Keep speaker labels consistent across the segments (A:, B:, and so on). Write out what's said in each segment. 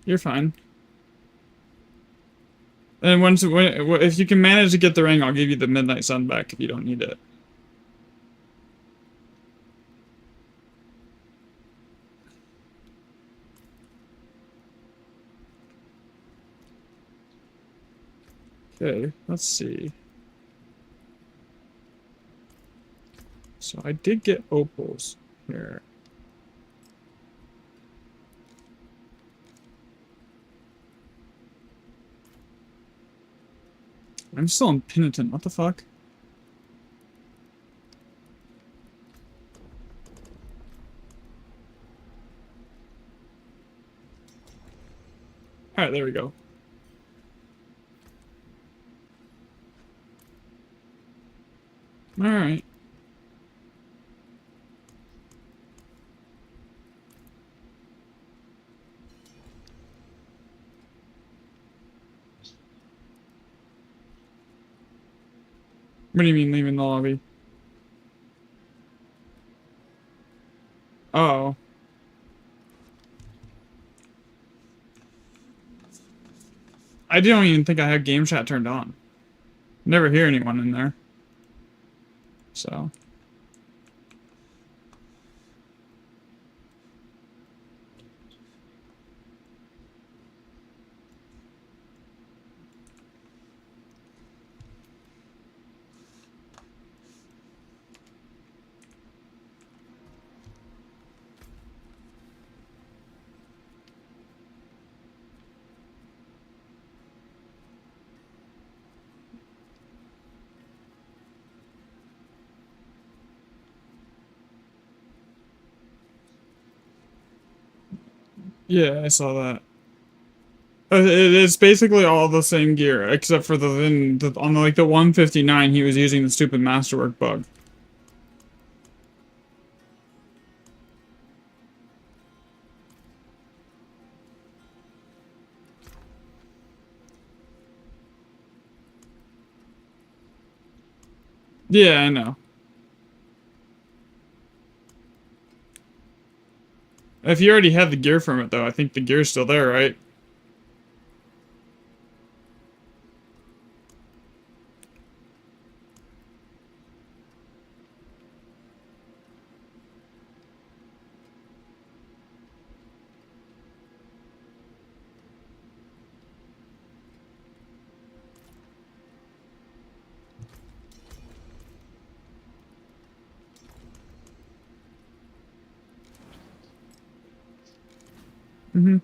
A: You're fine. And if you can manage to get the ring, I'll give you the Midnight Sun back if you don't need it. Okay, let's see. So I did get opals here. I'm still impenitent. What the fuck? Alright, there we go. Alright. What do you mean leaving the lobby? Oh. I don't even think I had game chat turned on. Never hear anyone in there. So. Yeah, I saw that. It's basically all the same gear, except for on like the 159, he was using the stupid masterwork bug. Yeah, I know. If you already had the gear from it, though, I think the gear's still there, right? Mm-hmm.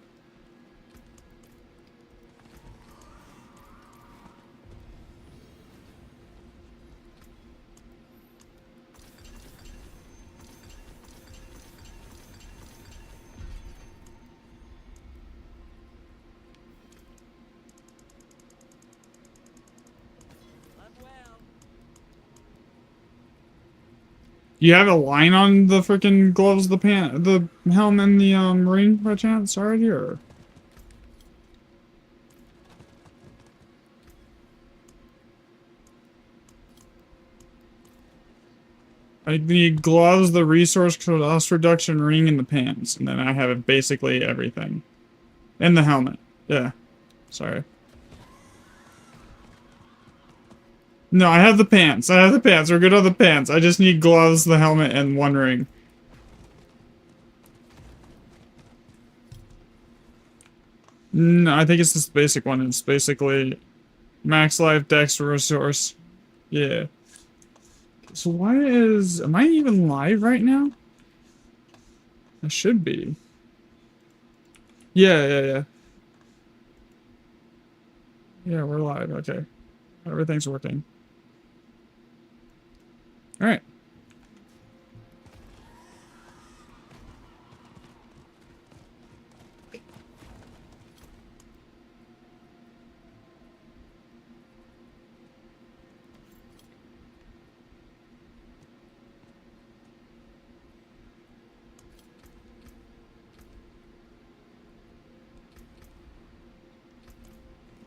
A: You have a line on the freaking gloves, the helm, and the ring by chance already, or? I need gloves, the resource cost reduction ring, and the pants, and then I have basically everything. And the helmet. Yeah. Sorry. No, I have the pants. I have the pants. We're good on the pants. I just need gloves, the helmet, and one ring. No, I think it's this basic one. It's basically max life, dex, resource. Yeah. So why am I even live right now? I should be. Yeah. Yeah, we're live. Okay. Everything's working. Alright.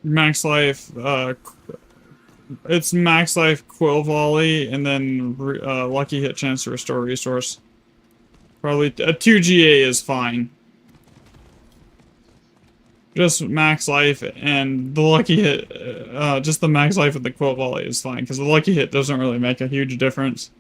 A: Max life, it's max life quill volley, and then lucky hit chance to restore resource. Probably a 2 GA is fine. Just max life and the lucky hit, just the max life of the quilt volley is fine, because the lucky hit doesn't really make a huge difference.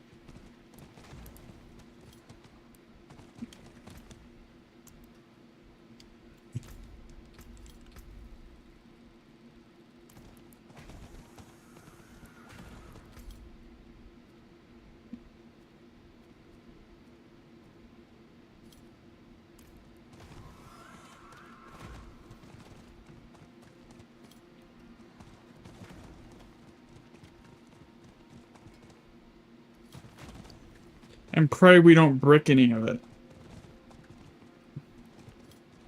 A: And pray we don't brick any of it.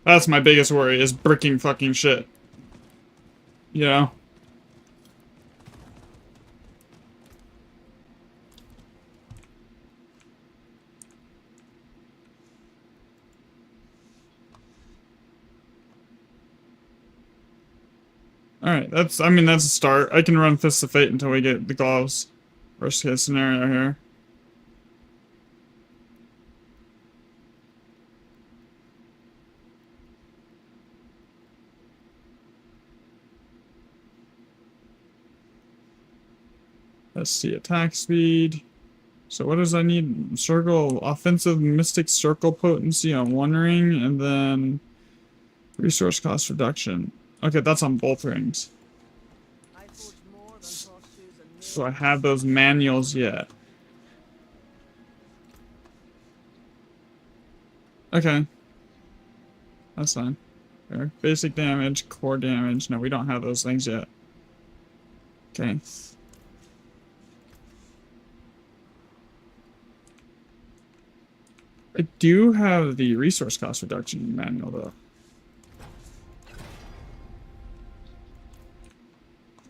A: That's my biggest worry, is bricking fucking shit. You know? Alright, I mean, that's a start. I can run Fists of Fate until we get the gloves. Worst case scenario here. Let's see, attack speed. So what does I need? Circle, offensive mystic circle potency on one ring, and then resource cost reduction. Okay, that's on both rings. So I have those manuals yet. Okay. That's fine. There. Basic damage, core damage. No, we don't have those things yet. Okay. I do have the resource cost reduction manual, though.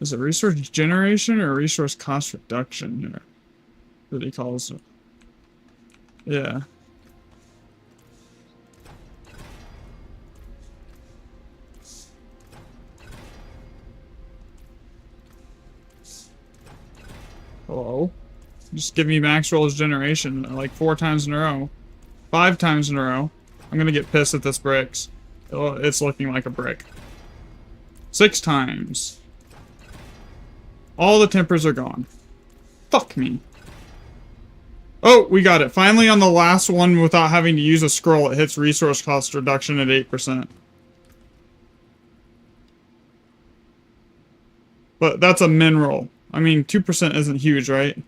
A: Is it resource generation or resource cost reduction here? That he calls it. Yeah. Hello? Just give me Maxroll's generation like 4 times in a row. 5 times in a row. I'm gonna get pissed at this bricks. It's looking like a brick. 6 times. All the tempers are gone. Fuck me. Oh, we got it. Finally on the last one without having to use a scroll, it hits resource cost reduction at 8%. But that's a min roll. I mean, 2% isn't huge, right?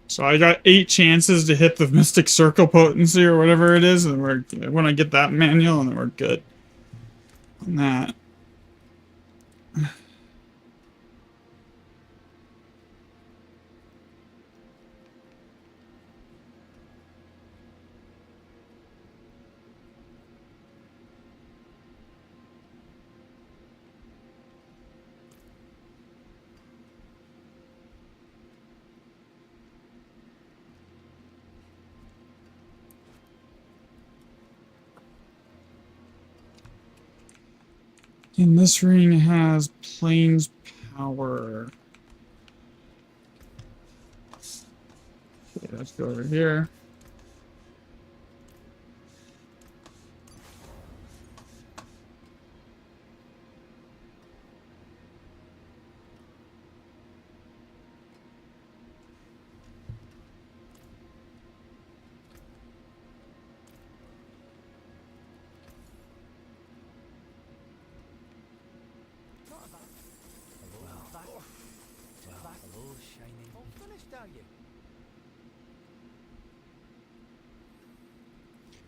A: So I got 8 chances to hit the Mystic Circle potency or whatever it is, and when I get that manual, and then we're good on that. And this ring has planes power. Okay, let's go over here.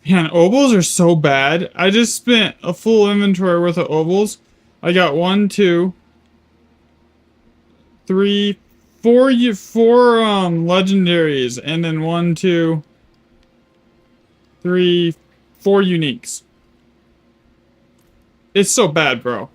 A: Man, obols are so bad. I just spent a full inventory worth of obols. I got 1, 2, 3, 4 legendaries, and then 1, 2, 3, 4 uniques. It's so bad, bro.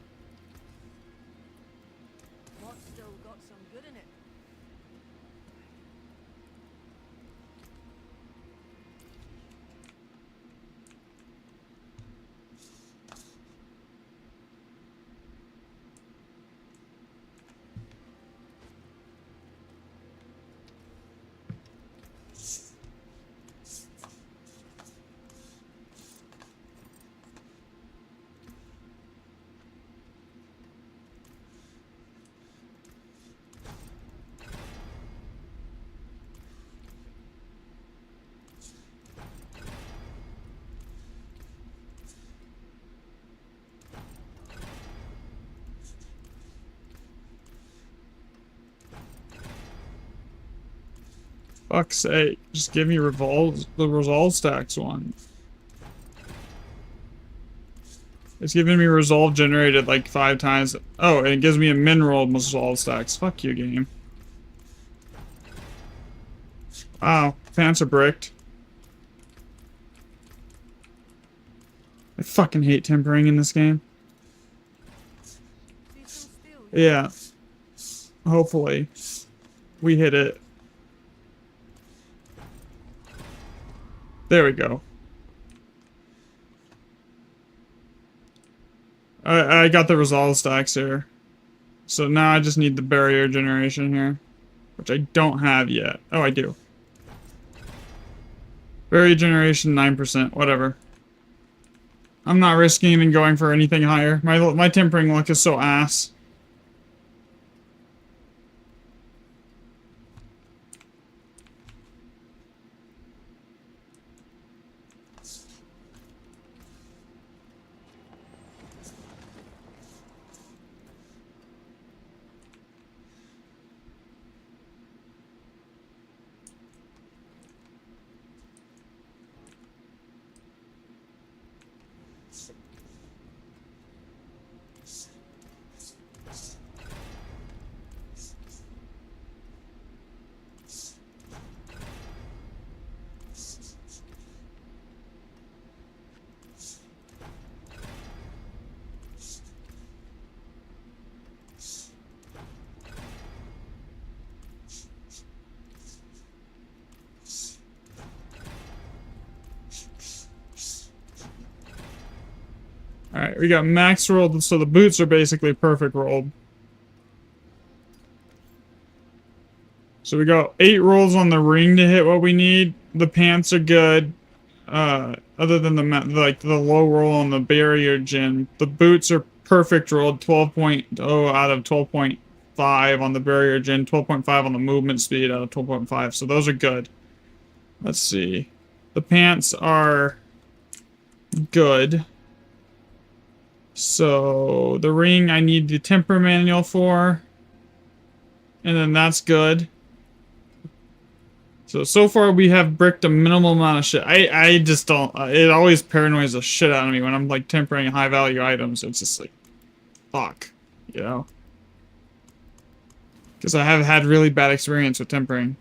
A: Fuck's sake. Just give me the resolve stacks one. It's giving me resolve generated like 5 times. Oh, and it gives me a mineral resolve stacks. Fuck you, game. Wow, pants are bricked. I fucking hate tempering in this game. Yeah. Hopefully. We hit it. There we go. I got the resolve stacks here. So now I just need the barrier generation here. Which I don't have yet. Oh, I do. Barrier generation 9%. Whatever. I'm not risking even going for anything higher. My tempering luck is so ass. Alright, we got max rolled, so the boots are basically perfect rolled. So we got 8 rolls on the ring to hit what we need. The pants are good. Other than the low roll on the barrier gen. The boots are perfect rolled, 12.0 out of 12.5 on the barrier gen, 12.5 on the movement speed out of 12.5. So those are good. Let's see. The pants are good. So the ring I need the temper manual for. And then that's good. So far we have bricked a minimal amount of shit. I just don't, it always paranoids the shit out of me when I'm like tempering high value items. It's just like, fuck, you know? Because I have had really bad experience with tempering.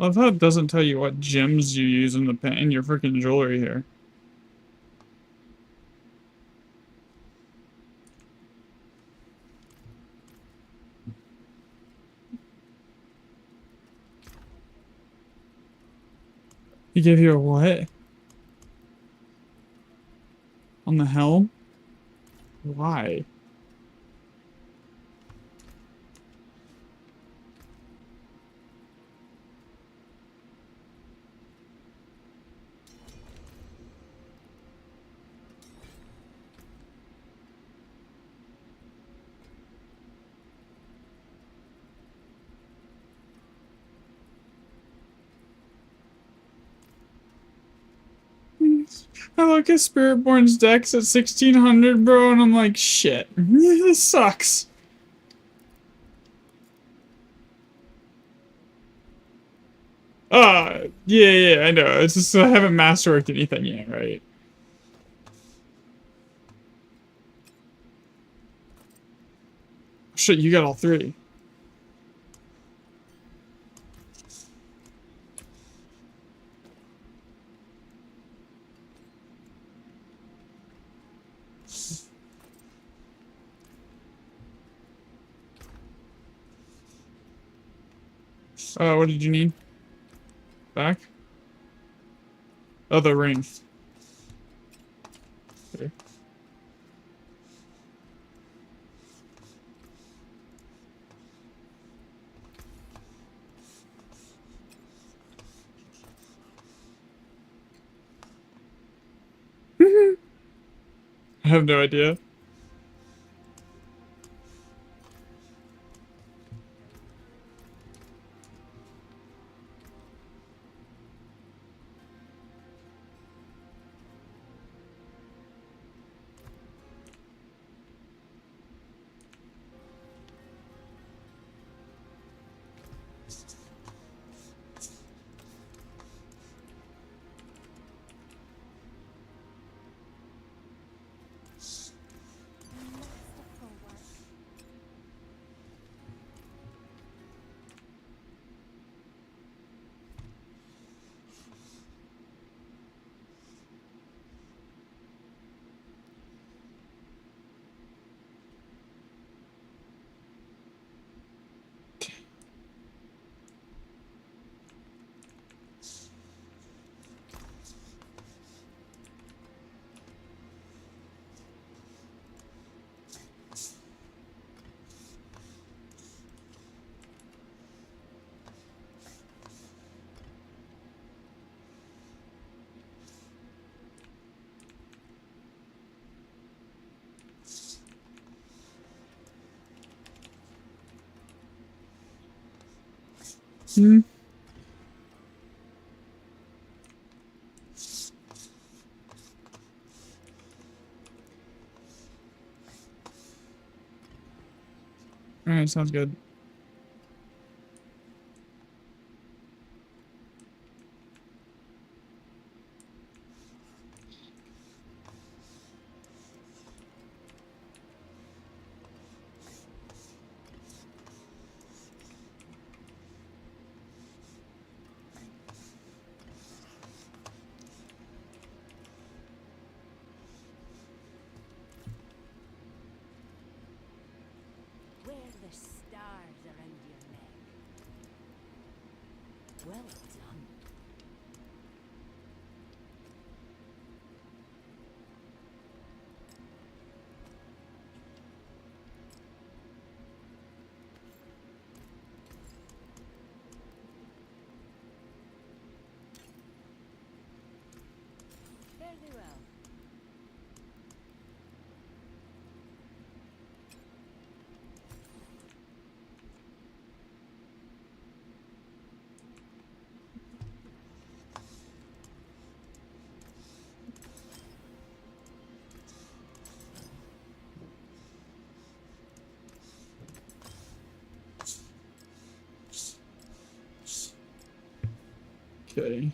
A: I love how it doesn't tell you what gems you use in your freaking jewelry here. He gave you a what? On the helm? Why? I look at Spiritborn's decks at 1600, bro, and I'm like, shit. This sucks. Yeah, I know. It's just I haven't masterworked anything yet, right? Shit, you got all three. What did you need? Back? Oh, the ring. Okay. I have no idea. Hmm. Alright, sounds good.
B: Where the stars around your neck. Well done. Very well.
A: Okay.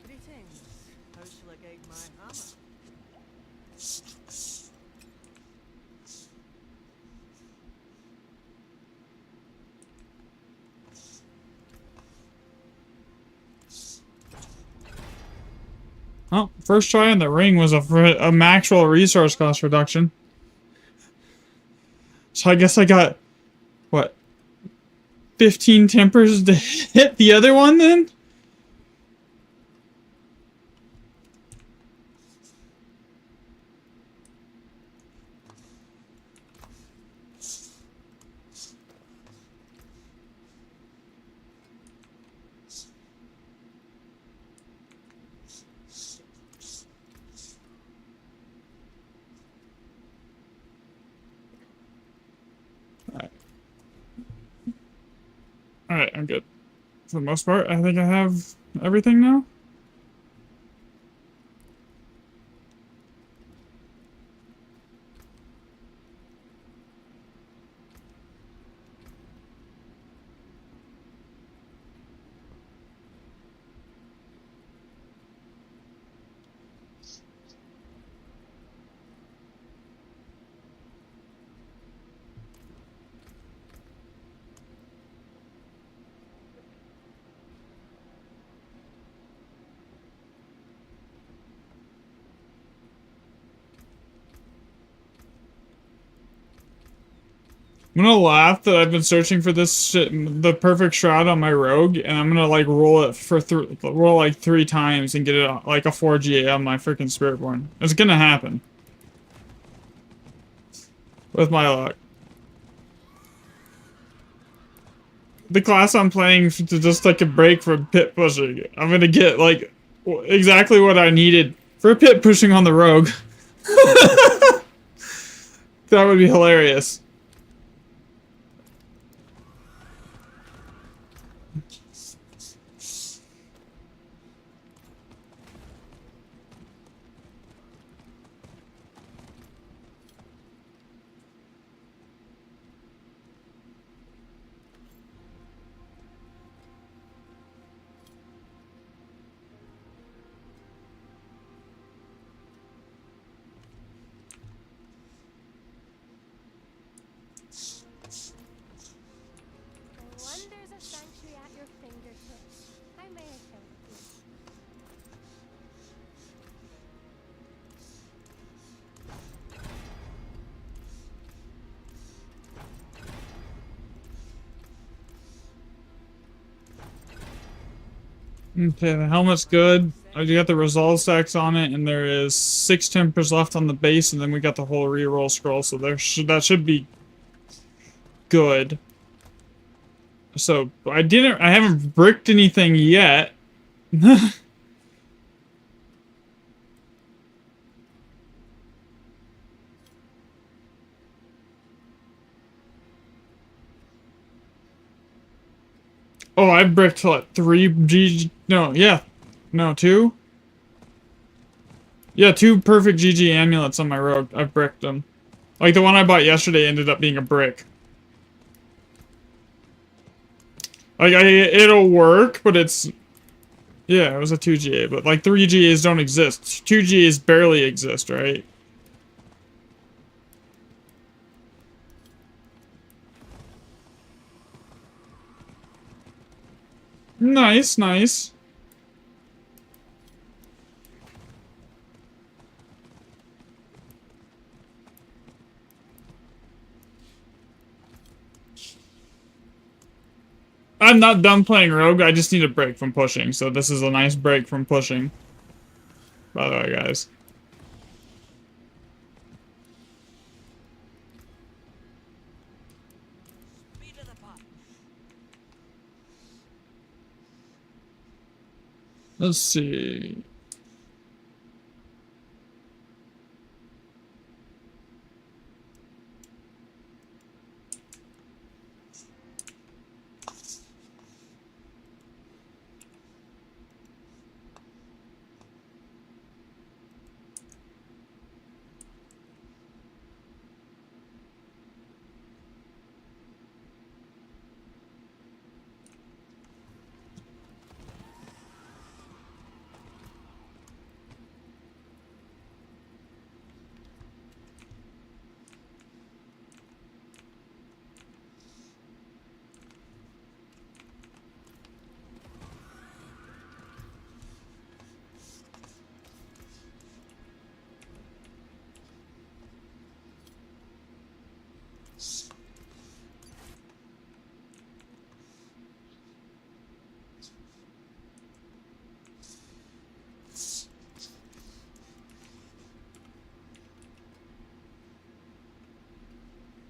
C: Greetings. How shall I guide my hammer?
A: Oh, first try on the ring was a Maxroll resource cost reduction. So I guess I got, what, 15 tempers to hit the other one then? Alright, I'm good. For the most part, I think I have everything now. I'm gonna laugh that I've been searching for this shit, the perfect shroud on my rogue, and I'm gonna like roll it for roll like 3 times and get it like a 4GA on my freaking Spiritborn. It's gonna happen. With my luck. The class I'm playing to just take a break from pit pushing. I'm gonna get like exactly what I needed for pit pushing on the rogue. That would be hilarious.
B: The wonders of sanctuary at your fingertips. I may have killed a few.
A: Okay, the helmet's good. I got the resolve stacks on it, and there is 6 tempers left on the base, and then we got the whole reroll scroll, so that should be good. So I haven't bricked anything yet. Oh, I bricked what, 3 GG? No, yeah, no, 2. Yeah, 2 perfect GG amulets on my rogue. I've bricked them. Like the one I bought yesterday ended up being a brick. Like it'll work, but it's yeah, it was a 2GA, but like 3GAs don't exist. 2GAs barely exist, right? Nice, nice. I'm not done playing Rogue, I just need a break from pushing, so this is a nice break from pushing. By the way, guys. Let's see.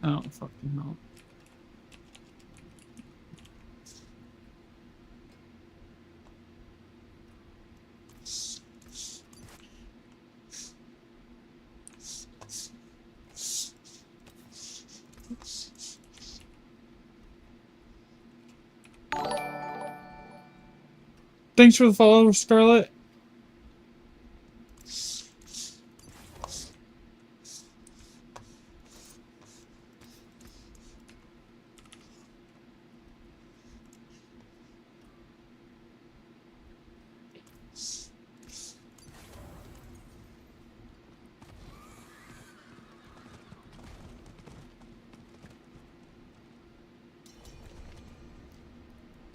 A: Oh, fucking hell. Thanks for the follow, Scarlet.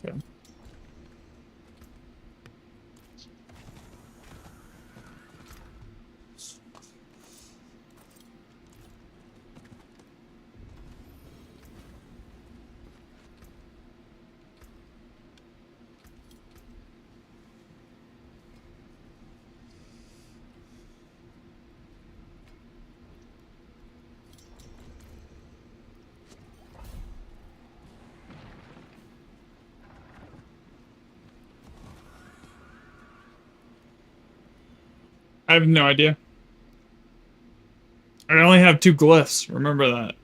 A: Okay. I have no idea. I only have 2 glyphs, remember that.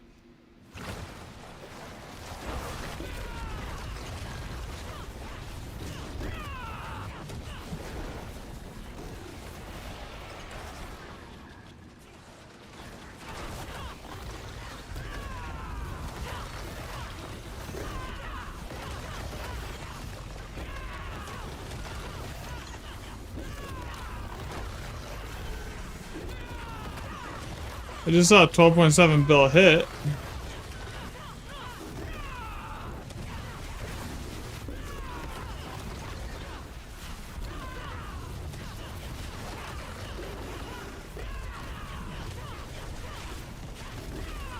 A: I just saw a 12.7 bill hit.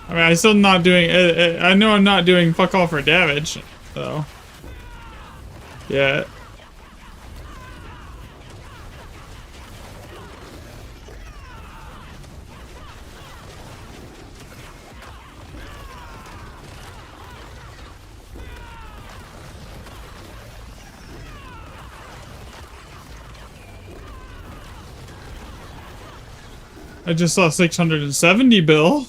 A: I mean, I'm still not doing it. I know I'm not doing fuck all for damage, though. Yeah. I just saw 670 bill.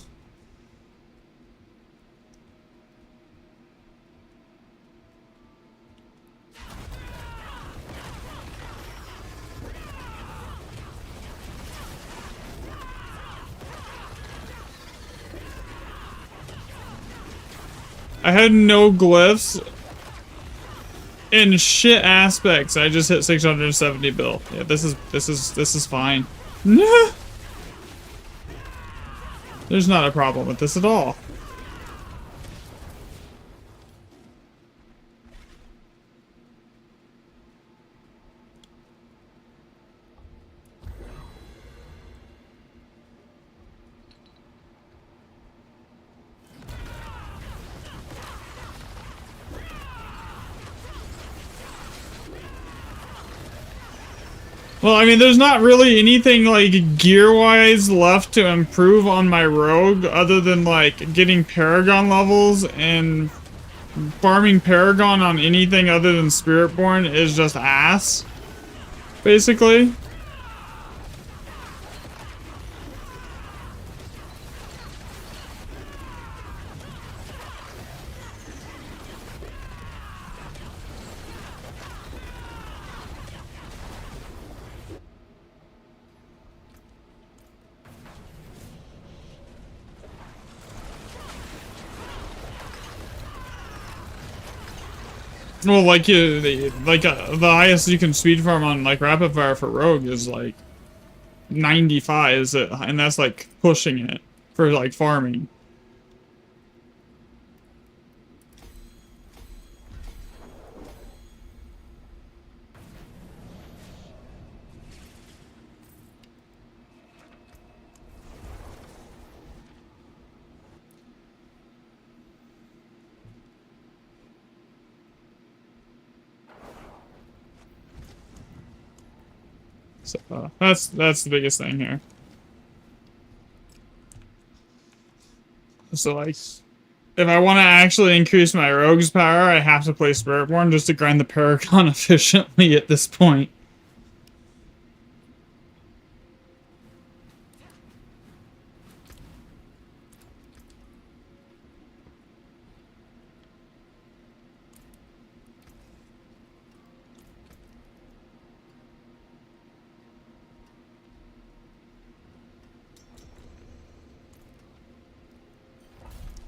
A: I had no glyphs in shit aspects. I just hit 670 bill. Yeah, this is fine. There's not a problem with this at all. Well, I mean, there's not really anything, like, gear-wise left to improve on my rogue other than, like, getting Paragon levels, and farming Paragon on anything other than Spiritborn is just ass, basically. Well, like the highest you can speed farm on like rapid fire for rogue is like 95, and that's like pushing it for like farming. So that's the biggest thing here. So like if I want to actually increase my rogue's power, I have to play Spiritborn just to grind the Paragon efficiently at this point.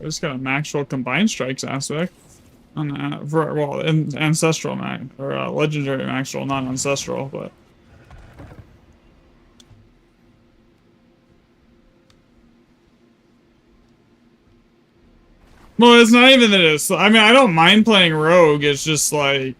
A: I just got a Maxroll Combined Strikes aspect on for well, ancestral max or legendary Maxroll, not ancestral, but well, it's not even that it's. I mean, I don't mind playing rogue. It's just like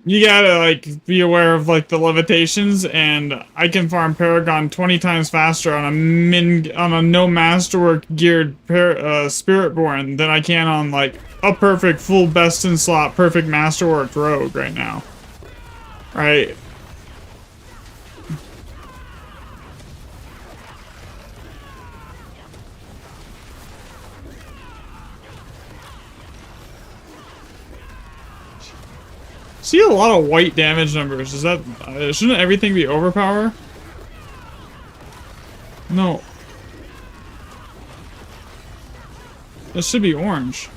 A: you gotta like be aware of like the limitations, and I can farm Paragon 20 times faster on a no masterwork geared Spiritborn than I can on like a perfect full best in slot perfect masterwork rogue right now. Right? See a lot of white damage numbers. Is that shouldn't everything be overpower? No. This should be orange.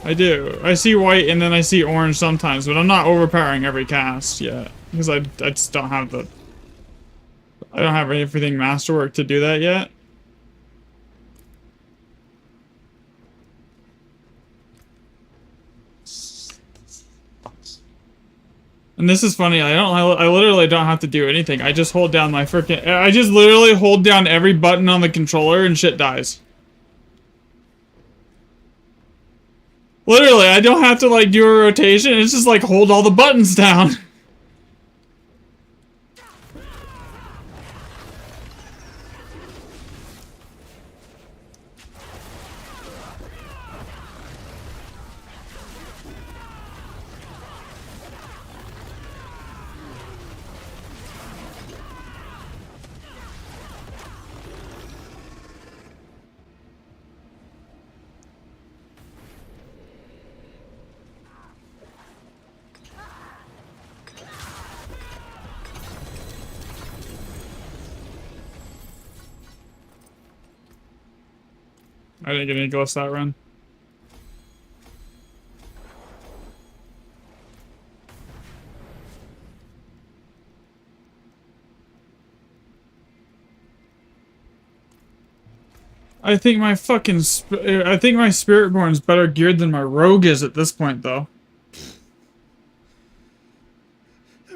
A: I do. I see white and then I see orange sometimes, but I'm not overpowering every cast yet because I just don't have the. I don't have everything masterwork to do that yet. And this is funny. I literally don't have to do anything. I just hold down my freaking. I just literally hold down every button on the controller and shit dies. Literally, I don't have to like do a rotation. It's just like hold all the buttons down. I didn't get any ghosts that run. I think my fucking I think my Spiritborn's better geared than my rogue is at this point, though.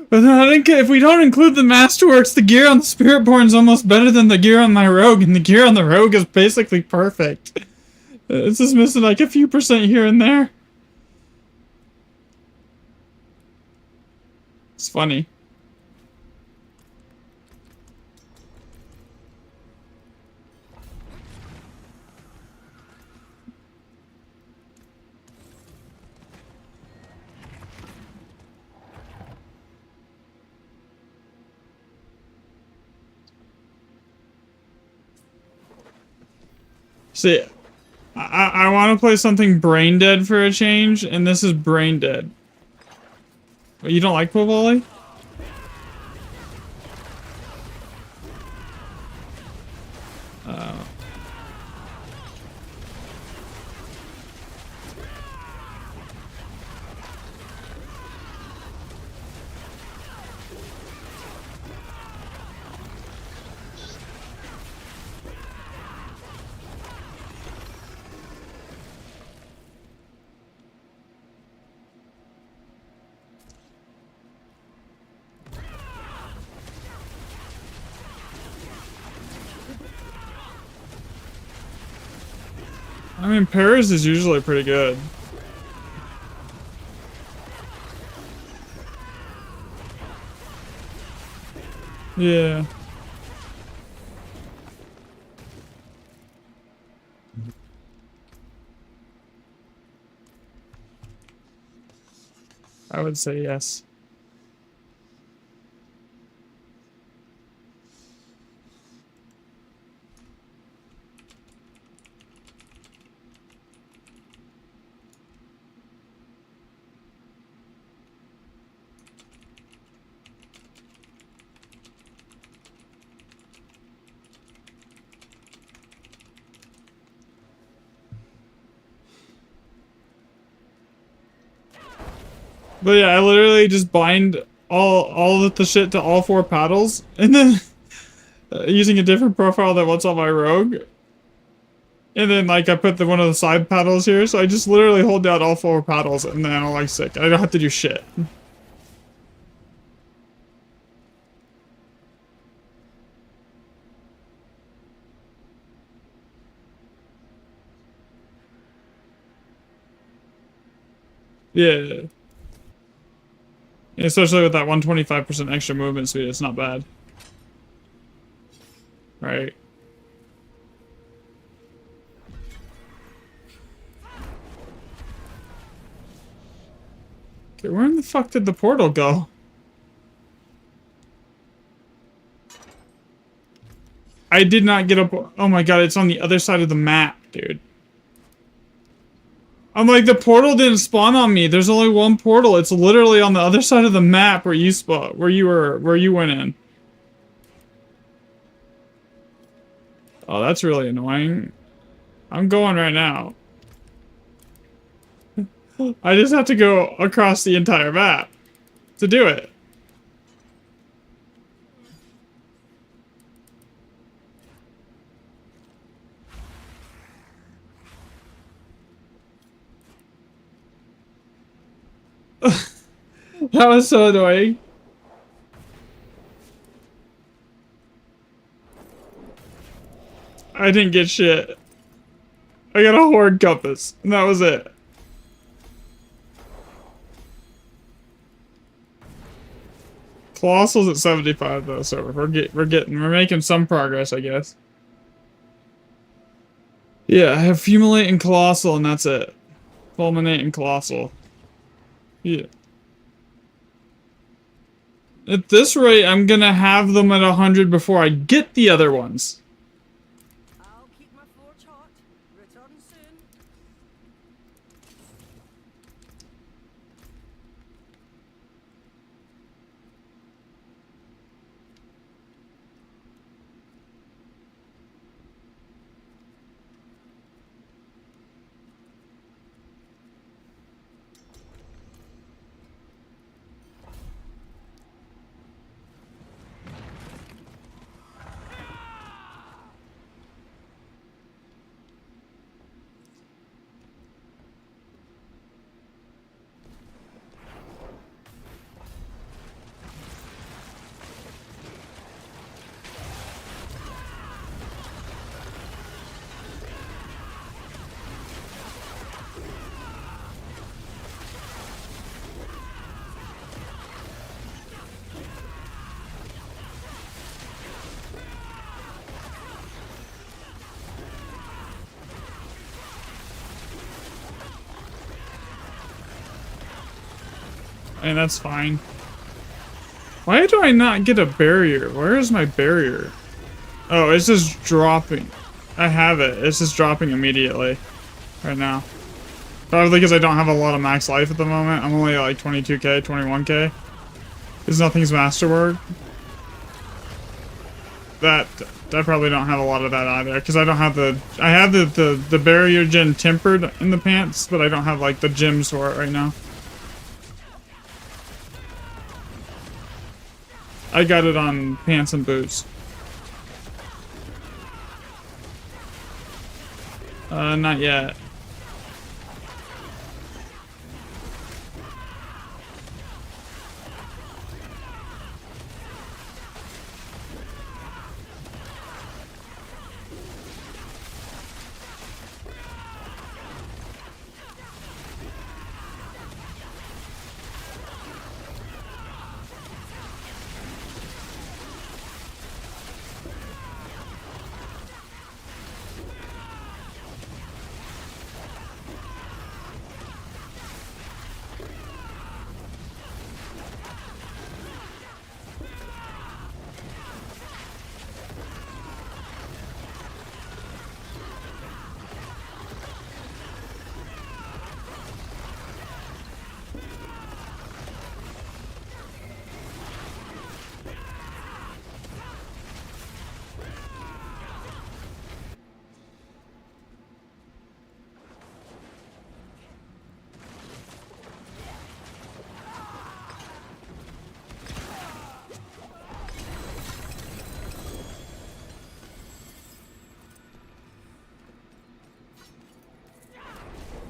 A: But then I think if we don't include the Masterworks, the gear on the Spiritborn's almost better than the gear on my rogue, and the gear on the rogue is basically perfect. It's just missing like a few percent here and there. It's funny. See, I want to play something brain dead for a change, and this is brain dead. But you don't like pool volley? I mean, Paris is usually pretty good. Yeah. I would say yes. But yeah, I literally just bind all of the shit to all 4 paddles, and then using a different profile than what's on my rogue. And then like I put one of the side paddles here, so I just literally hold down all 4 paddles, and then I'm like sick. I don't have to do shit. Yeah. Especially with that 125% extra movement speed, it's not bad. Right. Okay, where in the fuck did the portal go? I did not get up. Oh my god, it's on the other side of the map, dude. I'm like, the portal didn't spawn on me. There's only one portal. It's literally on the other side of the map where you went in. Oh, that's really annoying. I'm going right now. I just have to go across the entire map to do it. That was so annoying. I didn't get shit. I got a horde compass, and that was it. Colossal's at 75 though, so we're making some progress, I guess. Yeah, I have Fumulate and Colossal, and that's it. Fulminate and Colossal. Yeah. At this rate, I'm gonna have them at 100 before I get the other ones.
C: I'll keep my forge hot. Return soon.
A: And that's fine. Why do I not get a barrier? Where is my barrier? Oh, it's just dropping. I have it. It's just dropping immediately. Right now. Probably because I don't have a lot of max life at the moment. I'm only at like 22k, 21k. Because nothing's masterwork. I probably don't have a lot of that either. Because I don't have I have the barrier gen tempered in the pants, but I don't have like the gems for it right now. I got it on pants and boots. Not yet.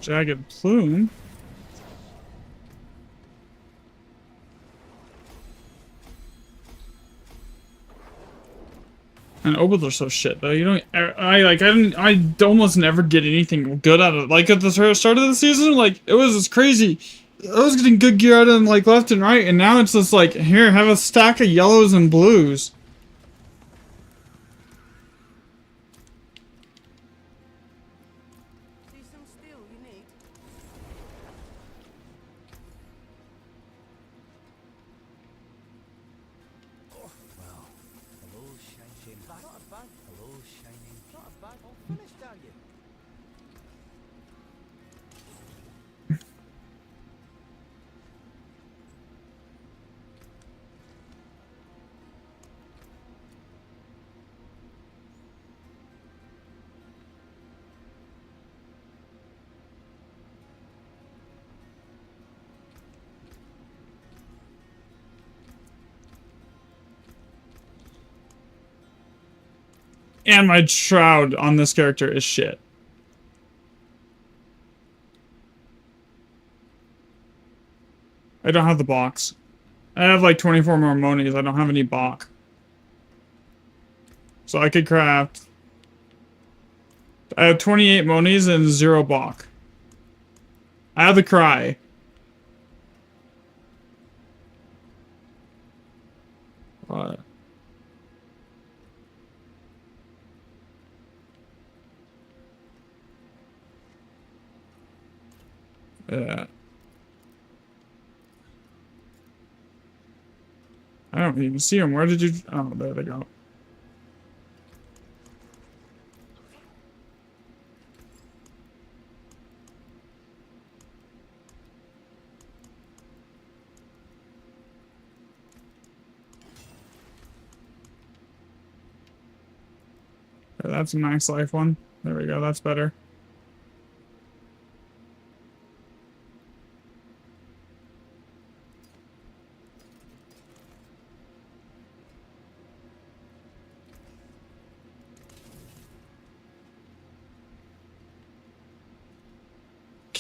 A: Jagged plume. And opals are so shit though. You don't. I didn't. I almost never get anything good out of it. Like at the start of the season, like it was just crazy. I was getting good gear out of them like left and right, and now it's just like, here, have a stack of yellows and blues.
C: See some steel you need. Oh, well. Hello, shining back. Not a bad. Hello, shining. Not a bad. All finished, are you?
A: And my shroud on this character is shit. I don't have the box. I have like 24 more monies. I don't have any bok. So I could craft. I have 28 monies and 0 bok. I have the cry. What? Yeah. I don't even see them. Where did you... Oh, there they go. Okay, that's a nice life one. There we go. That's better.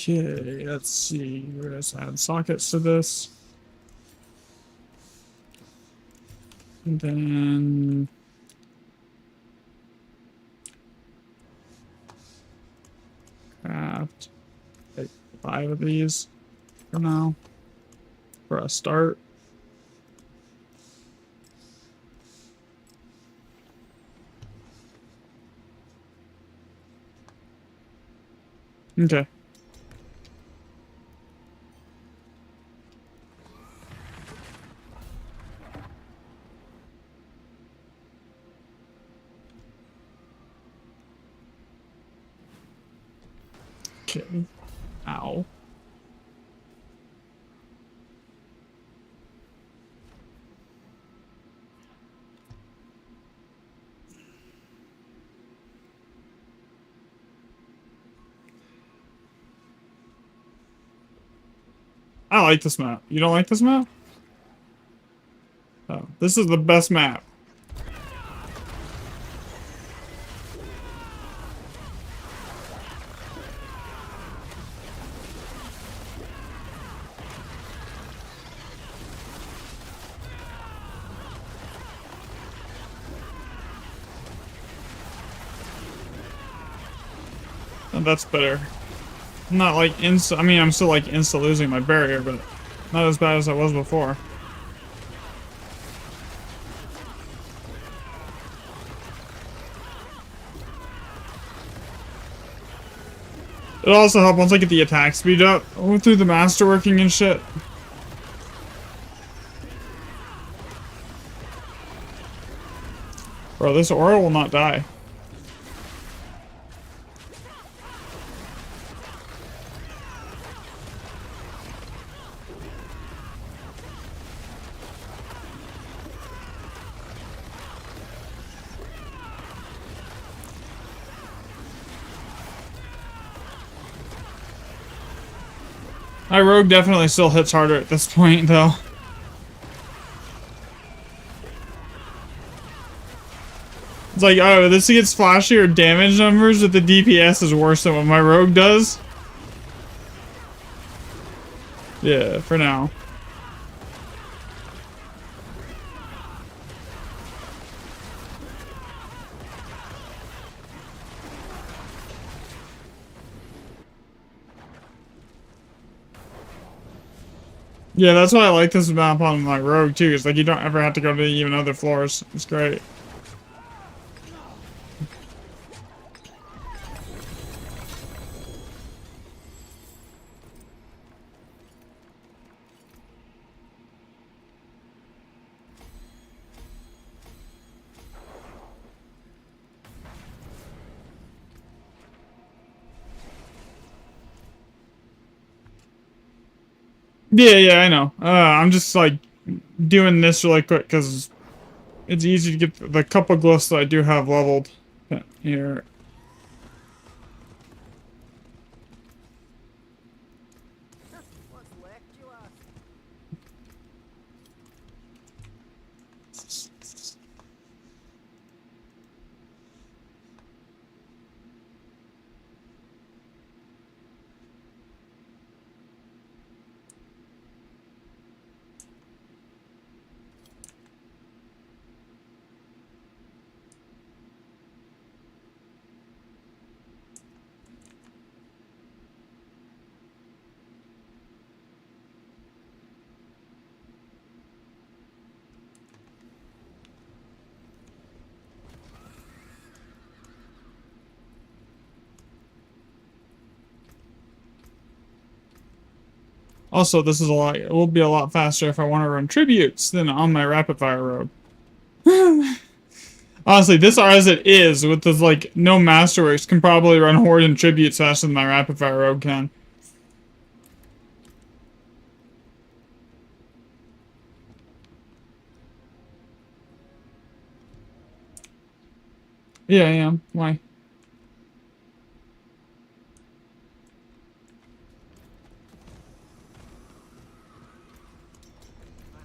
A: Okay, let's see. We're gonna add sockets to this. And then craft like 5 of these for now. For a start. Okay. Okay. Ow. I like this map. You don't like this map? Oh, this is the best map. And that's better. I'm not like I mean, I'm still like insta losing my barrier, but not as bad as I was before. It also helped once I get the attack speed up through the masterworking and shit. Bro, this aura will not die. My rogue definitely still hits harder at this point, though. It's like, oh, this gets flashier damage numbers, but the DPS is worse than what my rogue does. Yeah, for now. Yeah, that's why I like this map on like Rogue too. It's like you don't ever have to go to even other floors. It's great. Yeah, yeah, I know. I'm just like doing this really quick because it's easy to get the couple glyphs that I do have leveled here.
C: What's left, you ask?
A: Also, this is a lot. It will be a lot faster if I want to run tributes than on my rapid fire road. Honestly, this as it is with this like no masterworks can probably run horde and tributes faster than my rapid fire road can. Yeah, I am. Why?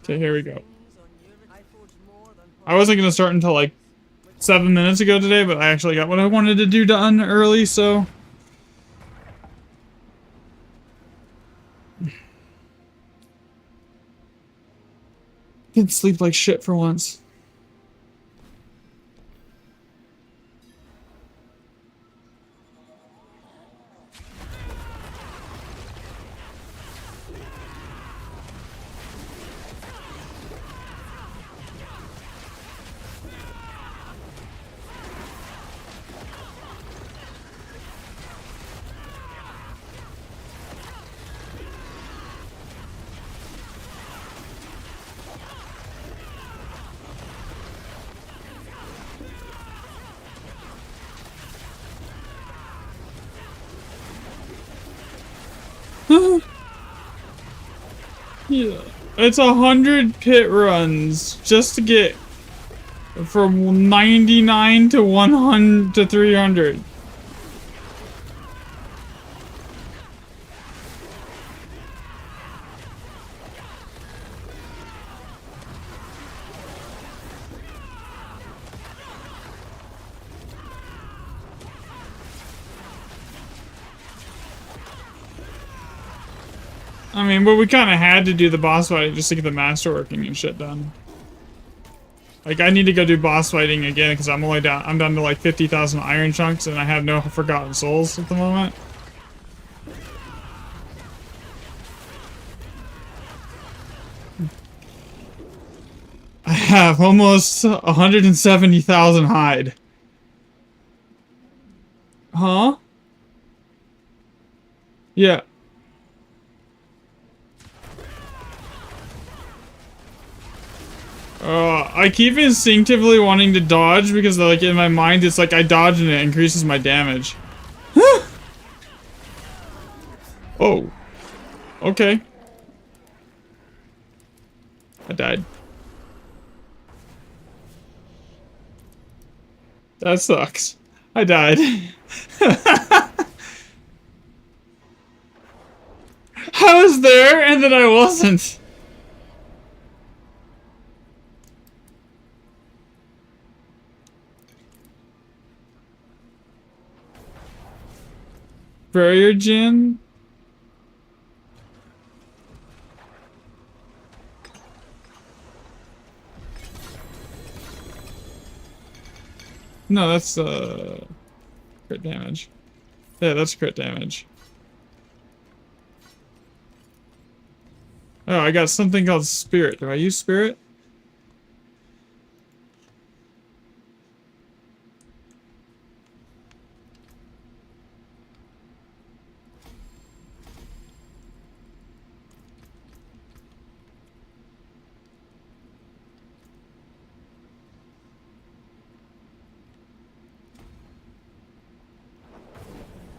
A: Okay, here we go. I wasn't gonna start until like 7 minutes ago today, but I actually got what I wanted to do done early, so. Can sleep like shit for once. Yeah. It's 100 pit runs just to get from 99 to 100 to 300. I mean, but we kind of had to do the boss fight just to get the masterworking and shit done. Like, I need to go do boss fighting again because I'm down to like 50,000 iron chunks and I have no forgotten souls at the moment. I have almost 170,000 hide. Huh? Yeah. I keep instinctively wanting to dodge because, like, in my mind, it's like I dodge and it increases my damage. Oh. Okay. I died. That sucks. I died. I was there and then I wasn't. Barrier Jin? No, that's crit damage. Yeah, that's crit damage. Oh, I got something called spirit. Do I use spirit?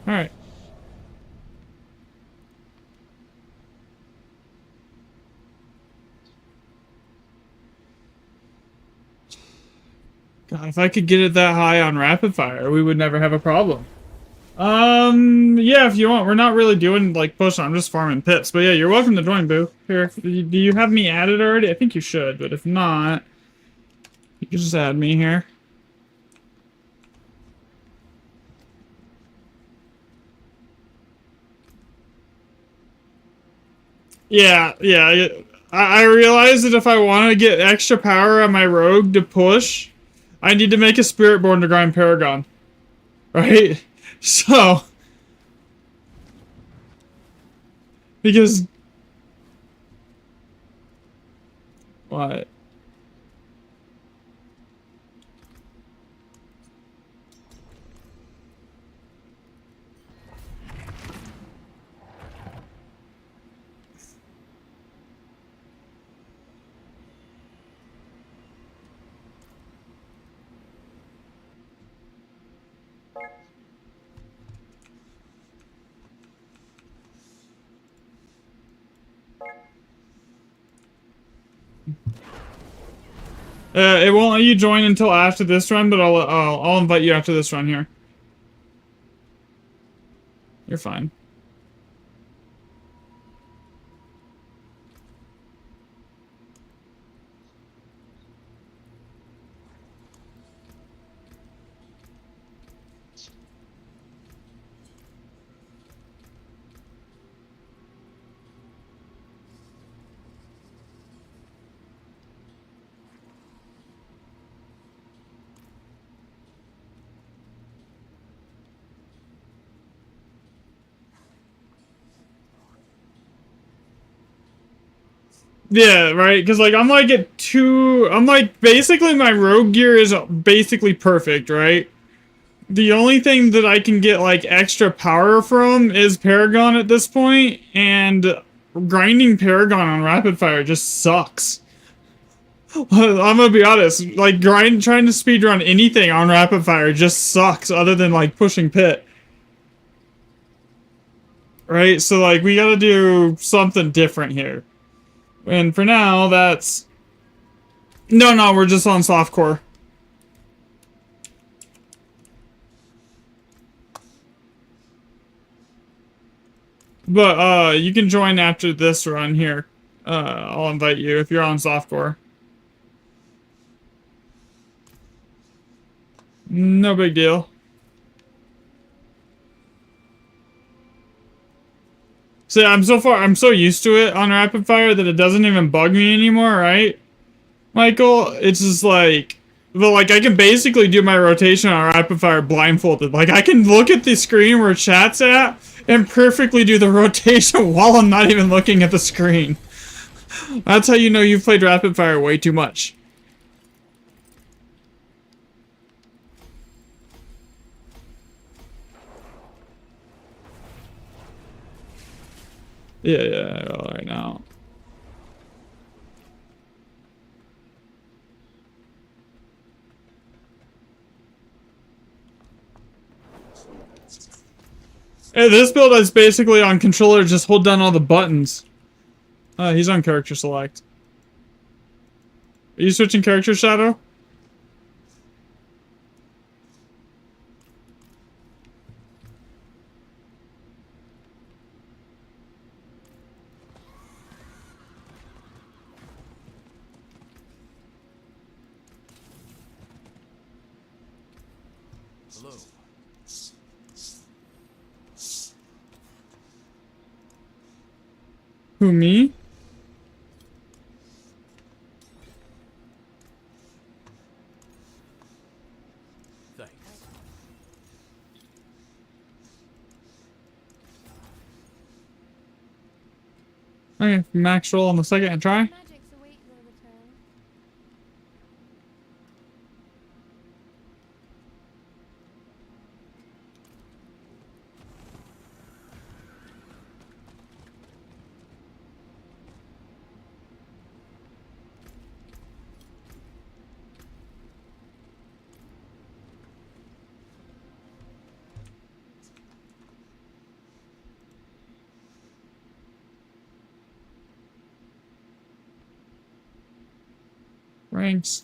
A: Alright. God, if I could get it that high on rapid fire, we would never have a problem. Yeah, if you want. We're not really doing, like, push. I'm just farming pits. But yeah, you're welcome to join, Boo. Here, do you have me added already? I think you should, but if not, you can just add me here. Yeah, yeah. I realized that if I want to get extra power on my rogue to push, I need to make a spirit born to grind Paragon. Right? So... Because... What? It won't let you join until after this run, but I'll invite you after this run here. You're fine. Yeah, right? Because, like, I'm, like, at 2... I'm, like, basically my rogue gear is basically perfect, right? The only thing that I can get, like, extra power from is Paragon at this point, and grinding Paragon on rapid fire just sucks. I'm gonna be honest, like, trying to speedrun anything on rapid fire just sucks, other than, like, pushing pit. Right? So, like, we gotta do something different here. And for now, that's... No, we're just on softcore. But, you can join after this run here. I'll invite you if you're on softcore. No big deal. See, I'm so used to it on rapid fire that it doesn't even bug me anymore, right? Michael, it's just like... But, like, I can basically do my rotation on rapid fire blindfolded. Like, I can look at the screen where chat's at and perfectly do the rotation while I'm not even looking at the screen. That's how you know you've played rapid fire way too much. Yeah, all right now. Hey, this build is basically on controller, just hold down all the buttons. He's on character select. Are you switching character, Shadow?
C: Hello.
A: Who, me?
C: Thanks.
A: Okay, max roll on the second and try.
B: Magics await your return.
A: Ranks.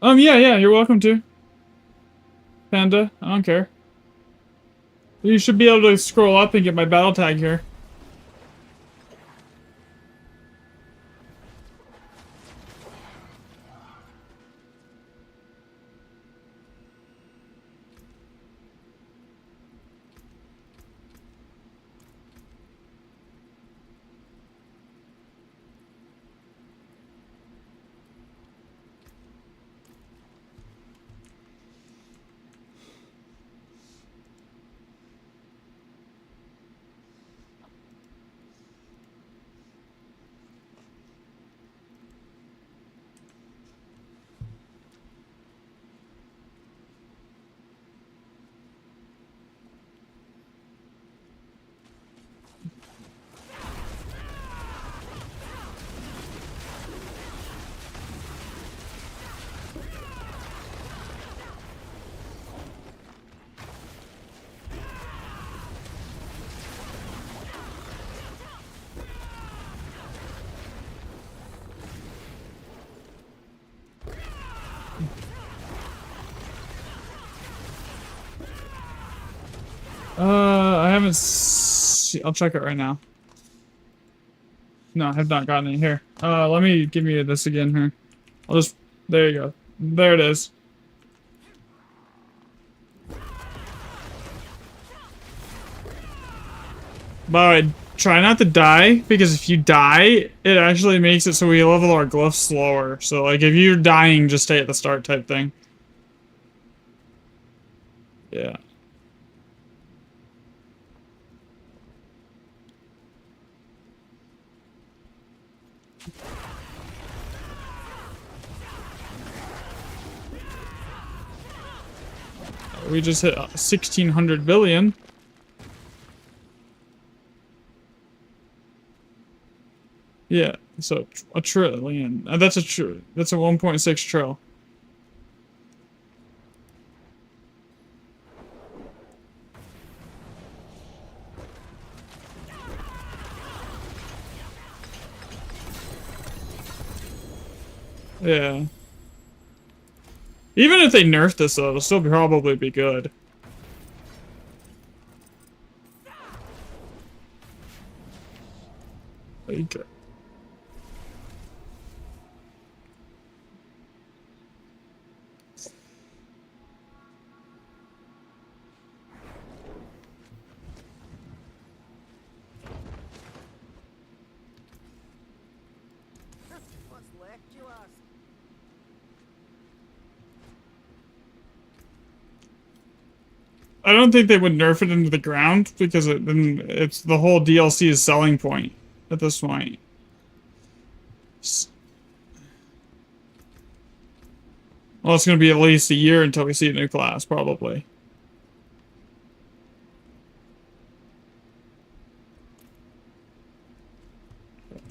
A: Yeah, you're welcome to. Panda, I don't care. You should be able to scroll up and get my battle tag here. I haven't I'll check it right now. No, I have not gotten it here. Let me give you this again here. I'll just, there you go. There it is. By the way, try not to die, because if you die, it actually makes it so we level our glyphs slower. So, like, if you're dying, just stay at the start type thing. Yeah. We just hit 1,600 billion. Yeah, so a trillion. That's a 1.6 trill. Yeah. Even if they nerf this, though, it'll still probably be good. Okay.
C: What's left, you ask?
A: I don't think they would nerf it into the ground, because then it's the whole DLC's selling point at this point. Well, it's going to be at least a year until we see a new class, probably.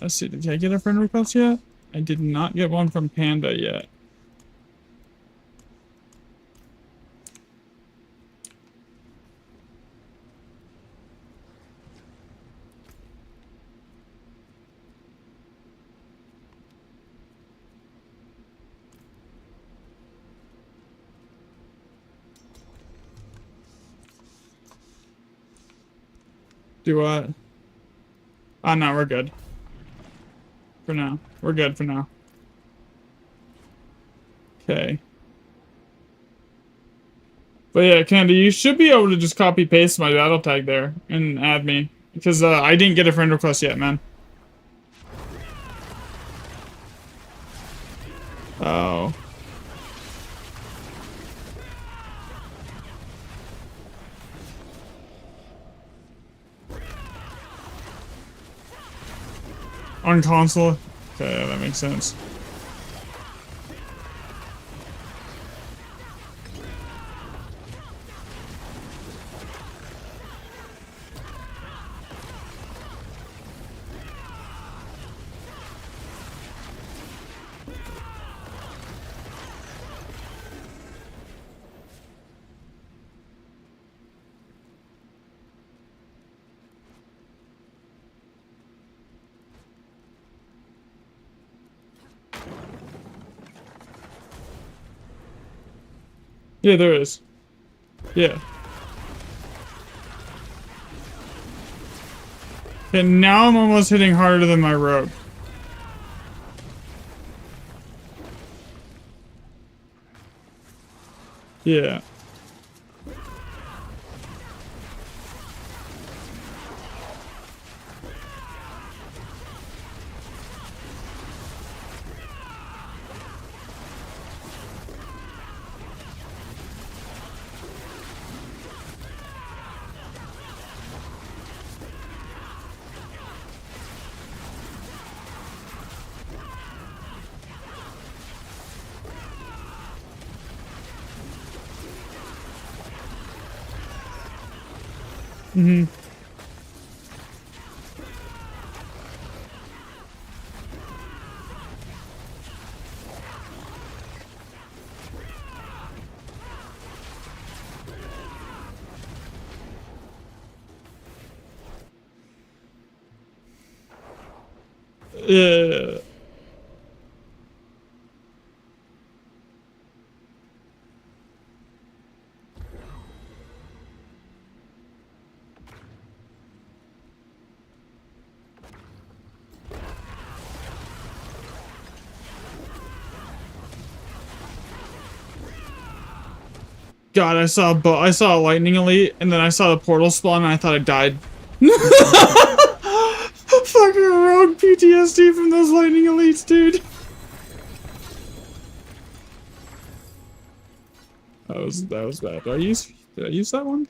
A: Let's see, did I get a friend request yet? I did not get one from Panda yet. Do what? Oh, no, we're good. For now. We're good for now. Okay. But yeah, Candy, you should be able to just copy paste my battle tag there and add me. Because I didn't get a friend request yet, man. Oh. On console? Okay, that makes sense. Yeah, there is. Yeah. And now I'm almost hitting harder than my rogue. Yeah. Mm-hmm. Yeah. God, I saw a lightning elite, and then I saw the portal spawn, and I thought I died. Fucking rogue PTSD from those lightning elites, dude. That was bad. Did I use that one?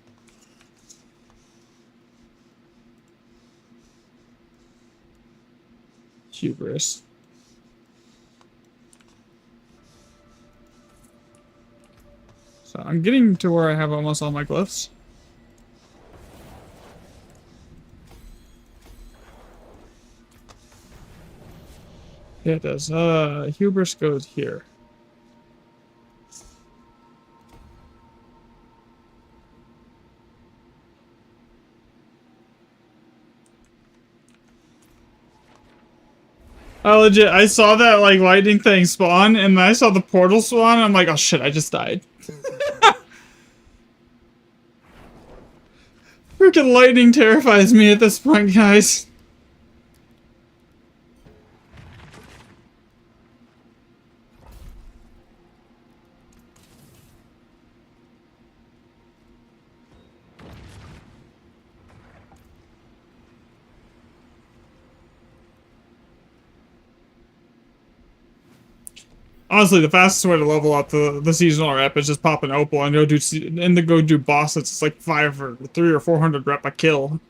A: Hubris. So I'm getting to where I have almost all my glyphs. Yeah, it does. Hubris goes here. I saw that, like, lightning thing spawn, and then I saw the portal spawn, and I'm like, oh shit, I just died. Freaking lightning terrifies me at this point, guys. Honestly, the fastest way to level up the seasonal rep is just pop an opal and go do bosses. It's like 300 or 400 rep a kill.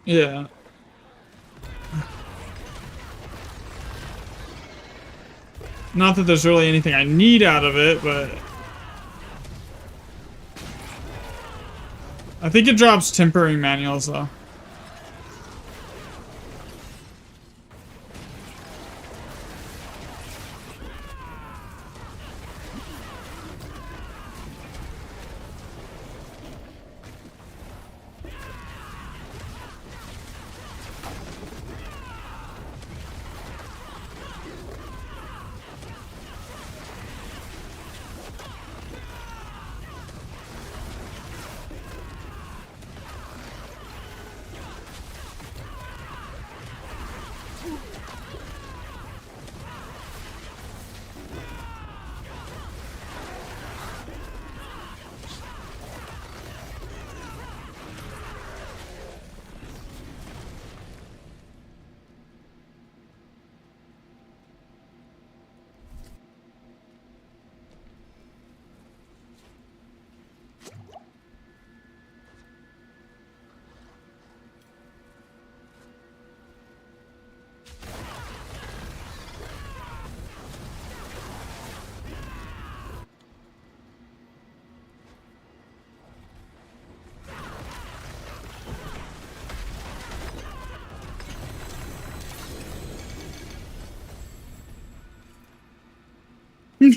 A: Yeah. Not that there's really anything I need out of it, but I think it drops tempering manuals though.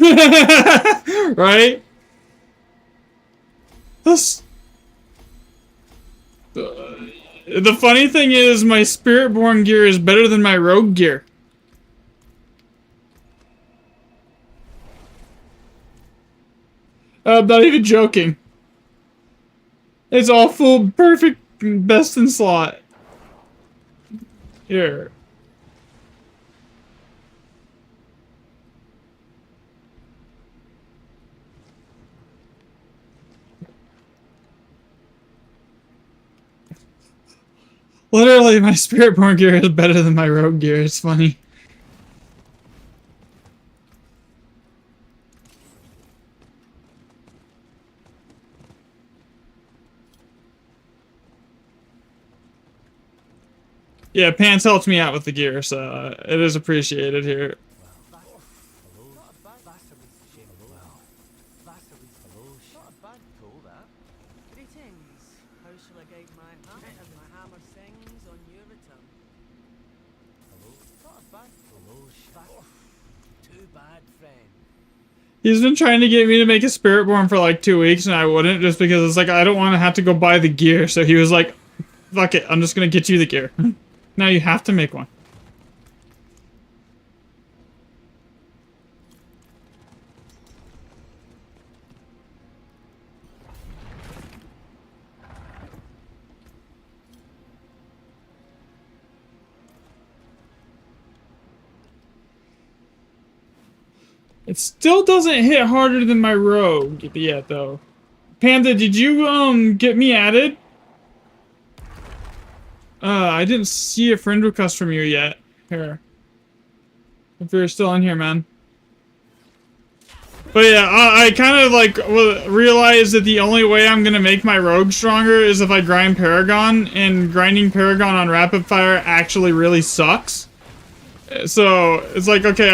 A: Right? This. The funny thing is, my Spiritborn gear is better than my Rogue gear. I'm not even joking. It's all full, perfect, best in slot. Here. Literally, my Spiritborn gear is better than my Rogue gear. It's funny. Yeah, Pants helped me out with the gear, so it is appreciated here.
C: Greetings. How shall I guide my hammer as my hammer sings on your return? Hello? Not a bad. Hello, too bad, friend.
A: He's been trying to get me to make a Spiritborn for like 2 weeks, and I wouldn't, just because it's like, I don't want to have to go buy the gear, so he was like, fuck it, I'm just gonna get you the gear. Now you have to make one. It still doesn't hit harder than my Rogue yet, though. Panda, did you, get me added? I didn't see a friend request from you yet. Here. If you're still in here, man. But yeah, I kind of, like, realized that the only way I'm gonna make my Rogue stronger is if I grind Paragon, and grinding Paragon on Rapid Fire actually really sucks. So, it's like, okay,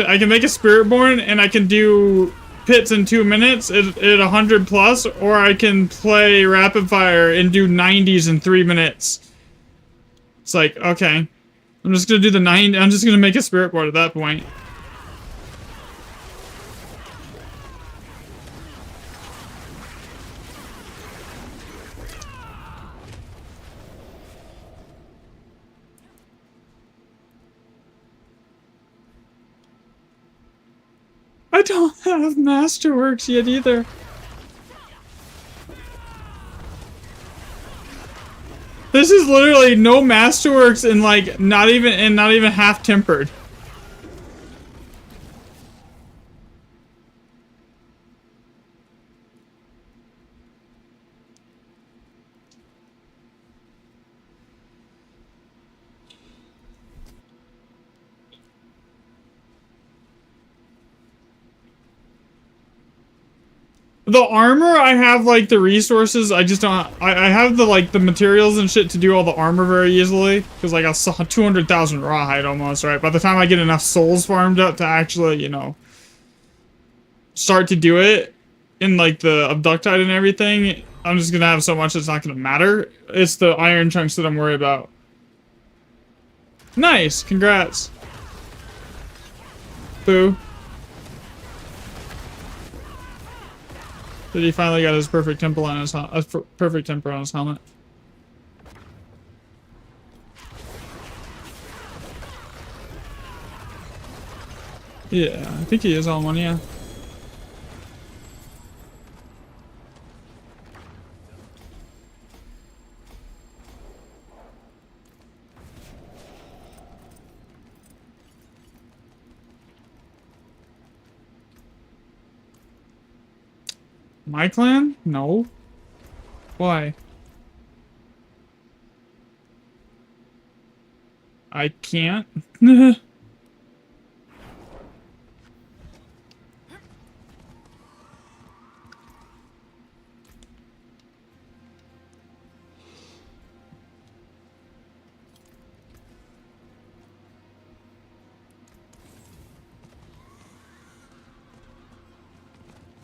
A: I can make a Spiritborn, and I can do pits in 2 minutes at 100 plus, or I can play Rapid Fire and do 90s in 3 minutes. It's like, okay. I'm just gonna do the 9. I'm just gonna make a Spiritborn at that point. I don't have Masterworks yet either. This is literally no Masterworks and like not even half tempered. The armor, I have like the resources. I just don't. I have the like the materials and shit to do all the armor very easily. Because like I saw 200,000 rawhide almost. Right. By the time I get enough souls farmed up to actually, you know, start to do it in like the abductite and everything, I'm just gonna have so much it's not gonna matter. It's the iron chunks that I'm worried about. Nice. Congrats. Boo. Did he finally got his perfect temple on his perfect temper on his helmet? Yeah, I think he is on one, yeah. My clan? No. Why? I can't.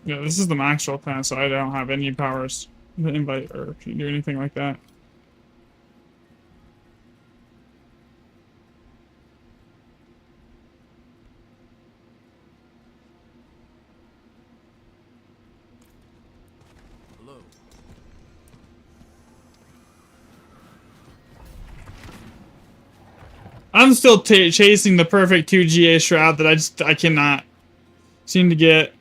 A: Yeah, this is the Maxroll clan, so I don't have any powers to invite or do anything like that. I'm still chasing the perfect 2 GA shroud that I cannot seem to get.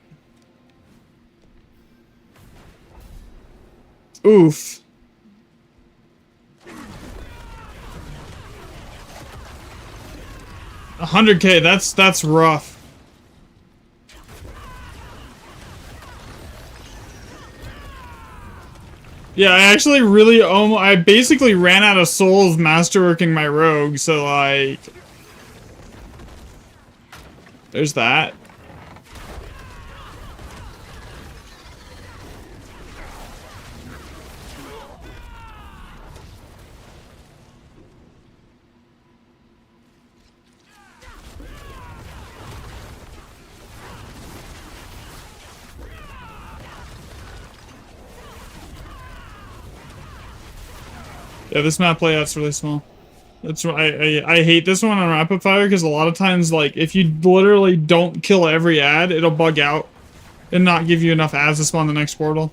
A: Oof. 100K, that's rough. Yeah, I actually really I basically ran out of souls masterworking my rogue, so like there's that. Yeah, this map layout's really small. That's why I hate this one on Rapid Fire because a lot of times, like, if you literally don't kill every ad, it'll bug out and not give you enough ads to spawn the next portal.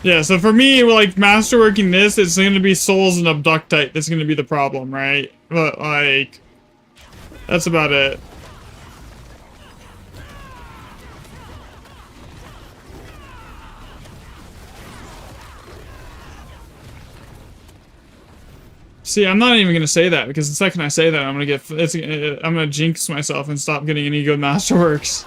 A: Yeah, so for me, like, masterworking this, it's going to be souls and abductite that's going to be the problem, right? But, like, that's about it. See, I'm not even gonna say that because the second I say that, I'm gonna jinx myself and stop getting any good masterworks.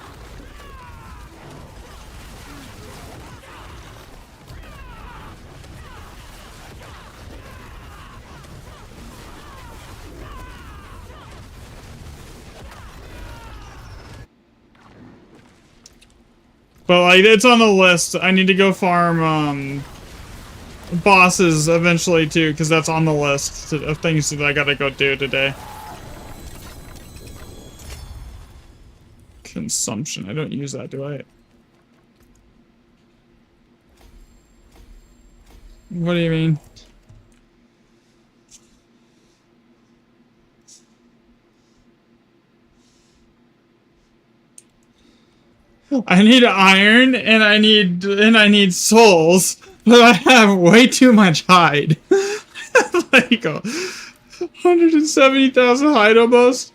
A: But like, it's on the list. I need to go farm bosses eventually too, because that's on the list of things that I gotta go do today. Consumption. I don't use that, do I? What do you mean? I need iron and I need souls, but I have way too much hide. Like 170,000 hide almost.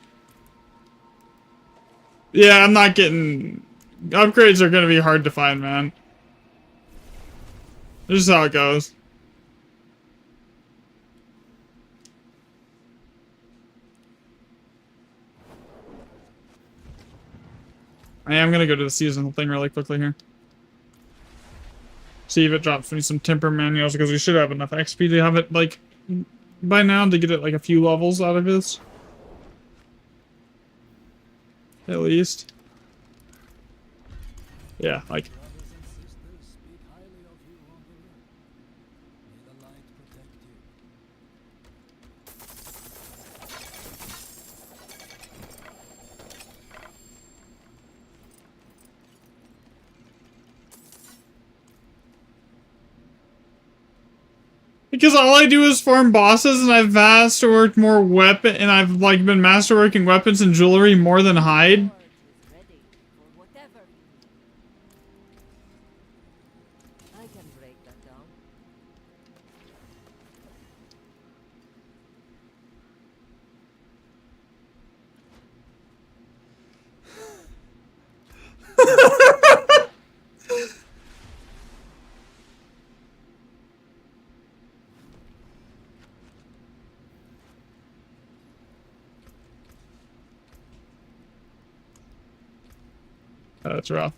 A: Yeah, I'm not getting upgrades are gonna be hard to find, man. This is how it goes. I am gonna go to the seasonal thing really quickly here. See if it drops me some temper manuals because we should have enough XP to have it like by now to get it like a few levels out of this. At least. Yeah, like. Because all I do is farm bosses and I've masterworked more weapon and I've like been masterworking weapons and jewelry more than hide.
C: Ready for whatever. I can break that down.
A: That's rough.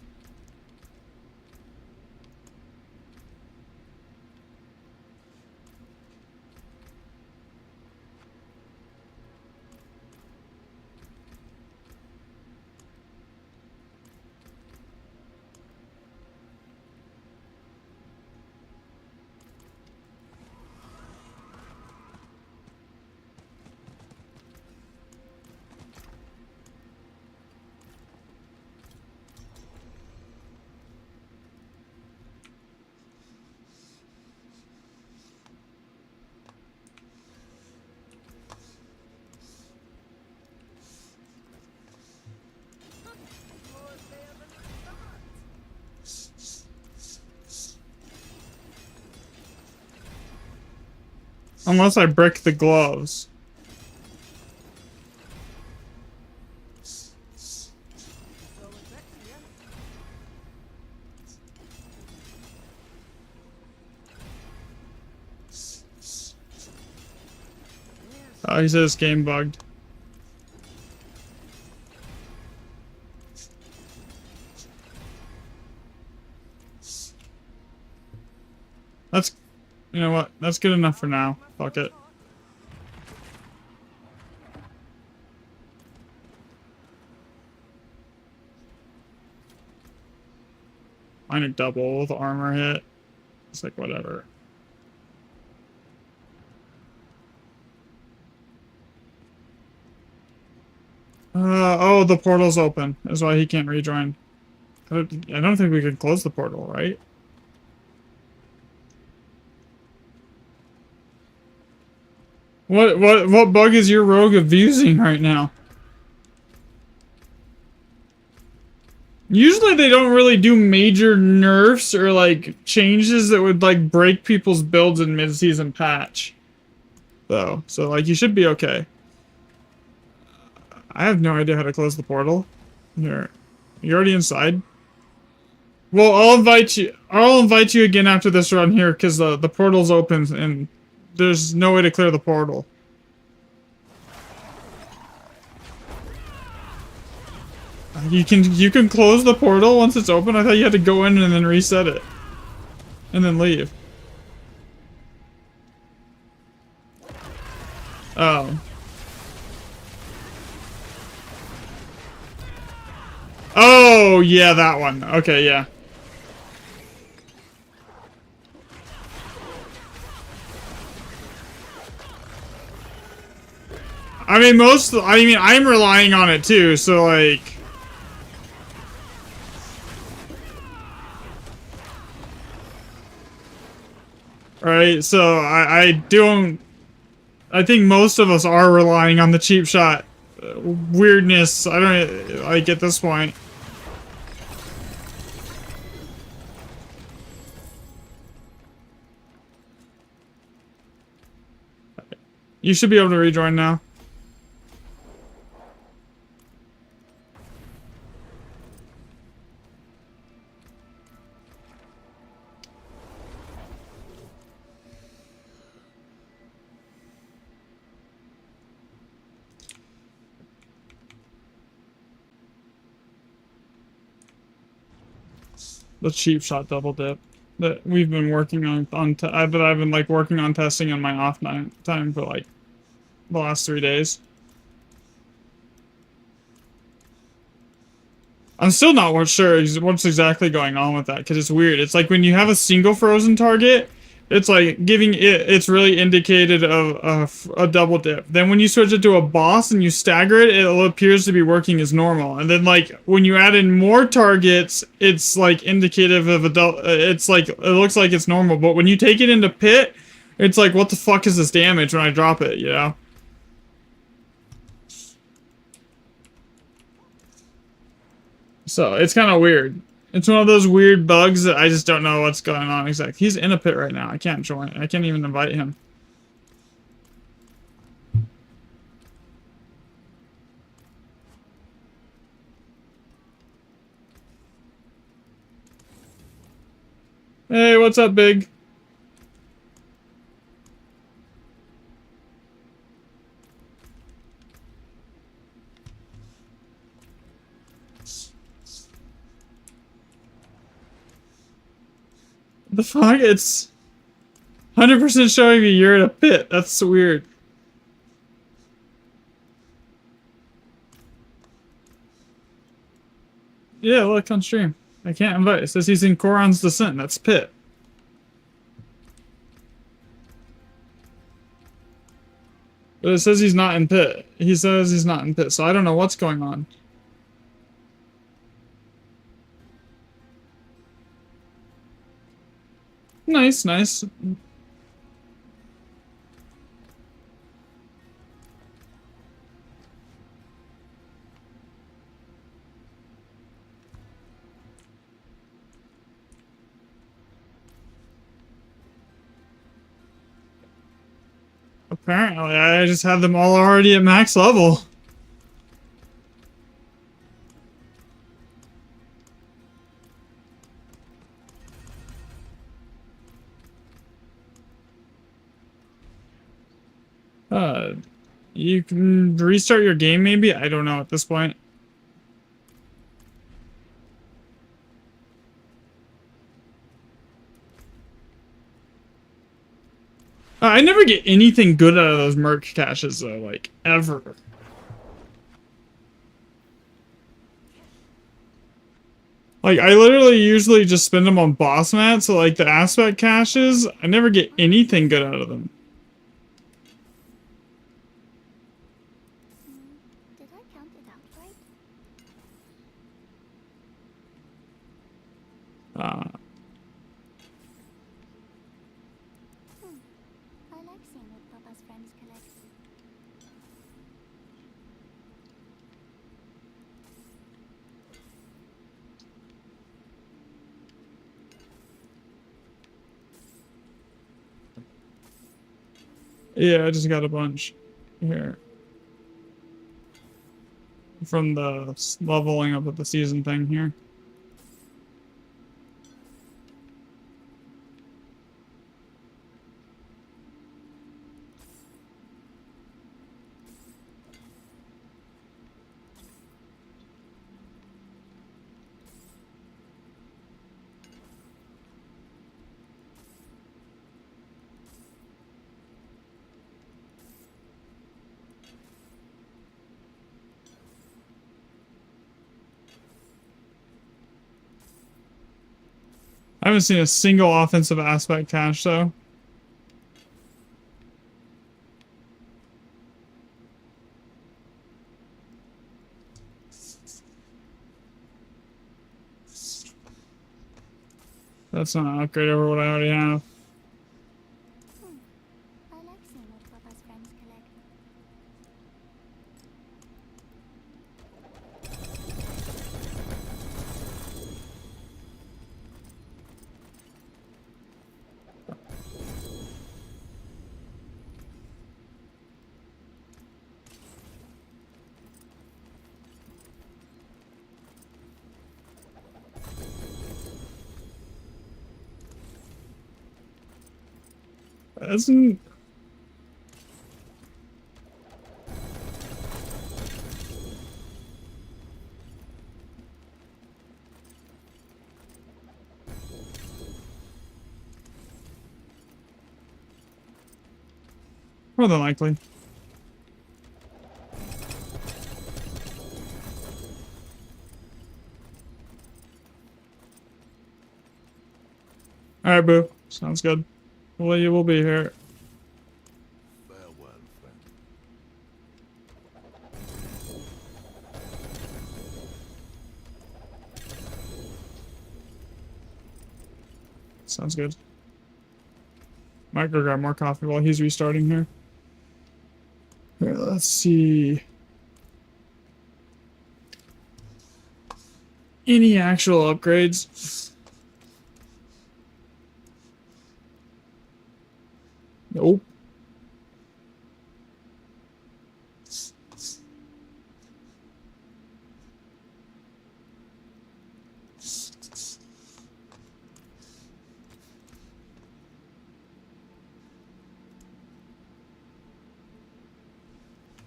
A: Unless I break the gloves.
C: So it's next to you.
A: Oh, he says game bugged. That's, you know what? That's good enough for now. Fuck it. Mine are double with armor hit. It's like whatever. Oh, the portal's open. That's why he can't rejoin. I don't think we could close the portal, right? What bug is your rogue abusing right now? Usually they don't really do major nerfs or like changes that would like break people's builds in mid-season patch. Though. So like you should be okay. I have no idea how to close the portal. Here. You're already inside? Well, I'll invite you again after this run here because the portal's open and there's no way to clear the portal. You can close the portal once it's open? I thought you had to go in and then reset it. And then leave. Oh. Oh, yeah, that one. Okay, yeah. I mean, I'm relying on it too, so like... Right, so I think most of us are relying on the cheap shot weirdness. I don't like at this point. You should be able to rejoin now. The cheap shot double dip that we've been working on I've been like working on testing on my off time for like the last 3 days. I'm still not sure what's exactly going on with that because it's weird. It's like when you have a single frozen target, it's like it's really indicated of a double dip. Then when you switch it to a boss and you stagger it, it appears to be working as normal. And then like when you add in more targets, it's like indicative of it's like it looks like it's normal. But when you take it into pit, it's like what the fuck is this damage when I drop it? You know. So it's kind of weird. It's one of those weird bugs that I just don't know what's going on exactly. He's in a pit right now. I can't join. I can't even invite him. Hey, what's up, Big? The fuck? It's 100% showing me you're in a pit. That's so weird. Yeah, look on stream. I can't invite. It says he's in Koron's Descent. That's pit. But it says he's not in pit. He says he's not in pit, so I don't know what's going on. Nice, nice. Apparently, I just had them all already at max level. You can restart your game maybe? I don't know at this point. I never get anything good out of those merc caches though, like, ever. Like, I literally usually just spend them on boss mats, so like the aspect caches, I never get anything good out of them.
B: Did I count it out right? I like seeing what Papa's friends collect.
A: Yeah, I just got a bunch here. From the leveling up of the season thing here. I haven't seen a single offensive aspect cache though. That's not an upgrade over what I already have.
B: I like seeing what Papa's friends collect.
A: Isn't... More than likely. Alright, boo. Sounds good. Well, you will be here.
D: Farewell, friend.
A: Sounds good. Might go grab more coffee while he's restarting here. Here, let's see. Any actual upgrades? Nope.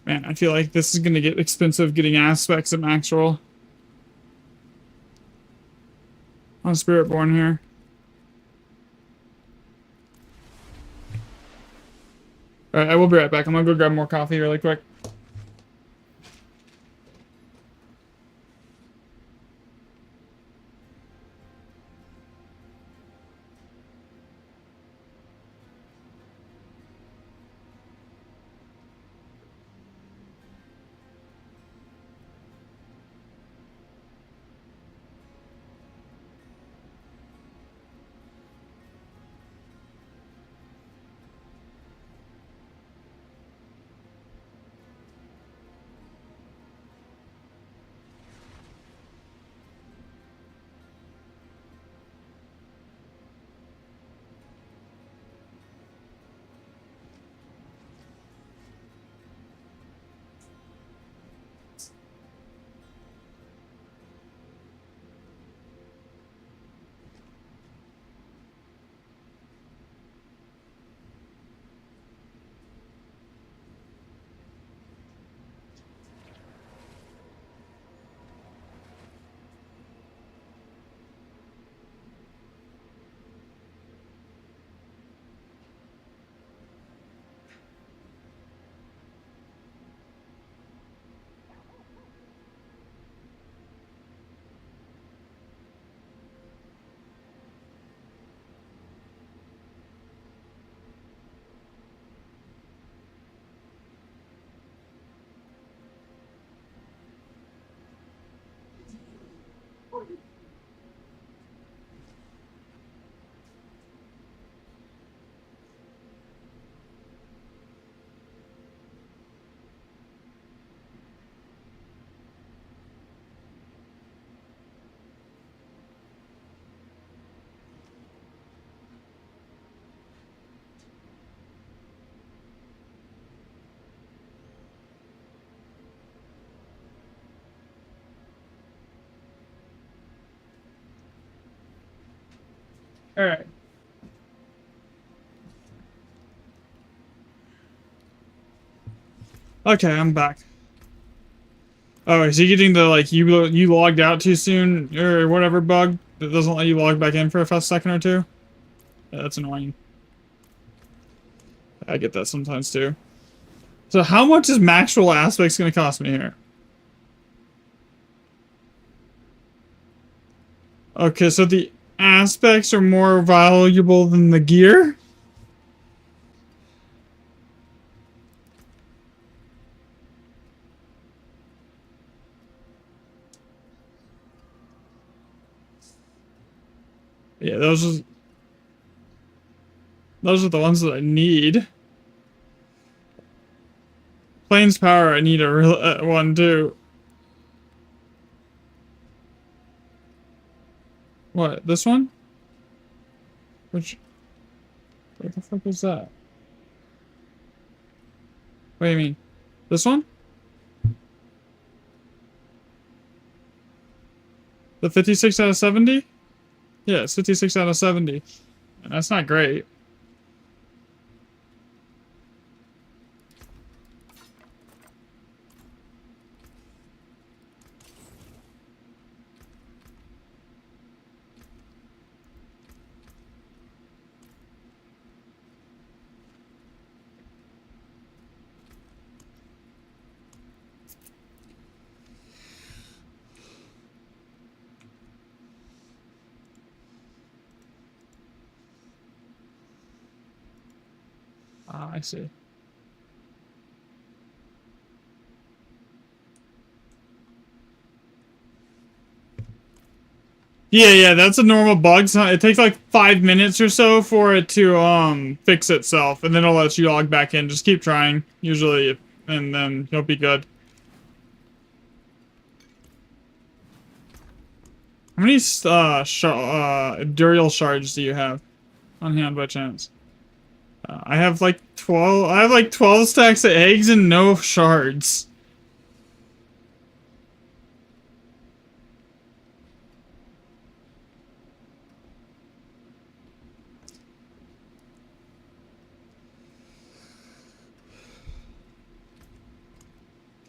A: Man, I feel like this is gonna get expensive getting aspects of Maxroll. On Spiritborn here. Alright, I will be right back. I'm gonna go grab more coffee really quick. Alright. Okay, I'm back. Oh, is he getting the, like, you logged out too soon, or whatever bug that doesn't let you log back in for a fast second or two? Yeah, that's annoying. I get that sometimes too. So how much is Maxroll Aspects gonna cost me here? Okay, so the aspects are more valuable than the gear? Yeah, those are the ones that I need. Plains Power, I need a real one too. What, this one? Which, what the fuck is that? What do you mean? This one? The 56 out of 70? Yeah, it's 56 out of 70. And that's not great. Ah, I see. Yeah, that's a normal bug. So it takes like 5 minutes or so for it to fix itself, and then it'll let you log back in. Just keep trying, usually, and then you'll be good. How many Duriel shards do you have on hand by chance? I have like 12. I have like 12 stacks of eggs and no shards.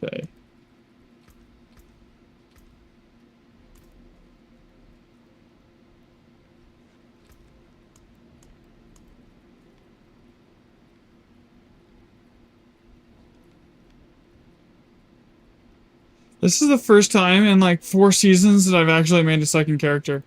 A: Okay. This is the first time in like 4 seasons that I've actually made a second character.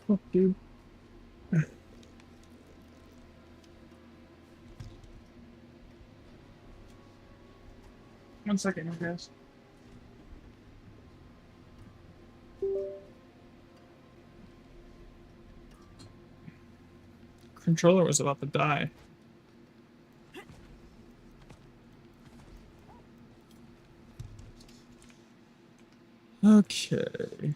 A: Fuck, dude. One second, I guess. Controller was about to die. Okay.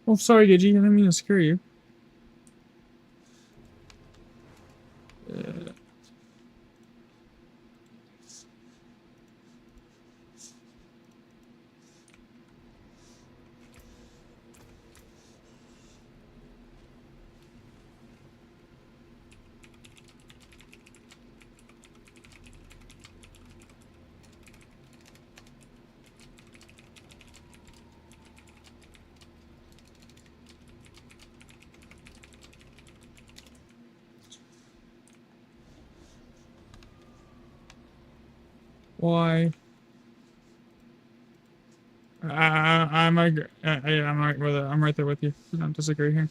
A: Oh, sorry, Gidgy. I didn't mean to scare you. Why? I'm right with it. I'm right there with you. I don't disagree here.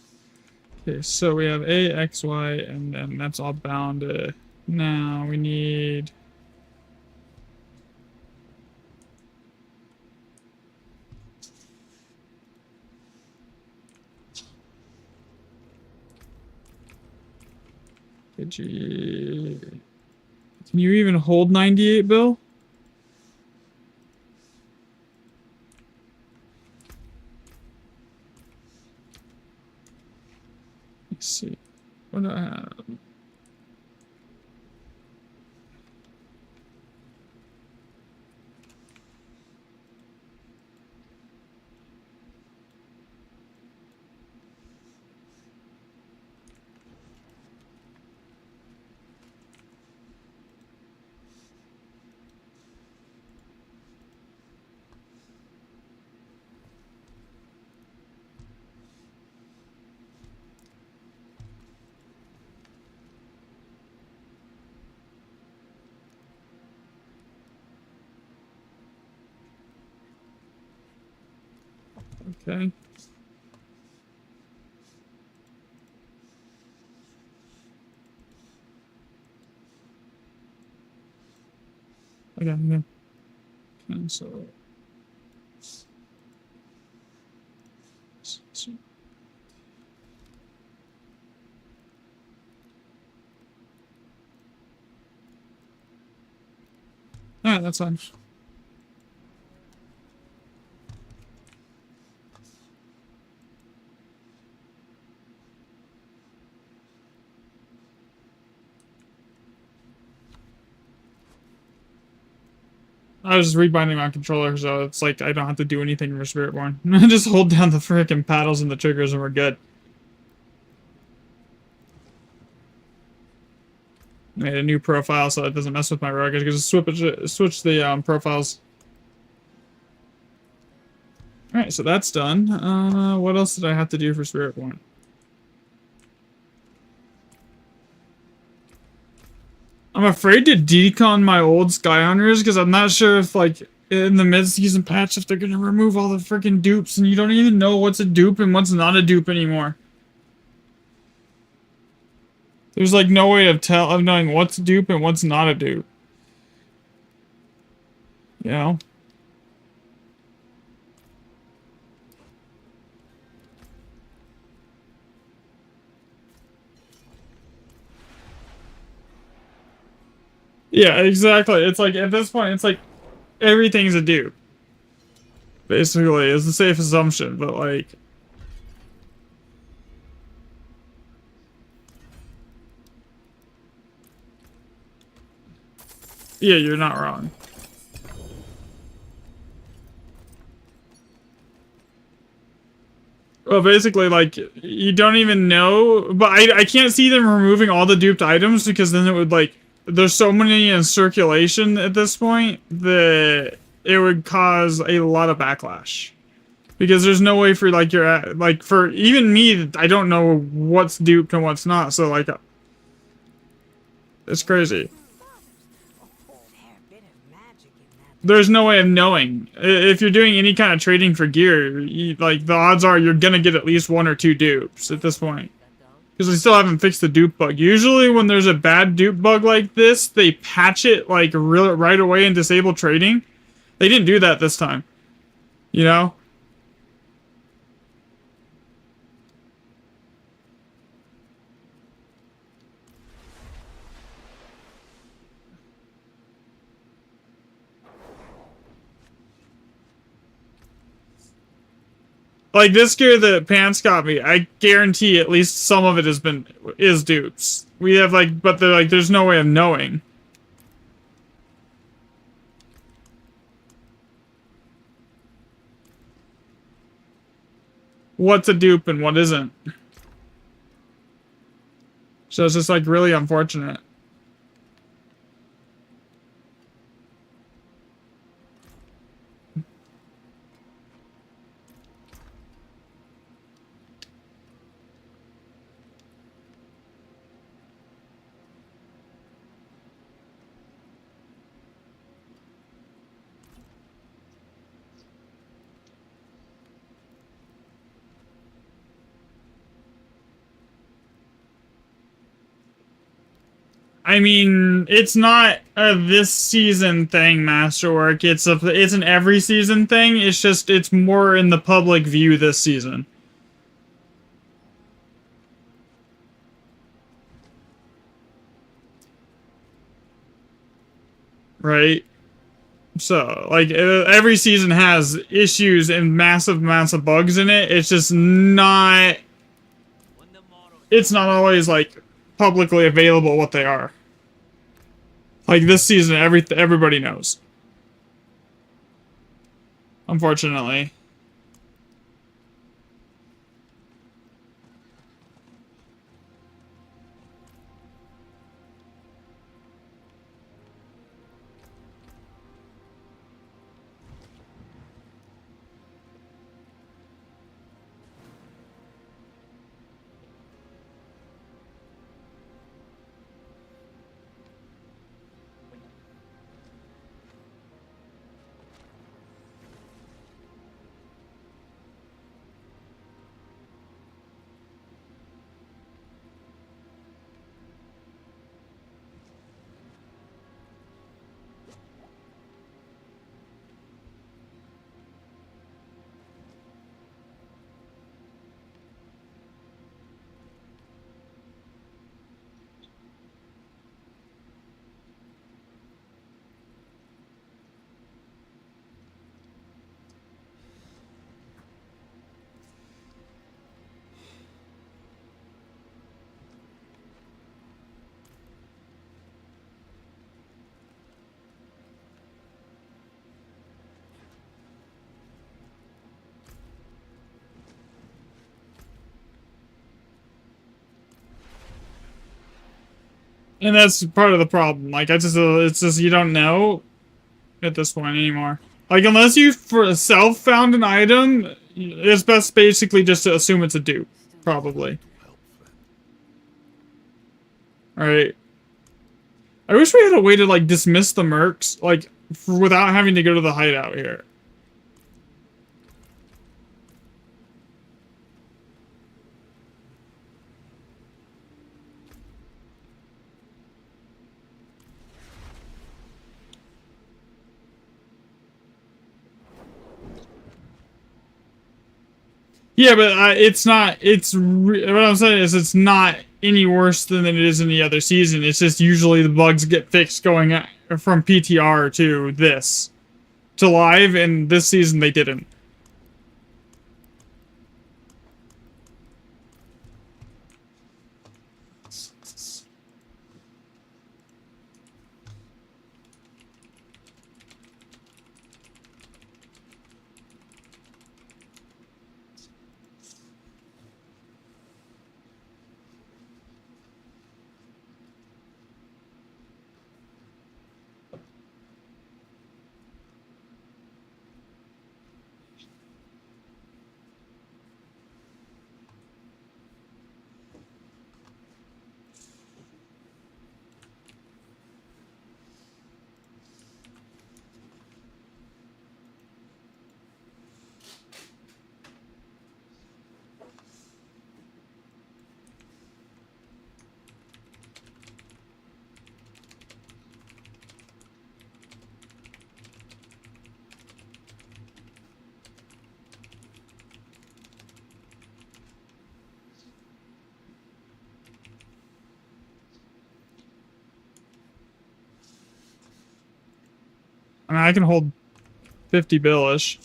A: Okay, so we have A, X, Y, and then that's all bounded. Now we need. Gidgy. Can you even hold 98, Bill? Let's see. What do I have? Okay. Okay, yeah. Cancel. Alright, that's fine. I was just rebinding my controller, so it's like I don't have to do anything for Spiritborn. Just hold down the frickin' paddles and the triggers and we're good. Made a new profile so it doesn't mess with my rug. I can just switch the profiles. Alright, so that's done. What else did I have to do for Spiritborn? I'm afraid to decon my old Skyhunters because I'm not sure if, like, in the mid-season patch, if they're gonna remove all the freaking dupes and you don't even know what's a dupe and what's not a dupe anymore. There's, like, no way of knowing what's a dupe and what's not a dupe. You know? Yeah, exactly. It's like, at this point, it's like, everything's a dupe. Basically, is the safe assumption, but like... Yeah, you're not wrong. Well, basically, like, you don't even know, but I can't see them removing all the duped items because then it would, like, there's so many in circulation at this point that it would cause a lot of backlash. Because there's no way for, like, like, for even me, I don't know what's duped and what's not, so, like, it's crazy. There's no way of knowing. If you're doing any kind of trading for gear, like, the odds are you're gonna get at least 1 or 2 dupes at this point. Because they still haven't fixed the dupe bug. Usually when there's a bad dupe bug like this, they patch it, like, right away and disable trading. They didn't do that this time. You know? Like this gear that Pants got me, I guarantee at least some of it is dupes. We have like, but they're like, there's no way of knowing. What's a dupe and what isn't. So it's just like really unfortunate. I mean, it's not a this season thing, Masterwork. It's an every season thing. It's just it's more in the public view this season. Right? So, like every season has issues and massive amounts of bugs in it. It's just not it's not always like publicly available what they are. Like this season, everybody knows. Unfortunately. And that's part of the problem. Like, it's just you don't know at this point anymore. Like, unless you for self found an item, it's best basically just to assume it's a dupe, probably. Alright. I wish we had a way to, like, dismiss the mercs, like, without having to go to the hideout here. Yeah, but it's not. What I'm saying is it's not any worse than it is in the other season. It's just usually the bugs get fixed going from PTR to this to live, and this season they didn't. I mean, I can hold 50 billish.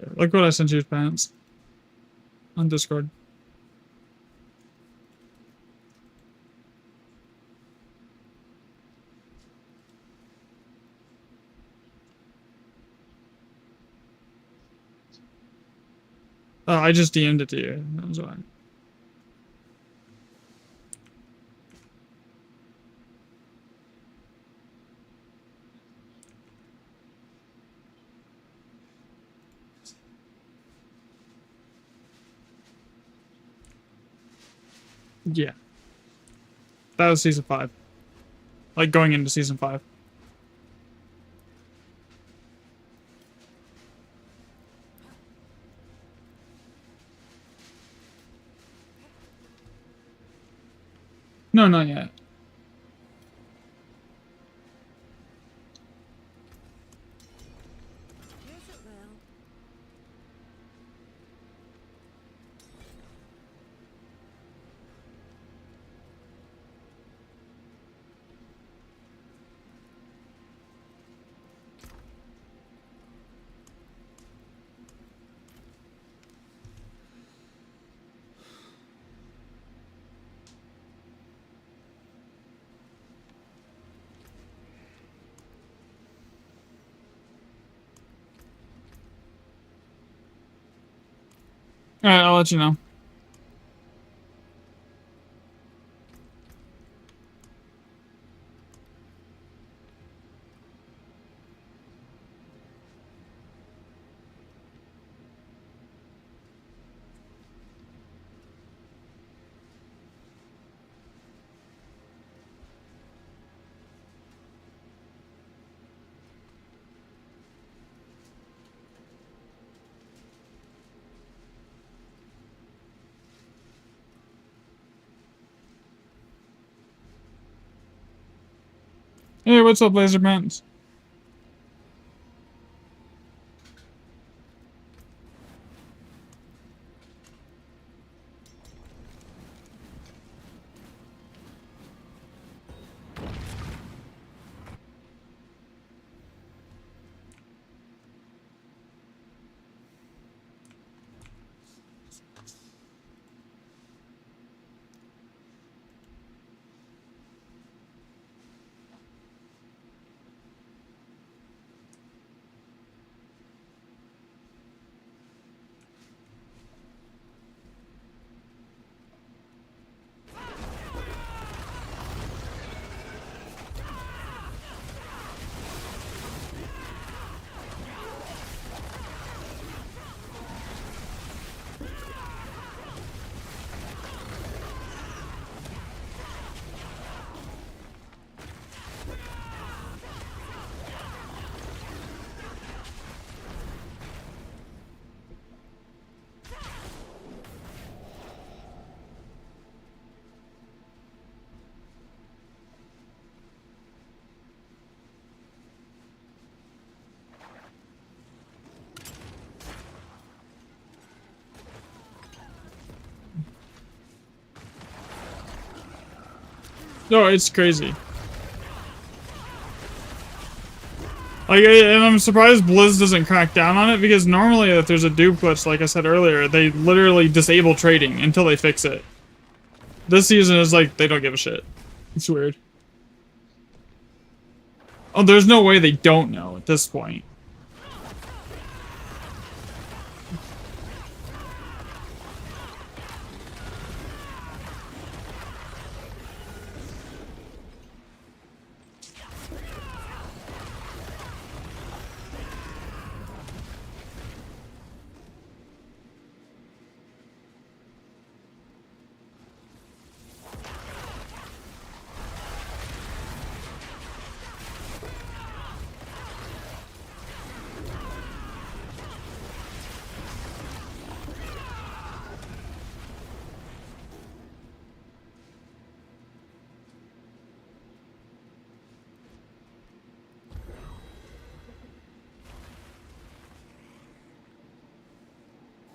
A: Here, look what I sent you, Pants. On Discord. Oh, I just DM'd it to you. That was why. Yeah. That was season 5. Like going into season 5. No, not yet.
C: Yes, it will.
A: Alright, I'll let you know. Hey, what's up, Laser Pants? No, it's crazy. Like, and I'm surprised Blizz doesn't crack down on it, because normally if there's a dupe glitch, like I said earlier, they literally disable trading until they fix it. This season is like, they don't give a shit. It's weird. Oh, there's no way they don't know at this point.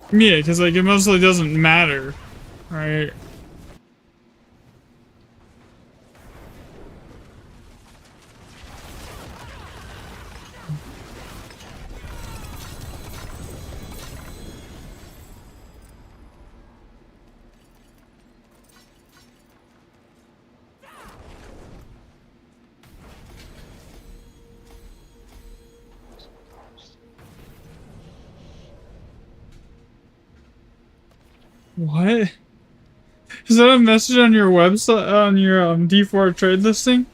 A: Yeah, because like it mostly doesn't matter, right? What? Is that a message on your website, on your D4 trade listing?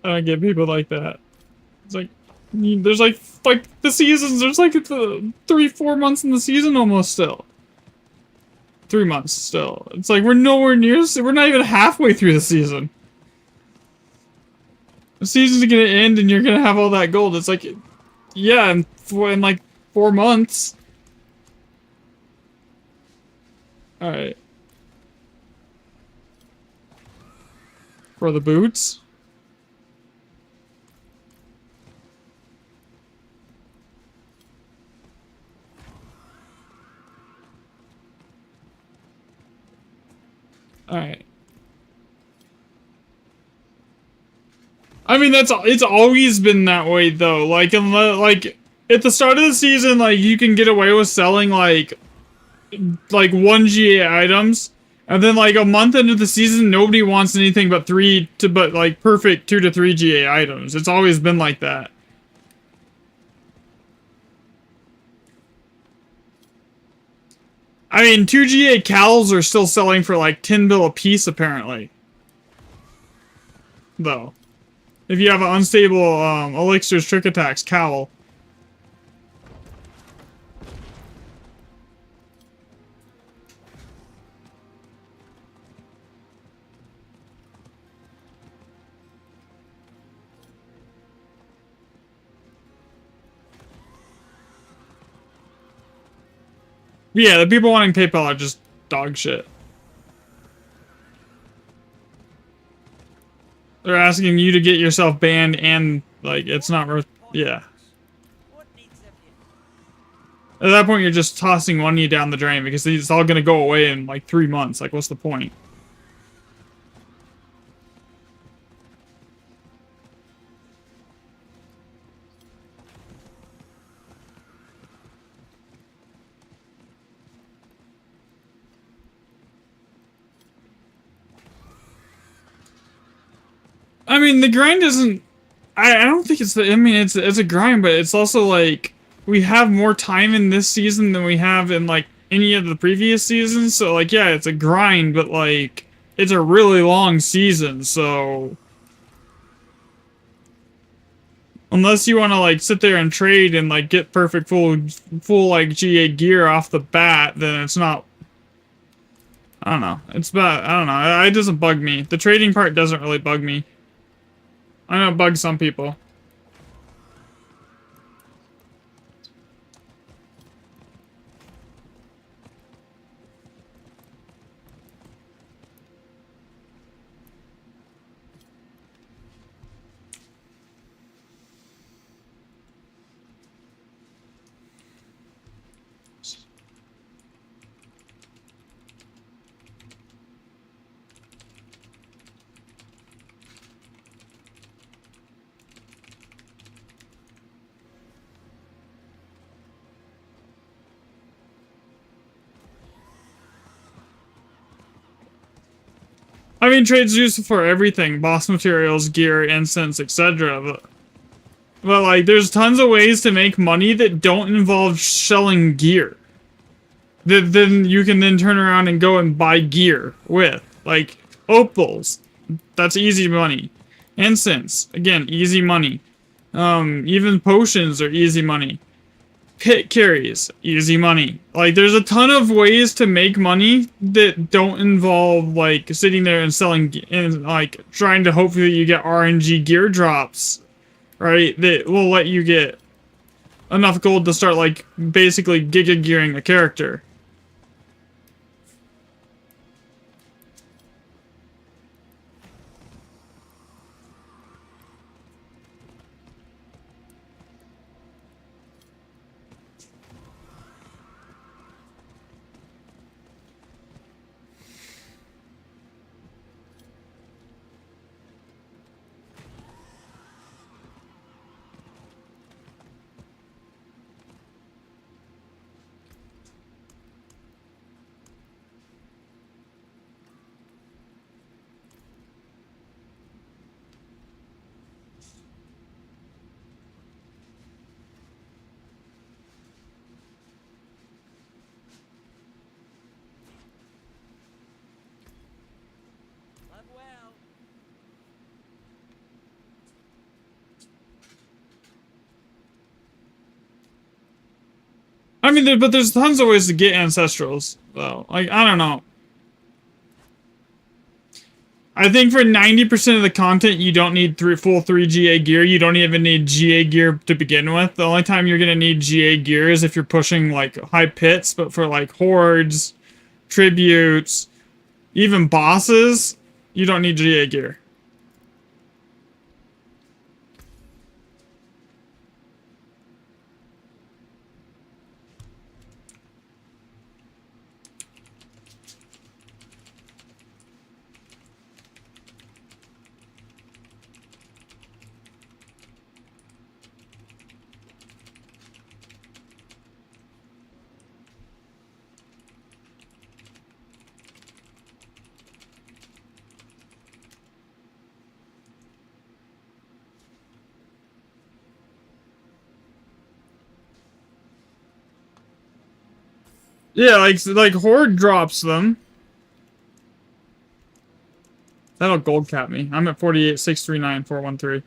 A: I don't get people like that. It's like, there's like the seasons, there's like 3-4 months in the season almost still. 3 months still. It's like we're nowhere near, we're not even halfway through the season. The season's gonna end and you're gonna have all that gold. It's like, yeah, in like 4 months. Alright. For the boots? Alright. I mean, it's always been that way, though. Like, like, at the start of the season, like, you can get away with selling, like 1 GA items. And then, like, a month into the season, nobody wants anything but like, perfect 2 to 3 GA items. It's always been like that. I mean, 2 GA cowls are still selling for, like, 10 bill a piece, apparently. Though. If you have an unstable, Elixir's Trick Attacks cowl. Yeah, the people wanting PayPal are just dog shit. They're asking you to get yourself banned and, like, it's not worth... Yeah.
C: What needs of you?
A: At that point, you're just tossing money down the drain because it's all gonna go away in, like, 3 months. Like, what's the point? I mean, the grind isn't... I don't think it's the... I mean, it's a grind, but it's also, like... We have more time in this season than we have in, like, any of the previous seasons. So, like, yeah, it's a grind, but, like... It's a really long season, so... Unless you want to, like, sit there and trade and, like, get perfect full, like, GA gear off the bat, then it's not... I don't know. It's about... I don't know. It doesn't bug me. The trading part doesn't really bug me. I know it bugs some people. I mean, trade's useful for everything. Boss materials, gear, incense, etc. But, like, there's tons of ways to make money that don't involve selling gear. That then you can then turn around and go and buy gear with. Like, opals. That's easy money. Incense. Again, easy money. Even potions are easy money. Pit carries, easy money. Like, there's a ton of ways to make money that don't involve, like, sitting there and selling, and, like, trying to hope that you get RNG gear drops, right? That will let you get enough gold to start, like, basically giga gearing a character. I mean, but there's tons of ways to get ancestrals, though. Like, I don't know. I think for 90% of the content, you don't need full 3 GA gear. You don't even need GA gear to begin with. The only time you're going to need GA gear is if you're pushing, like, high pits. But for, like, hordes, tributes, even bosses, you don't need GA gear. Yeah, like Horde drops them. That'll gold cap me. I'm at 48,639,413.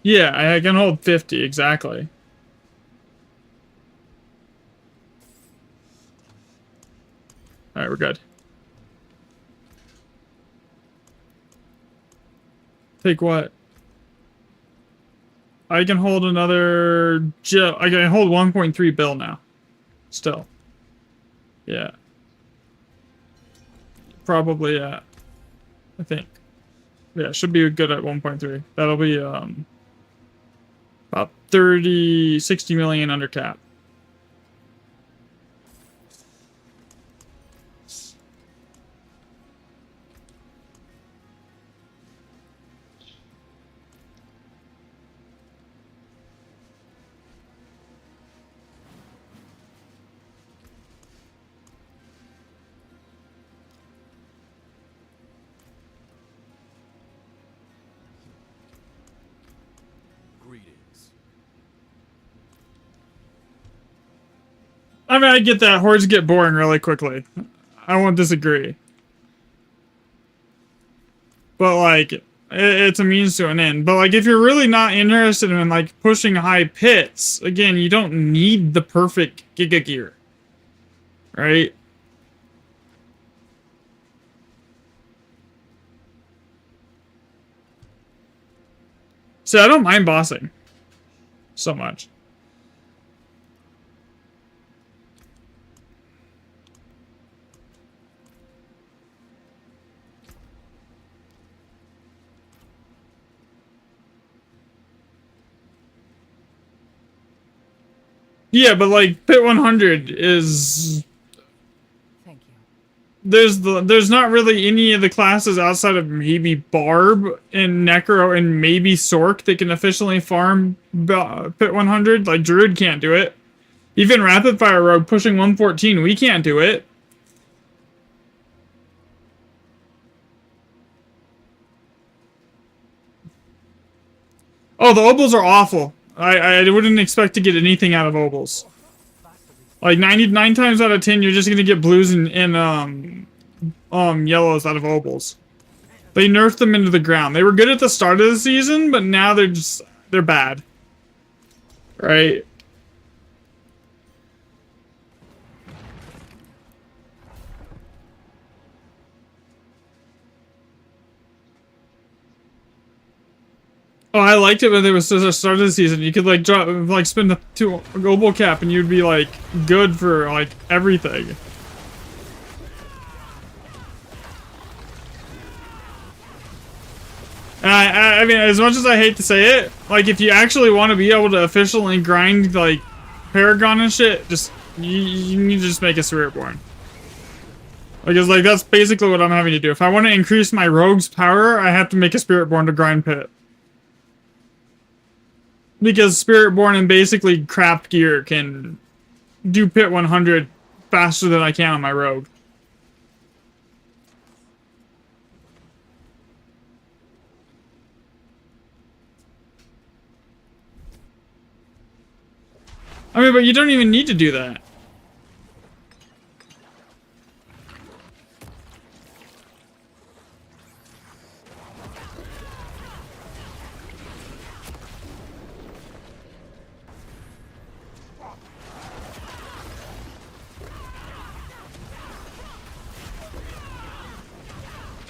A: Yeah, I can hold 50, exactly. Alright, we're good. Take what? I can hold another... I can hold 1.3 bill now. Still. Yeah. Probably, yeah. I think. Yeah, should be good at 1.3. That'll be, about 60 million under cap.
D: Greetings.
A: I mean, I get that. Hordes get boring really quickly. I won't disagree. But, like, it's a means to an end. But, like, if you're really not interested in, like, pushing high pits, again, you don't need the perfect Giga Gear. Right? So I don't mind bossing so much. Yeah, but like Pit 100 is
C: Thank you.
A: there's not really any of the classes outside of maybe Barb and Necro and maybe Sork that can efficiently farm Pit 100. Like Druid can't do it. Even Rapid Fire Rogue pushing 114, we can't do it. Oh, the Obels are awful. I wouldn't expect to get anything out of Obels. Like 99 times out of 10, you're just gonna get blues and yellows out of Obels. They nerfed them into the ground. They were good at the start of the season, but now they're bad. Right? Oh, I liked it when it was the start of the season. You could like drop, like spin the 2 global cap, and you'd be like good for like everything. And I mean, as much as I hate to say it, like if you actually want to be able to efficiently grind like Paragon and shit, just you need to just make a Spiritborn. Because like that's basically what I'm having to do. If I want to increase my rogue's power, I have to make a Spiritborn to grind Pit. Because Spiritborn and basically crap gear can do Pit 100 faster than I can on my rogue. I mean, but you don't even need to do that.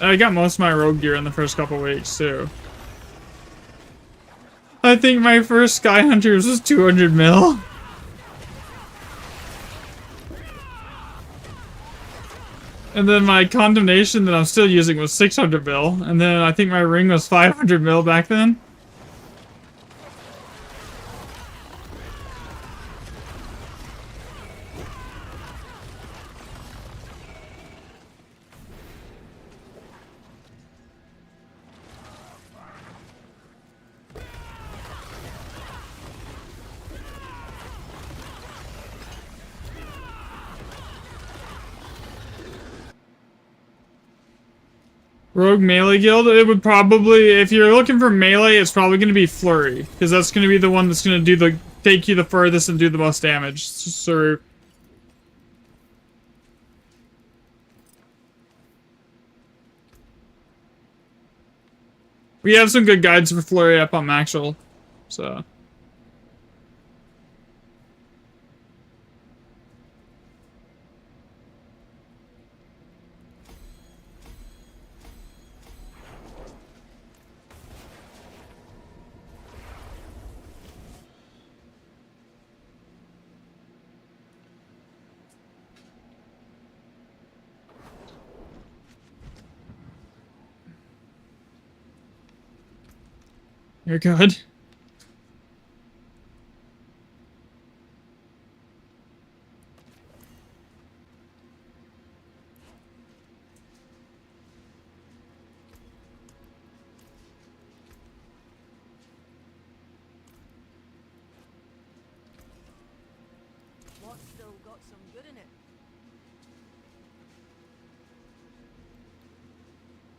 A: I got most of my rogue gear in the first couple weeks too. I think my first Sky Hunters was 200 mil. And then my Condemnation that I'm still using was 600 mil. And then I think my ring was 500 mil back then. Rogue melee guild, it would probably, if you're looking for melee, it's probably going to be Flurry, because that's going to be the one that's going to do the take you the furthest and do the most damage. So we have some good guides for Flurry up on Maxroll, so. You're good.
C: What's still got some good in it?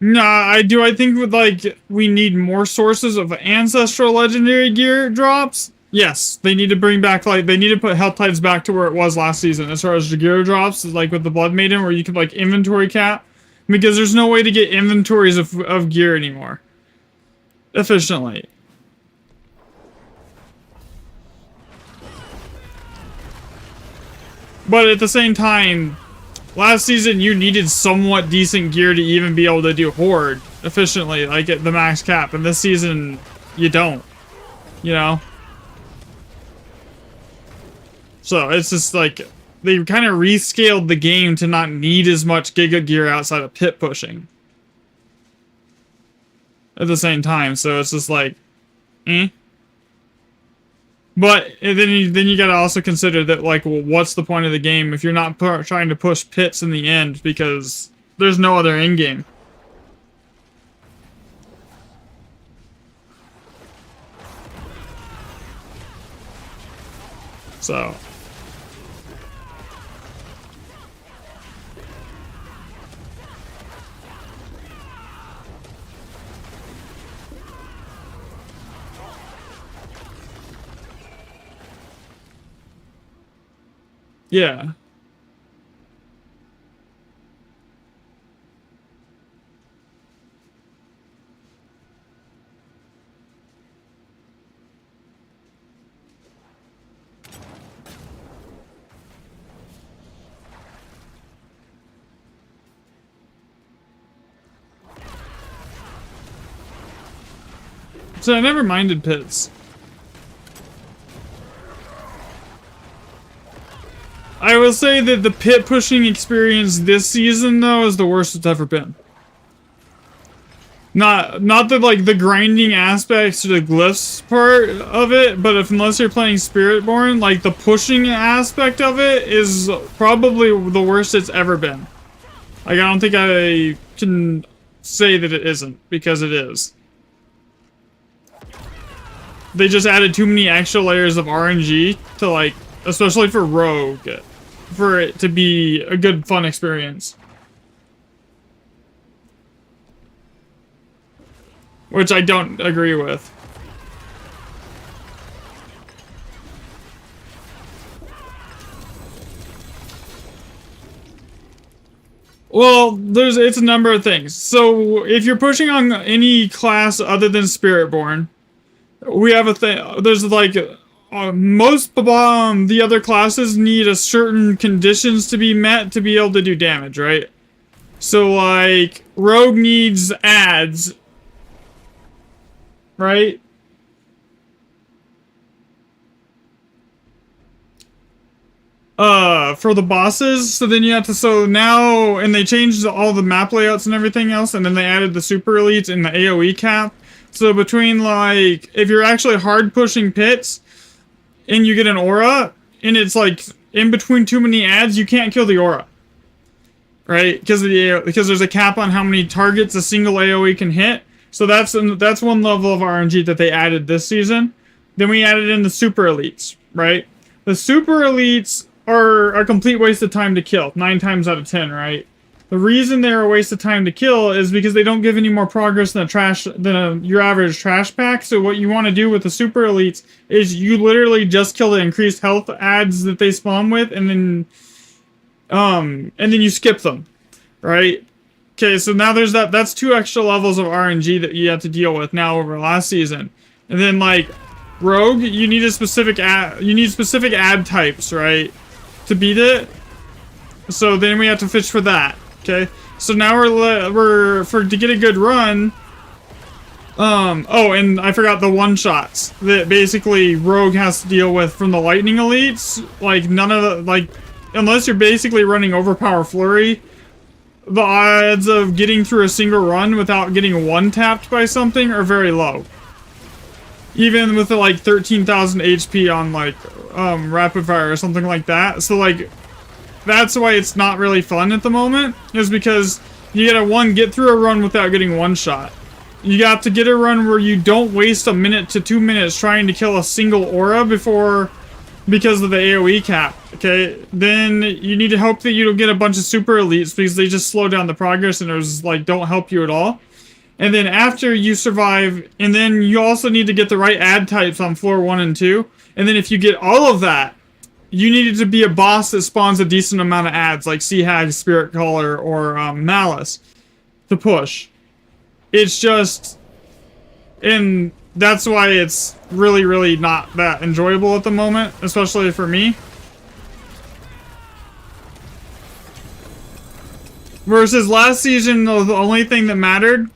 A: Nah, I do. I think with like we need more sources of ancestral legendary gear drops. Yes, they need to bring back like they need to put Health Tides back to where it was last season as far as the gear drops, like with the Blood Maiden, where you could like inventory cap, because there's no way to get inventories of gear anymore efficiently. But at the same time, last season you needed somewhat decent gear to even be able to do Horde efficiently, like at the max cap, and this season you don't, you know? So it's just like, they kind of rescaled the game to not need as much Giga gear outside of pit pushing. At the same time, so it's just like, eh. But then you gotta also consider that, like, well, what's the point of the game if you're not trying to push pits in the end, because there's no other end game. So. Yeah. So I never minded pits. I will say that the pit pushing experience this season, though, is the worst it's ever been. Not the, like, the grinding aspects to the glyphs part of it, but unless you're playing Spiritborn, like, the pushing aspect of it is probably the worst it's ever been. Like, I don't think I can say that it isn't, because it is. They just added too many extra layers of RNG to, like, especially for Rogue, for it to be a good, fun experience. Which I don't agree with. Well, it's a number of things. So, if you're pushing on any class other than Spiritborn, we have a thing, there's like, most the other classes need a certain conditions to be met to be able to do damage, right? So like Rogue needs ads, right? For the bosses, so then you have to, so now, and they changed all the map layouts and everything else, and then they added the super elites and the AoE cap. So between, like, if you're actually hard pushing pits, and you get an aura, and it's like, in between too many ads, you can't kill the aura. Right? Because there's a cap on how many targets a single AoE can hit. So that's one level of RNG that they added this season. Then we added in the super elites, right? The super elites are a complete waste of time to kill, 9 times out of 10, right? The reason they're a waste of time to kill is because they don't give any more progress than your average trash pack. So what you want to do with the super elites is you literally just kill the increased health ads that they spawn with, and then you skip them, right? Okay, so now there's that's 2 extra levels of RNG that you have to deal with now over last season. And then, like, Rogue, you need specific ad types, right, to beat it. So then we have to fish for that. Okay, so now to get a good run. Oh, and I forgot the one-shots that basically Rogue has to deal with from the lightning elites. Like, none of the, like, unless you're basically running overpower flurry, the odds of getting through a single run without getting one-tapped by something are very low. Even with the, like, 13,000 HP on, like, rapid fire or something like that. So, like, that's why it's not really fun at the moment, is because you gotta, get through a run without getting one shot. You got to get a run where you don't waste a minute to 2 minutes trying to kill a single aura because of the AoE cap, okay? Then you need to hope that you don't get a bunch of super elites, because they just slow down the progress and there's, like, don't help you at all. And then after you survive, and then you also need to get the right ad types on floor 1 and 2. And then if you get all of that, you need it to be a boss that spawns a decent amount of ads, like Sea Hag, Spirit Caller, or Malice, to push. It's just, and that's why it's really, really not that enjoyable at the moment, especially for me. Versus last season, the only thing that mattered,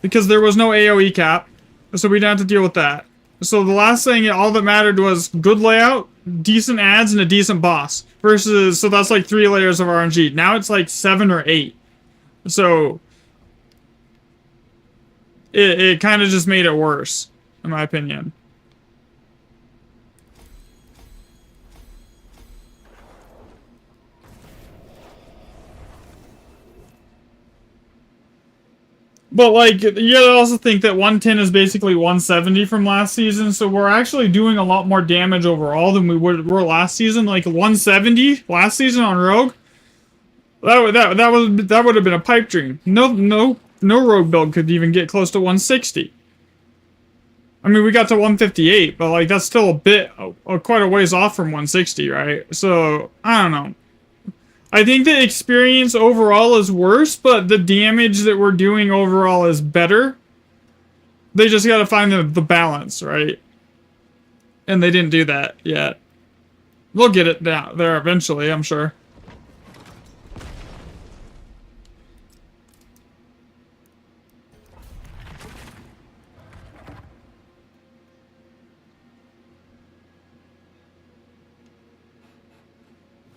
A: because there was no AoE cap, so we didn't have to deal with that. So the last thing, all that mattered was good layout, decent ads, and a decent boss. Versus, so that's like 3 layers of RNG. Now it's like 7 or 8. So it kind of just made it worse, in my opinion. But, like, you gotta also think that 110 is basically 170 from last season, so we're actually doing a lot more damage overall than we were last season. Like, 170 last season on Rogue, that would have been a pipe dream. No Rogue build could even get close to 160. I mean, we got to 158, but, like, that's still quite a ways off from 160, right? So, I don't know. I think the experience overall is worse, but the damage that we're doing overall is better. They just gotta find the balance, right? And they didn't do that yet. We'll get it down there eventually, I'm sure.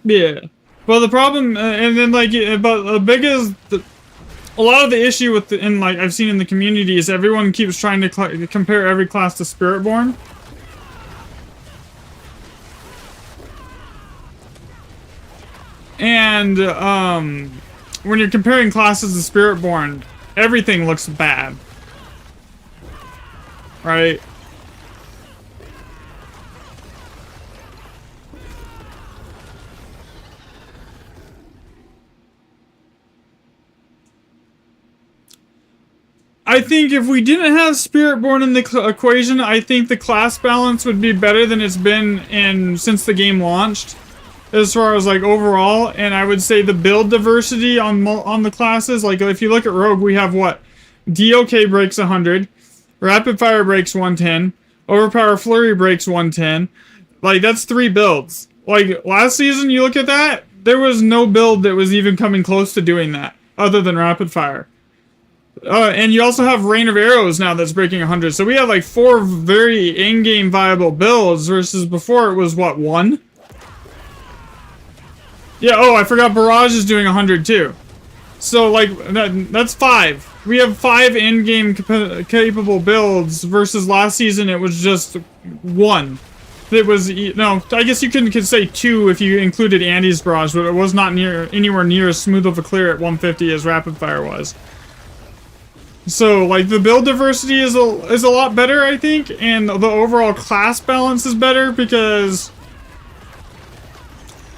A: Yeah. Well, the problem, and then, like, but the biggest, a lot of the issue with, like, I've seen in the community is everyone keeps trying to compare every class to Spiritborn. And, when you're comparing classes to Spiritborn, everything looks bad. Right? I think if we didn't have Spiritborn in the equation, I think the class balance would be better than it's been since the game launched, as far as, like, overall. And I would say the build diversity on the classes, like, if you look at Rogue, we have what? DOK breaks 100, Rapid Fire breaks 110, Overpower Flurry breaks 110. Like, that's 3 builds. Like, last season, you look at that, there was no build that was even coming close to doing that, other than Rapid Fire. And you also have Rain of Arrows now that's breaking 100. So we have like 4 very in-game viable builds versus before it was what, 1? Yeah, oh, I forgot Barrage is doing 100 too. So like that's 5. We have 5 in-game capable builds versus last season it was just 1. It was, no, I guess you could say 2 if you included Andy's Barrage, but it was not anywhere near as smooth of a clear at 150 as Rapid Fire was. So, like, the build diversity is a lot better, I think, and the overall class balance is better because...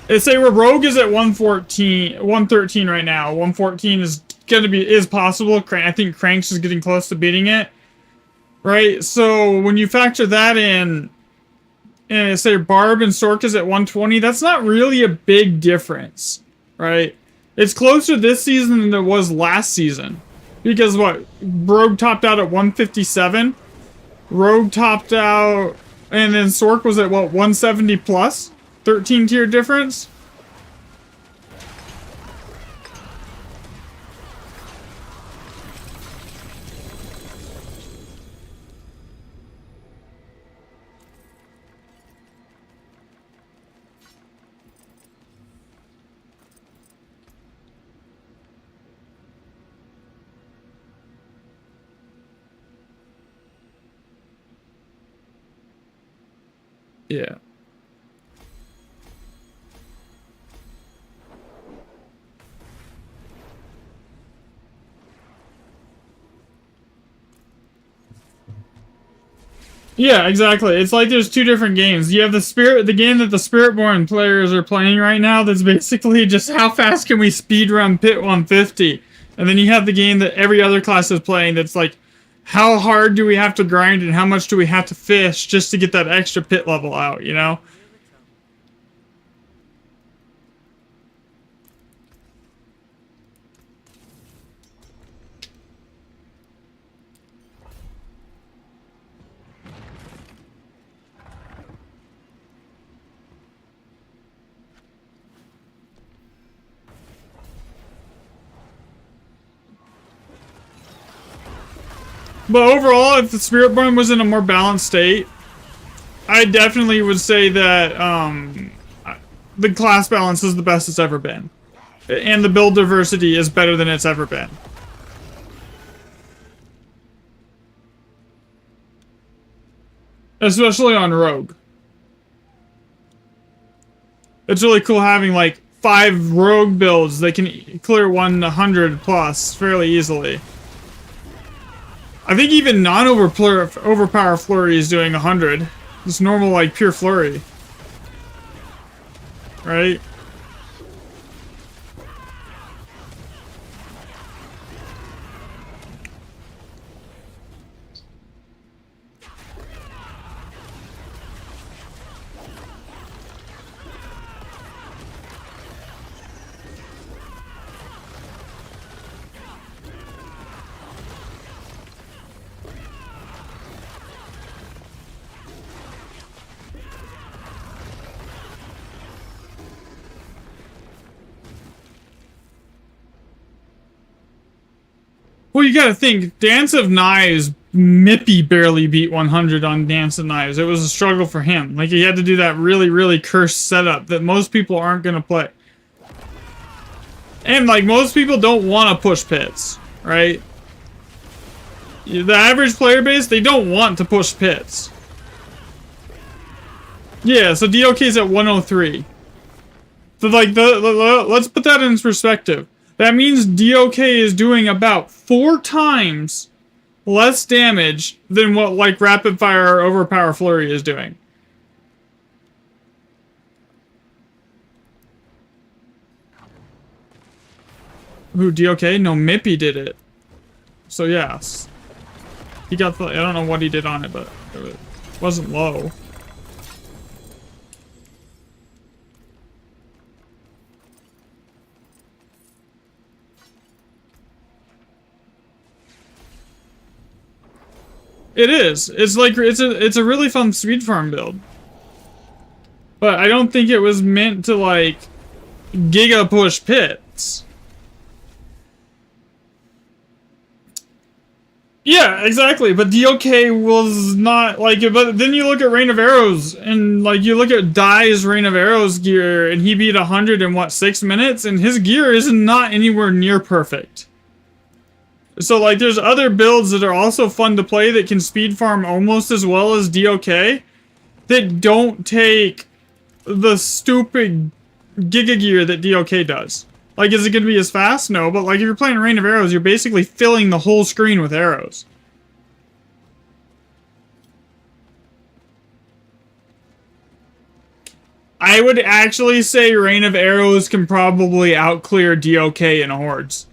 A: Let's say where Rogue is at 113 right now. 114 is possible. I think Cranks is getting close to beating it. Right? So, when you factor that in, and say Barb and Sork is at 120, that's not really a big difference. Right? It's closer this season than it was last season. Because what? Rogue topped out at 157. Rogue topped out, and then Sork was at what, 170 plus? 13 tier difference? Yeah. Yeah, exactly. It's like there's 2 different games. You have the game that the Spiritborn players are playing right now that's basically just how fast can we speedrun Pit 150. And then you have the game that every other class is playing that's like, how hard do we have to grind and how much do we have to fish just to get that extra pit level out, you know? But overall, if the Spiritborn was in a more balanced state, I definitely would say that the class balance is the best it's ever been. And the build diversity is better than it's ever been. Especially on Rogue. It's really cool having like 5 Rogue builds that can clear 100 plus fairly easily. I think even non-overpower Flurry is doing 100. Just normal, like, pure Flurry. Right? Well, you gotta think, Dance of Knives, Mippy barely beat 100 on Dance of Knives. It was a struggle for him. Like, he had to do that really, really cursed setup that most people aren't gonna play. And, like, most people don't want to push pits, right? The average player base, they don't want to push pits. Yeah, so DOK's at 103. So, like, let's put that in perspective. That means DOK is doing about 4 times less damage than what, like, Rapid Fire or Overpower Flurry is doing. Who, DOK? No, Mippy did it. So, yes. He got the... I don't know what he did on it, but it wasn't low. It is. It's like it's a really fun speed farm build. But I don't think it was meant to like giga push pits. Yeah, exactly. But DOK was not like. But then you look at Rain of Arrows, and like you look at Dai's Rain of Arrows gear, and he beat 100 in what 6 minutes, and his gear is not anywhere near perfect. So like, there's other builds that are also fun to play that can speed farm almost as well as DOK, that don't take the stupid Giga gear that DOK does. Like, is it going to be as fast? No, but like if you're playing Rain of Arrows, you're basically filling the whole screen with arrows. I would actually say Rain of Arrows can probably outclear DOK in hordes.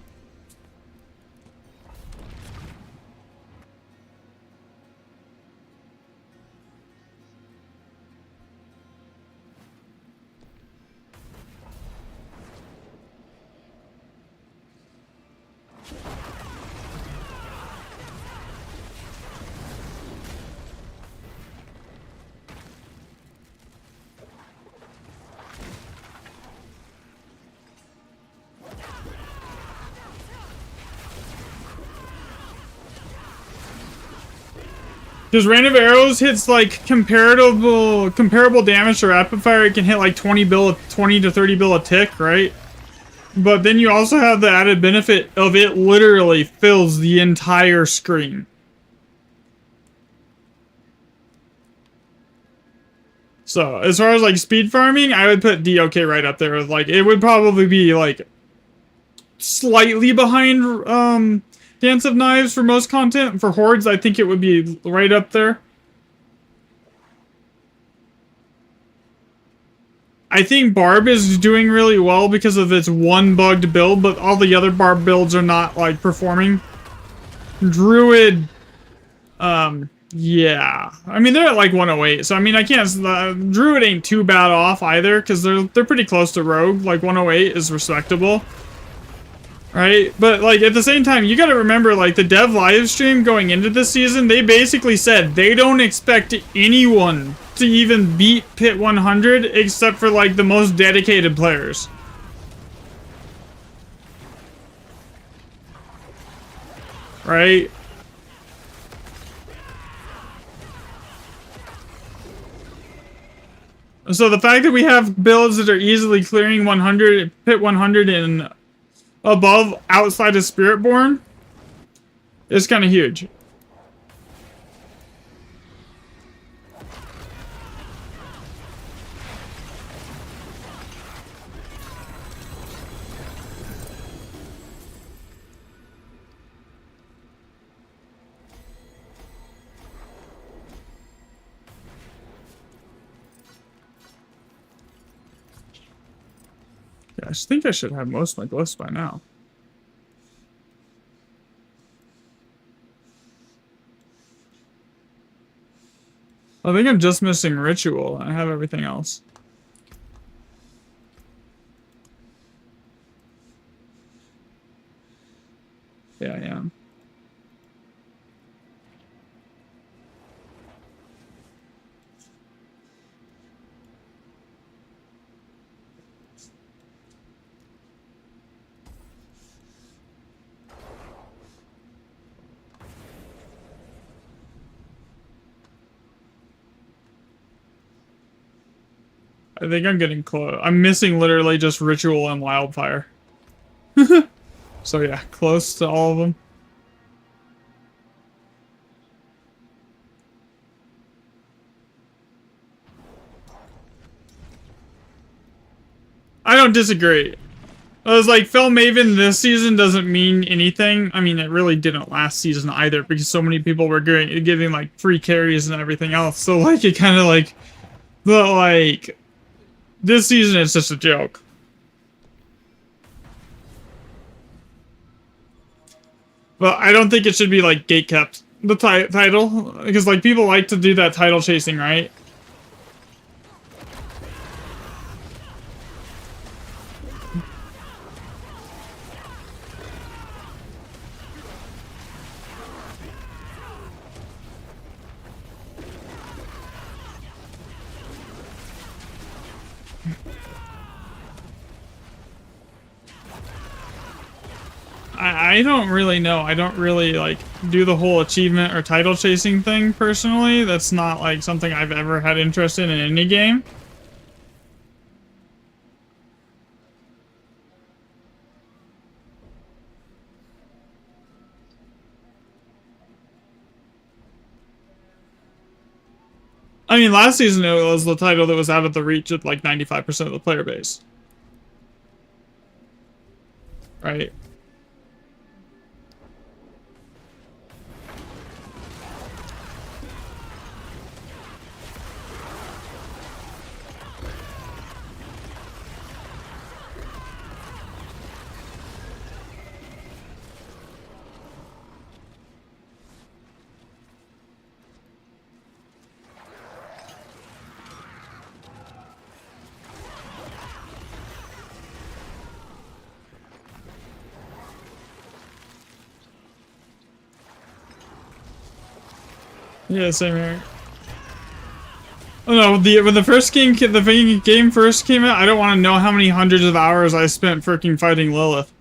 A: Because Rain of Arrows hits like comparable damage to Rapid Fire. It can hit like 20 to 30 bill a tick, right? But then you also have the added benefit of it literally fills the entire screen. So as far as like speed farming, I would put DOK right up there. Like it would probably be like slightly behind Dance of Knives for most content. For hordes, I think it would be right up there. I think Barb is doing really well because of its one bugged build, but all the other Barb builds are not like performing. Druid, yeah. I mean, they're at like 108, so I mean, I can't. Druid ain't too bad off either because they're pretty close to Rogue. Like 108 is respectable. Right? But, like, at the same time, you gotta remember, like, the dev live stream going into this season, they basically said they don't expect anyone to even beat Pit 100 except for, like, the most dedicated players. Right? So the fact that we have builds that are easily clearing 100, Pit 100 in above outside of Spiritborn is kind of huge. Yeah, I think I should have most of my glyphs by now. I think I'm just missing Ritual. I have everything else. Yeah, I am. I think I'm getting close. I'm missing literally just Ritual and Wildfire. So yeah, close to all of them. I don't disagree. I was like, Fel Maven this season doesn't mean anything. I mean, it really didn't last season either because so many people were giving like free carries and everything else. So like, it kind of like, but like, this season it's just a joke. But I don't think it should be like gatekept, the title, because like people like to do that title chasing, right? I don't really know. I don't really like do the whole achievement or title chasing thing personally. That's not like something I've ever had interest in any game. I mean, last season it was the title that was out of the reach of like 95% of the player base. Right? Yeah, same here. Oh no, when the game first came out, I don't want to know how many hundreds of hours I spent freaking fighting Lilith.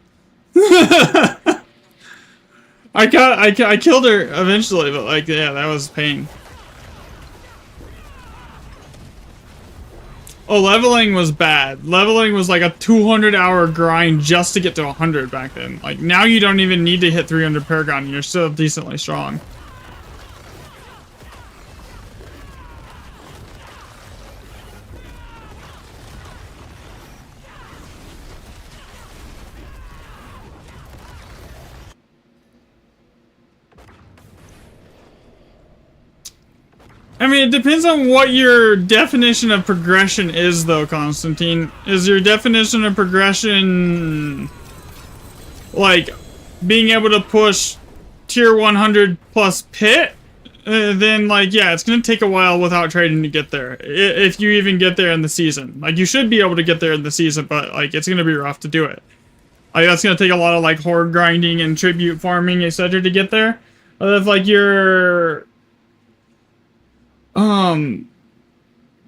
A: I killed her eventually, but like, yeah, that was pain. Oh, leveling was bad. Leveling was like a 200-hour grind just to get to 100 back then. Like, now you don't even need to hit 300 Paragon, you're still decently strong. I mean, it depends on what your definition of progression is, though, Constantine. Is your definition of progression, like, being able to push tier 100 plus pit? Then, like, yeah, it's gonna take a while without trading to get there. If you even get there in the season. Like, you should be able to get there in the season, but, like, it's gonna be rough to do it. Like, that's gonna take a lot of, like, horde grinding and tribute farming, etc. to get there. But if, like, your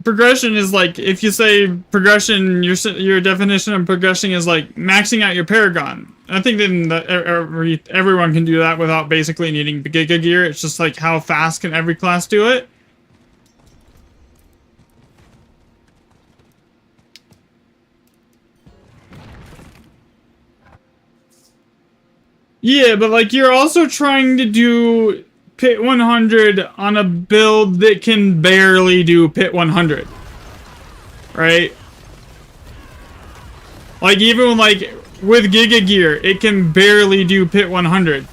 A: progression is like, if you say progression, your definition of progression is like maxing out your Paragon. I think then that everyone can do that without basically needing Giga Gear. It's just like, how fast can every class do it? Yeah, but like, you're also trying to do Pit 100 on a build that can barely do Pit 100. Right? Like, even like with Giga Gear, it can barely do Pit 100.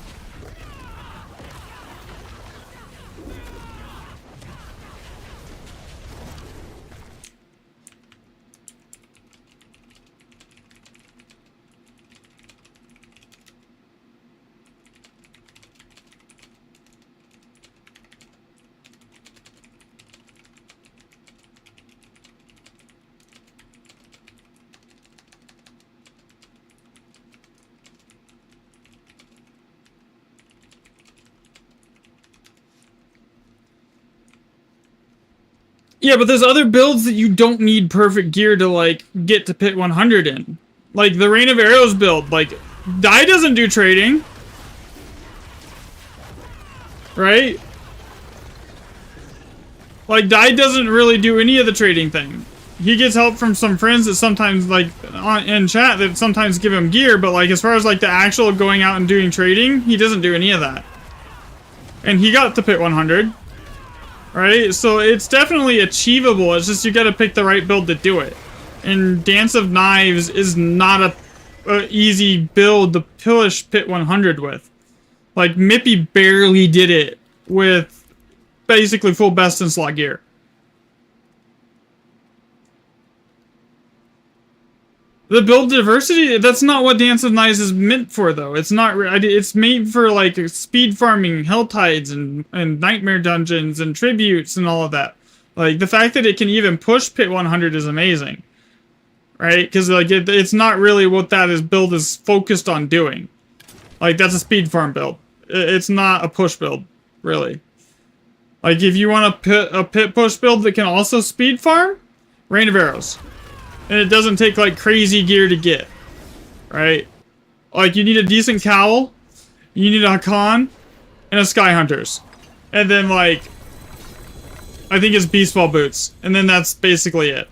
A: Yeah, but there's other builds that you don't need perfect gear to, like, get to Pit 100 in. Like, the Rain of Arrows build, like, Dai doesn't do trading. Right? Like, Dai doesn't really do any of the trading thing. He gets help from some friends that sometimes, like, in chat that sometimes give him gear, but, like, as far as, like, the actual going out and doing trading, he doesn't do any of that. And he got to Pit 100. Right? So it's definitely achievable. It's just you gotta pick the right build to do it. And Dance of Knives is not a easy build to push Pit 100 with. Like, Mippy barely did it with basically full best in slot gear. The build diversity, that's not what Dance of Knives is meant for, though. It's not. It's made for, like, speed farming, Hell Tides, and Nightmare Dungeons, and Tributes, and all of that. Like, the fact that it can even push Pit 100 is amazing. Right? Because, like, it's not really what that build is focused on doing. Like, that's a speed farm build. It's not a push build, really. Like, if you want a pit push build that can also speed farm, Rain of Arrows. And it doesn't take, like, crazy gear to get. Right? Like, you need a decent cowl. You need a Hakan. and a Sky Hunters. And then, like, I think it's Beast Ball boots. And then that's basically it.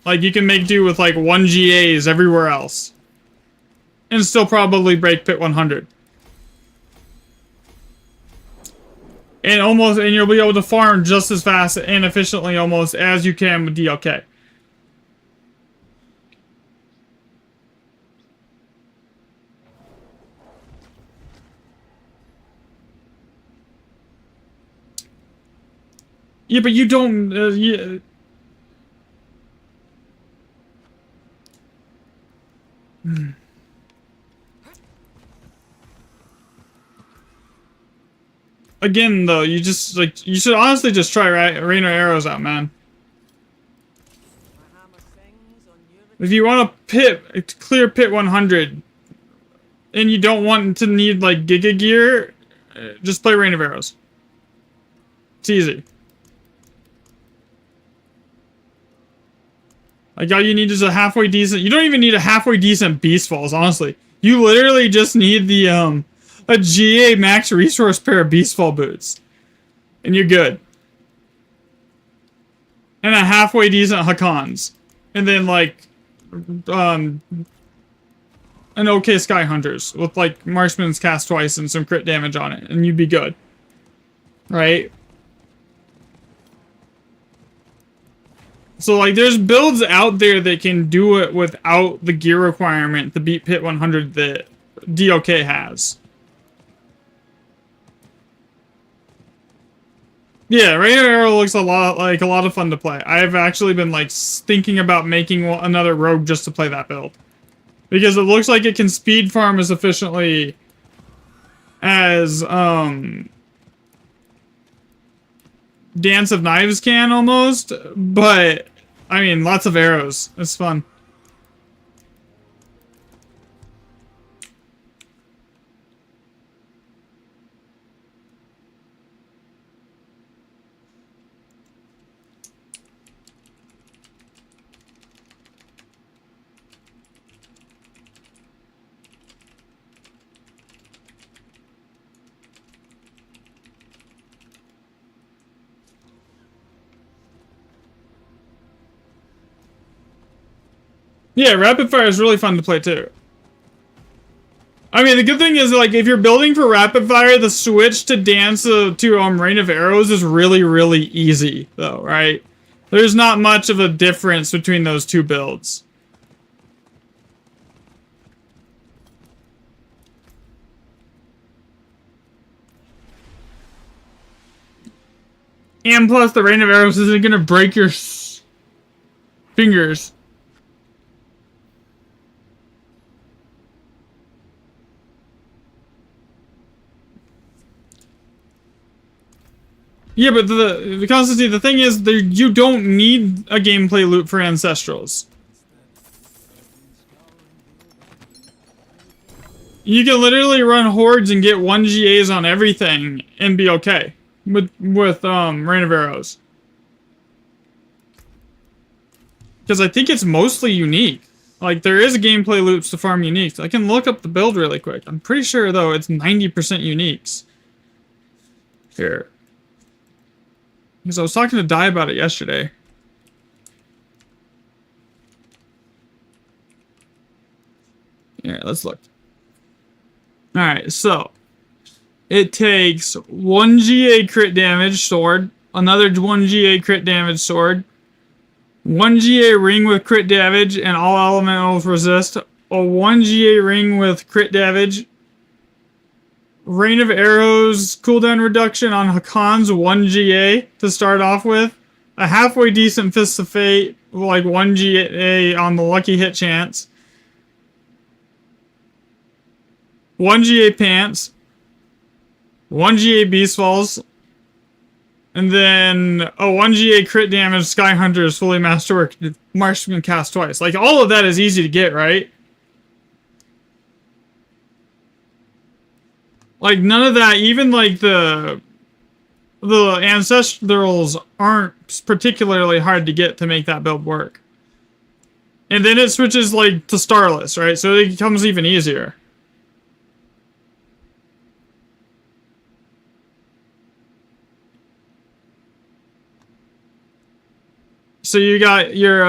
A: Like, you can make do with, like, 1 GAs everywhere else. And still probably break Pit 100. And you'll be able to farm just as fast and efficiently almost as you can with DLK. Yeah, but you don't... yeah. Again, though, you just, like, you should honestly just try Rain of Arrows out, man.
C: My hammer sings on your
A: If you want to clear Pit 100, and you don't want to need, like, Giga Gear, just play Rain of Arrows. It's easy. Like, all you need is a halfway decent... You don't even need a halfway decent Beast Falls, honestly. You literally just need the, a GA max resource pair of Beast Fall boots. And you're good. And a halfway decent Hakons. And then, like, an okay Sky Hunters. With, like, Marksman's Cast twice and some crit damage on it. And you'd be good. Right? So, like, there's builds out there that can do it without the gear requirement to beat Pit 100 that DOK has. Yeah, Rain of Arrow looks a lot of fun to play. I've actually been, like, thinking about making another rogue just to play that build. Because it looks like it can speed farm as efficiently as, Dance of Knives can, almost. But, I mean, lots of arrows. It's fun. Yeah, Rapid Fire is really fun to play too. I mean, the good thing is, like, if you're building for Rapid Fire, the switch to Dance to Rain of Arrows is really, really easy, though, right? There's not much of a difference between those two builds. And plus, the Rain of Arrows isn't gonna break your fingers. Yeah, but the consistency, the thing is, you don't need a gameplay loop for Ancestrals. You can literally run hordes and get 1 GAs on everything and be okay with Rain of Arrows. Because I think it's mostly unique. Like, there is gameplay loops to farm uniques. I can look up the build really quick. I'm pretty sure, though, it's 90% uniques. Here. Because I was talking to Di about it yesterday. Here, let's look. Alright, so. It takes 1 GA crit damage sword, another 1 GA crit damage sword, 1 GA ring with crit damage and all elementals resist, a 1 GA ring with crit damage, Rain of Arrows cooldown reduction on Hakon's 1 GA to start off with. A halfway decent Fist of Fate, like 1 GA on the lucky hit chance. 1 GA pants. 1 GA Beast Falls. And then a 1 GA crit damage Sky Hunters fully masterwork Marksman Cast twice. Like, all of that is easy to get, right? Like, none of that, even, like, the Ancestrals aren't particularly hard to get to make that build work. And then it switches, like, to Starless, right? So it becomes even easier. So you got your,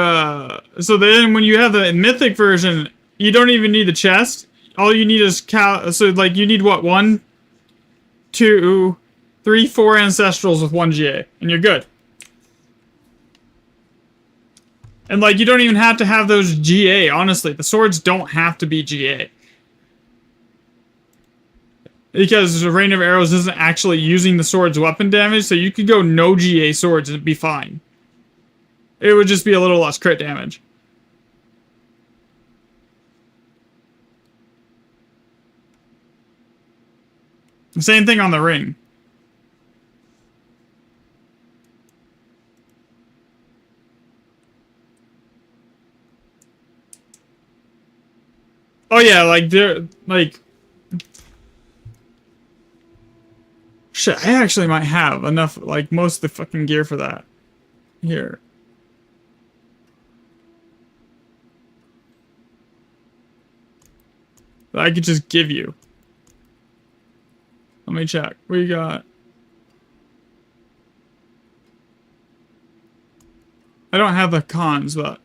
A: so then when you have the mythic version, you don't even need the chest. All you need is so like you need what, 1, 2, 3, 4 ancestrals with 1 GA, and you're good. And like you don't even have to have those GA, honestly. The swords don't have to be GA. Because the Rain of Arrows isn't actually using the sword's weapon damage, so you could go no GA swords and it'd be fine. It would just be a little less crit damage. Same thing on the ring. Oh yeah, like they're like shit, I actually might have enough, like most of the fucking gear for that. Here. That I could just give you. Let me check. What you got? I don't have the cons, but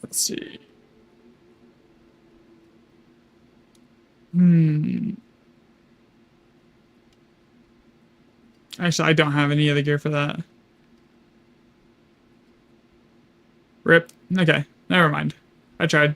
A: let's see. Actually, I don't have any other gear for that. Rip. Okay, never mind. I tried.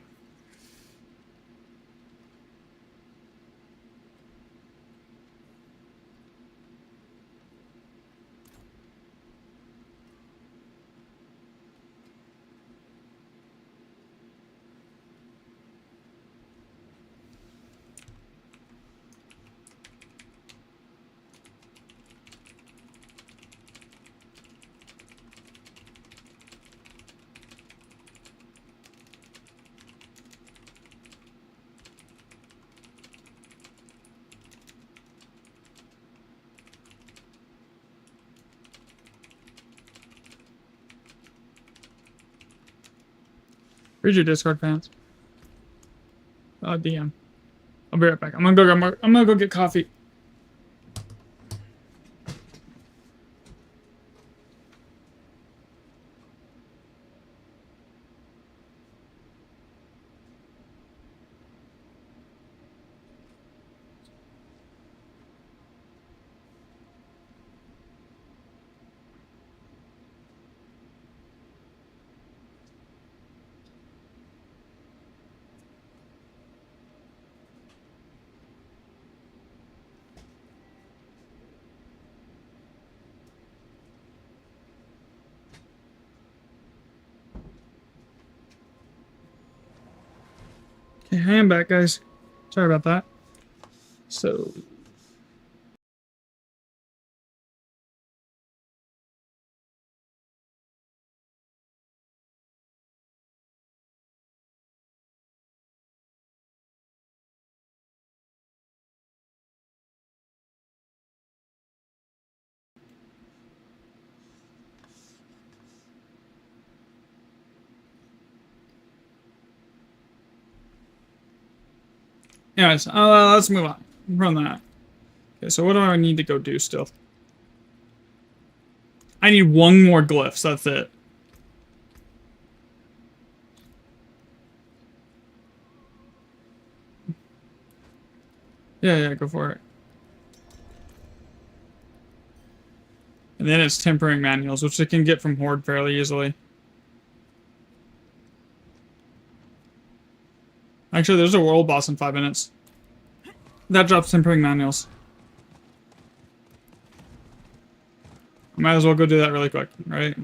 A: Read your Discord, fans. DM. I'll be right back. I'm gonna go get coffee. Okay, I am back, guys. Sorry about that. So anyways, let's move on from that. Okay, so what do I need to go do still? I need 1 more glyphs, that's it. Yeah, go for it. And then it's tempering manuals, which I can get from Horde fairly easily. Actually, there's a world boss in 5 minutes. That drops tempering manuals. Might as well go do that really quick, right?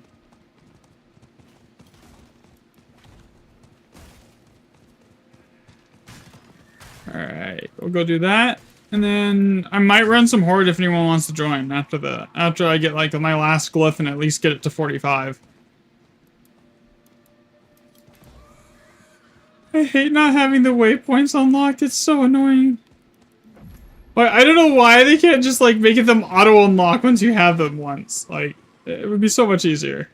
A: Alright, we'll go do that. And then I might run some Horde if anyone wants to join after I get like my last glyph and at least get it to 45. I hate not having the waypoints unlocked, it's so annoying. Like, I don't know why they can't just like make them auto unlock once you have them once. Like, it would be so much easier.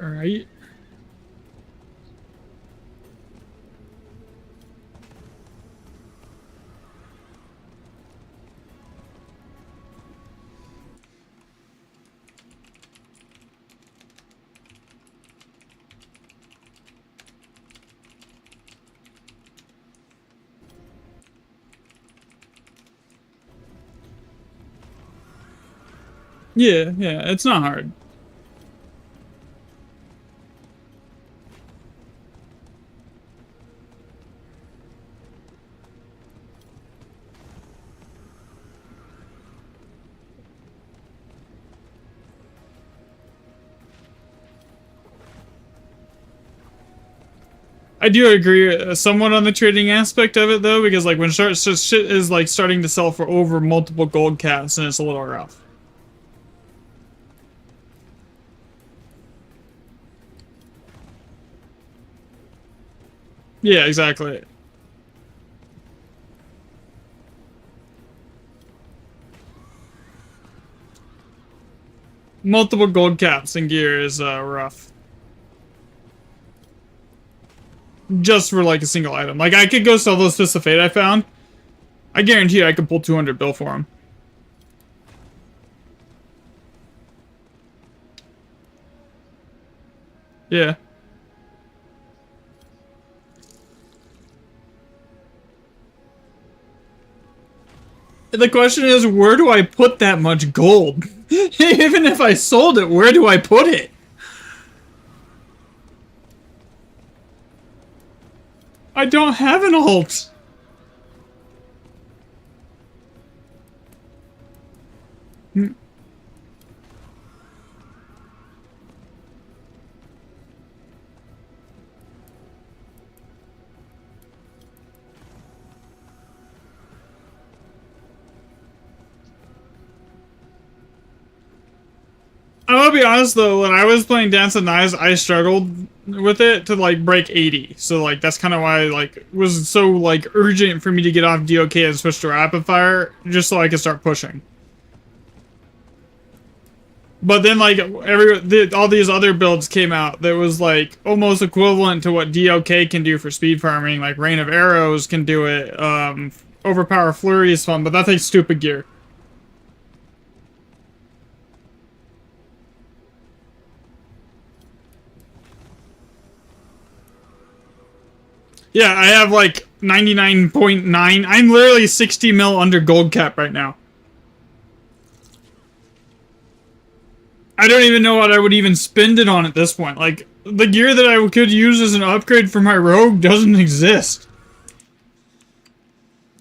A: All right. Yeah, yeah, it's not hard. I do agree somewhat on the trading aspect of it though, because like when shit is like starting to sell for over multiple gold caps, and it's a little rough. Yeah, exactly. Multiple gold caps and gear is rough. Just for like a single item. Like I could go sell those Fists of Fate I found. I guarantee you I could pull 200 bill for them. Yeah. The question is, where do I put that much gold? Even if I sold it, where do I put it? I don't have an alt. I'm gonna be honest though, when I was playing Dance of Knives, I struggled with it to like break 80. So like that's kind of why like it was so like urgent for me to get off DOK and switch to Rapid Fire just so I could start pushing. But then like all these other builds came out that was like almost equivalent to what DOK can do for speed farming. Like Rain of Arrows can do it. Overpower Flurry is fun, but that takes stupid gear. Yeah, I have like 99.9. I'm literally 60 mil under gold cap right now. I don't even know what I would even spend it on at this point. Like, the gear that I could use as an upgrade for my rogue doesn't exist.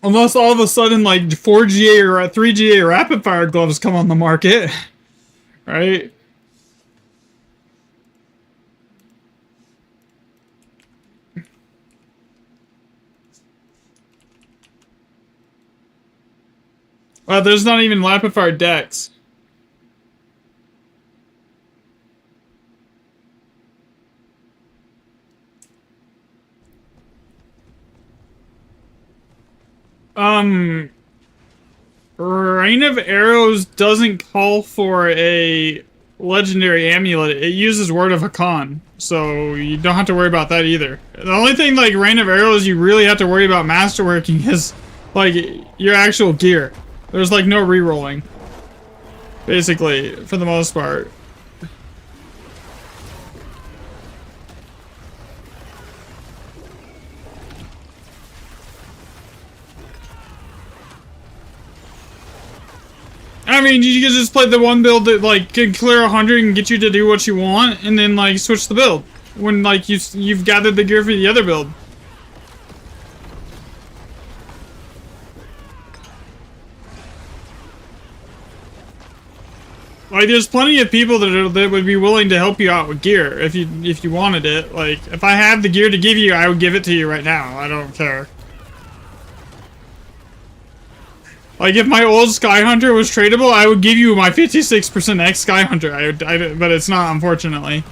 A: Unless all of a sudden, like, 4GA or 3GA rapid fire gloves come on the market. Right? Well, there's not even rapid fire decks. Rain of Arrows doesn't call for a legendary amulet. It uses Word of Hakan, so you don't have to worry about that either. The only thing like Rain of Arrows you really have to worry about masterworking is like your actual gear. There's like no re-rolling, basically, for the most part. I mean, you can just play the one build that like can clear 100 and get you to do what you want, and then like switch the build when like you've gathered the gear for the other build. Like, there's plenty of people that would be willing to help you out with gear if you wanted it. Like, if I have the gear to give you, I would give it to you right now. I don't care. Like, if my old Sky Hunter was tradable, I would give you my 56% X Sky Hunter. But it's not, unfortunately.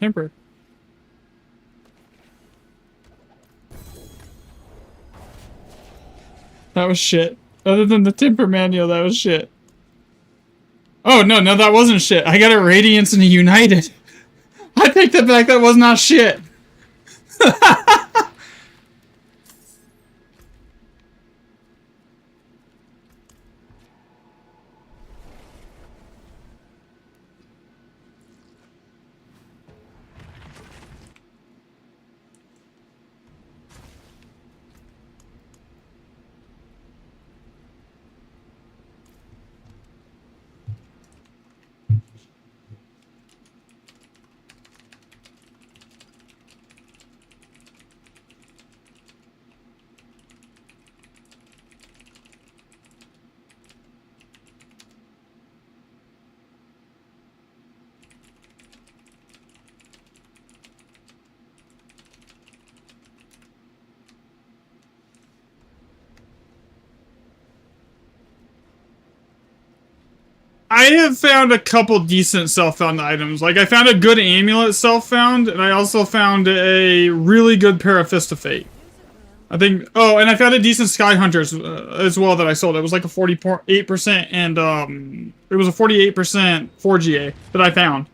A: temper. That was shit. Other than the temper manual, that was shit. Oh, no, that wasn't shit. I got a Radiance and a United. I take that back, that was not shit. I have found a couple decent self-found items. Like, I found a good amulet self-found, and I also found a really good pair of Fist of Fate. I think... Oh, and I found a decent Sky Hunters as well that I sold. It was like a 48% and, it was a 48% 4GA that I found.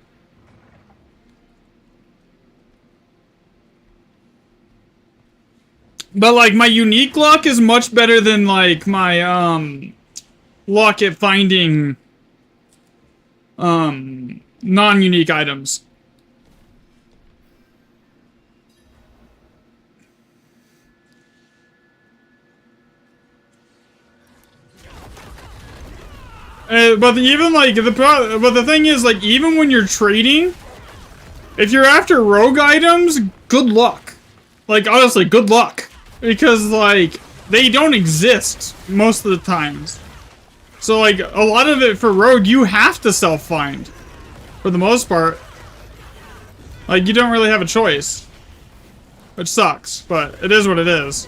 A: But, like, my unique luck is much better than, like, my, luck at finding... non-unique items. But even like but the thing is, like, even when you're trading, if you're after rogue items, good luck. Like, honestly, good luck, because like they don't exist most of the times. So, like, a lot of it for rogue, you have to self-find. For the most part. Like, you don't really have a choice. Which sucks, but it is what it is.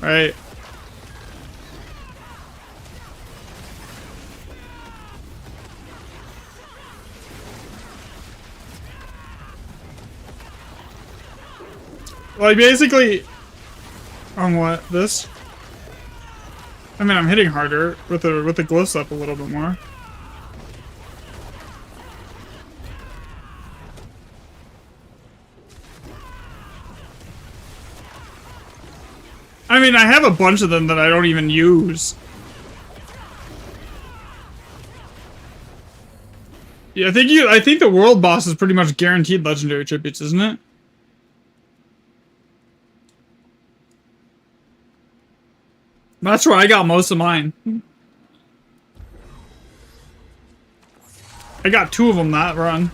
A: Right? Like, basically... On what? This? I mean, I'm hitting harder with the glyphs up a little bit more. I mean, I have a bunch of them that I don't even use. Yeah, I think the world boss is pretty much guaranteed legendary tributes, isn't it? That's where I got most of mine. I got 2 of them that run.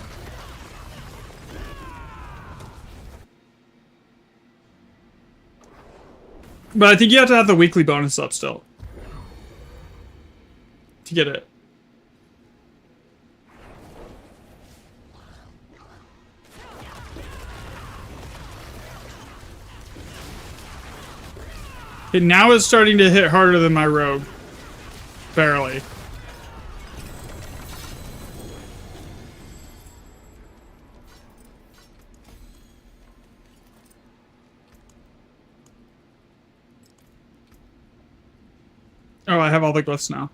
A: But I think you have to have the weekly bonus up still. To get it. Okay, now it's starting to hit harder than my rogue. Barely. Oh, I have all the glyphs now.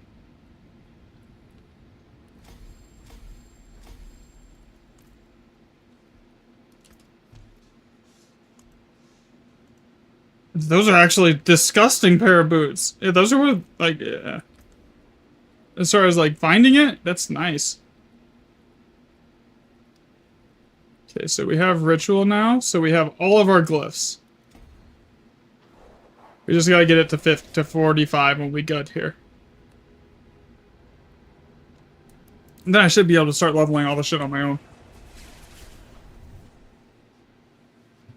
A: Those are actually disgusting pair of boots. Yeah, those are like, yeah. As far as like finding it, that's nice. Okay, so we have ritual now, so we have all of our glyphs. We just gotta get it to 45 when we get here. And then I should be able to start leveling all the shit on my own.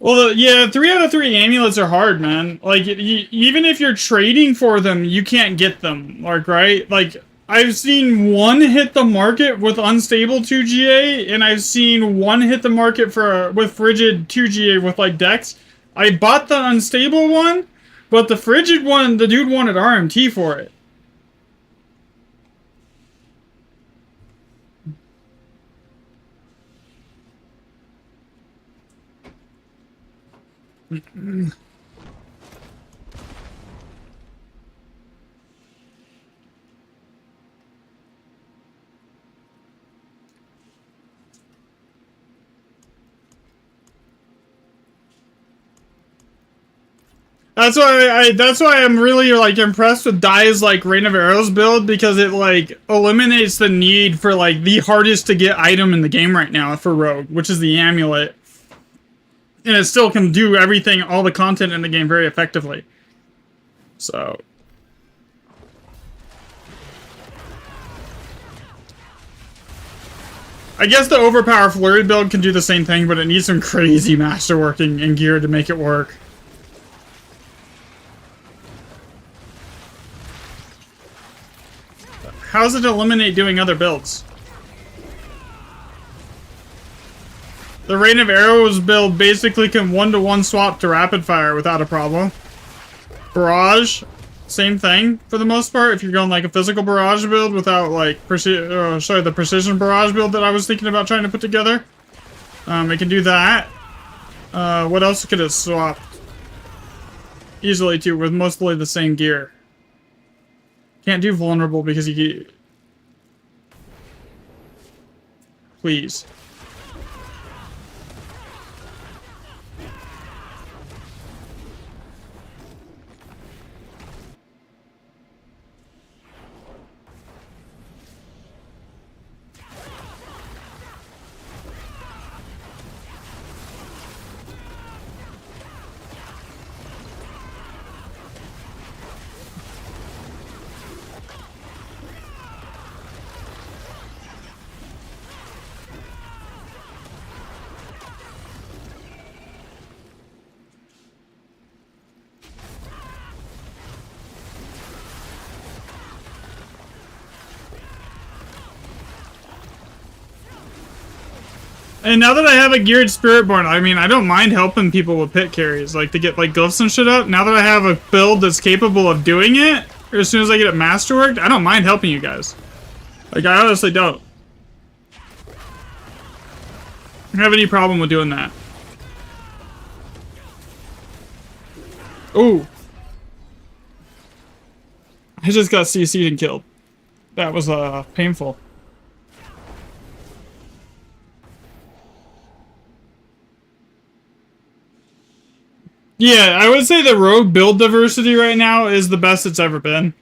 A: Well, yeah, 3 out of 3 amulets are hard, man. Like, even if you're trading for them, you can't get them. Like, right? Like, I've seen 1 hit the market with unstable 2GA, and I've seen 1 hit the market with frigid 2GA with, like, Dex. I bought the unstable one, but the frigid one, the dude wanted RMT for it. That's why I'm really like impressed with Dai's like Rain of Arrows build, because it like eliminates the need for like the hardest to get item in the game right now for Rogue, which is the amulet. And it still can do everything, all the content in the game very effectively. So I guess the overpower flurry build can do the same thing, but it needs some crazy masterworking and gear to make it work. How does it eliminate doing other builds? The Rain of Arrows build basically can 1-to-1 swap to rapid fire without a problem. Barrage, same thing for the most part. If you're going like a physical barrage build without like the precision barrage build that I was thinking about trying to put together, it can do that. What else could it swap easily to with mostly the same gear? Can't do vulnerable because you get... Please. And now that I have a geared Spiritborn, I mean, I don't mind helping people with pit carries, like to get like glyphs and shit up. Now that I have a build that's capable of doing it, or as soon as I get it masterworked, I don't mind helping you guys. Like, I honestly don't. I don't have any problem with doing that. Ooh. I just got CC'd and killed. That was, painful. Yeah, I would say the rogue build diversity right now is the best it's ever been.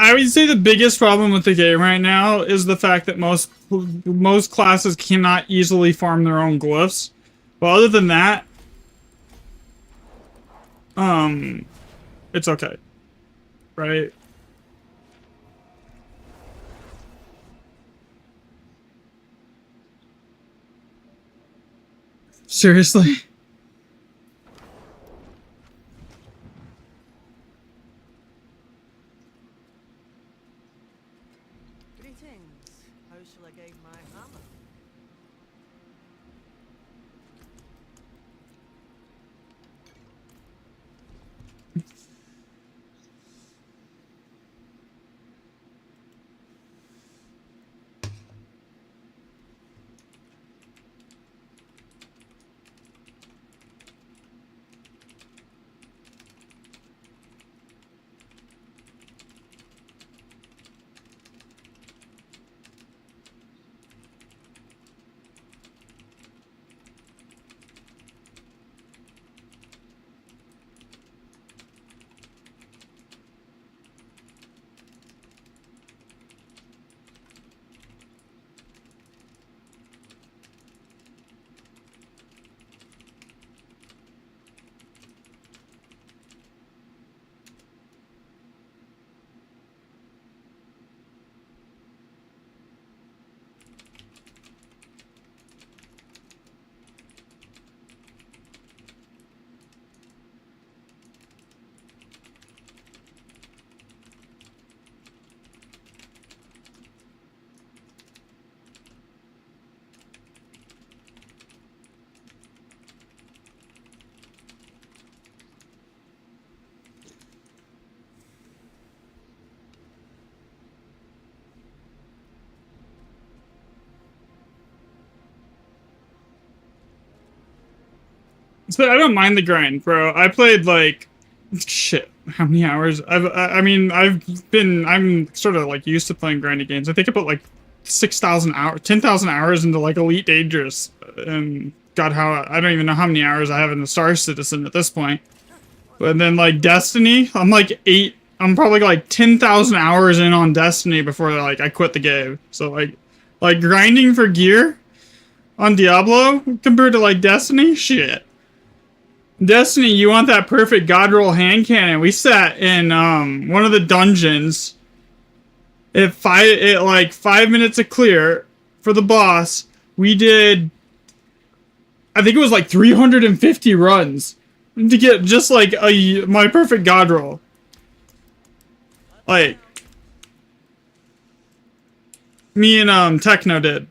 A: I would say the biggest problem with the game right now is the fact that most classes cannot easily farm their own glyphs. But other than that, it's okay, right? Seriously?
C: Greetings. How shall I guide my hammer?
A: So I don't mind the grind, bro. I played like shit. How many hours? I mean, I'm sort of like used to playing grindy games. I think I put like 6,000 hours, 10,000 hours into like Elite Dangerous, and God, how I don't even know how many hours I have in the Star Citizen at this point. But then like Destiny, I'm probably like 10,000 hours in on Destiny before like I quit the game. So like grinding for gear on Diablo compared to like Destiny, shit. Destiny, you want that perfect god roll hand cannon. We sat in one of the dungeons at like 5 minutes of clear for the boss. We did, I think it was like 350 runs to get just like my perfect god roll. Like me and Techno did.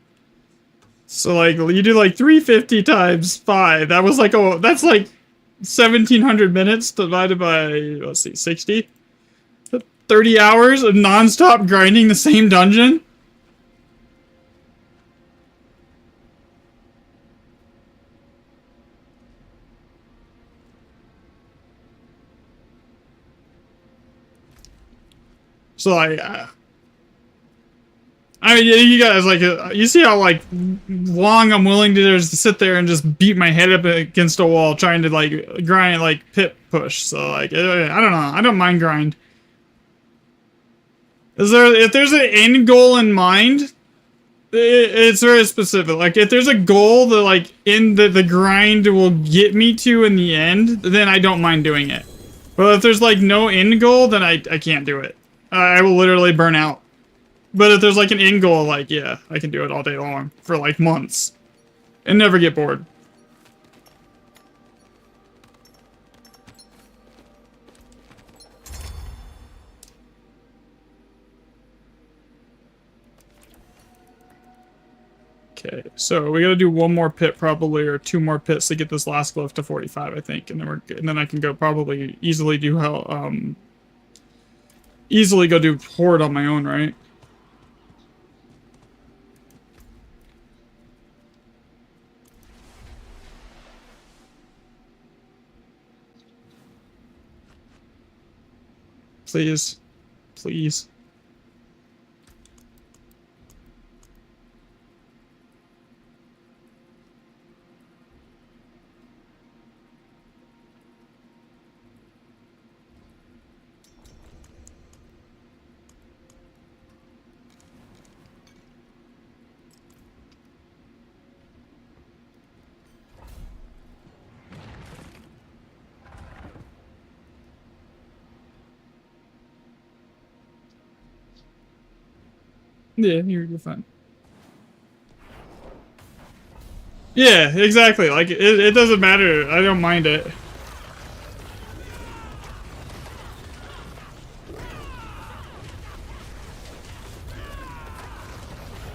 A: So like you do like 350 times 5. That was like, oh, that's like 1,700 minutes divided by, let's see, 60? 30 hours of non-stop grinding the same dungeon? So like, I mean, you guys, like, you see how, like, long I'm willing to just sit there and just beat my head up against a wall trying to, like, grind, like, pit push. So, like, I don't know. I don't mind grind. If there's an end goal in mind, it's very specific. Like, if there's a goal that, like, in the grind will get me to in the end, then I don't mind doing it. But if there's, like, no end goal, then I can't do it. I will literally burn out. But if there's like an end goal, like, yeah, I can do it all day long for like months and never get bored. Okay, so we gotta do one more pit probably, or 2 more pits to get this last glyph to 45, I think, and then and then I can go probably easily do easily go do Horde on my own, right? Please. Please. Yeah, you're fine. Yeah, exactly. Like, it doesn't matter. I don't mind it.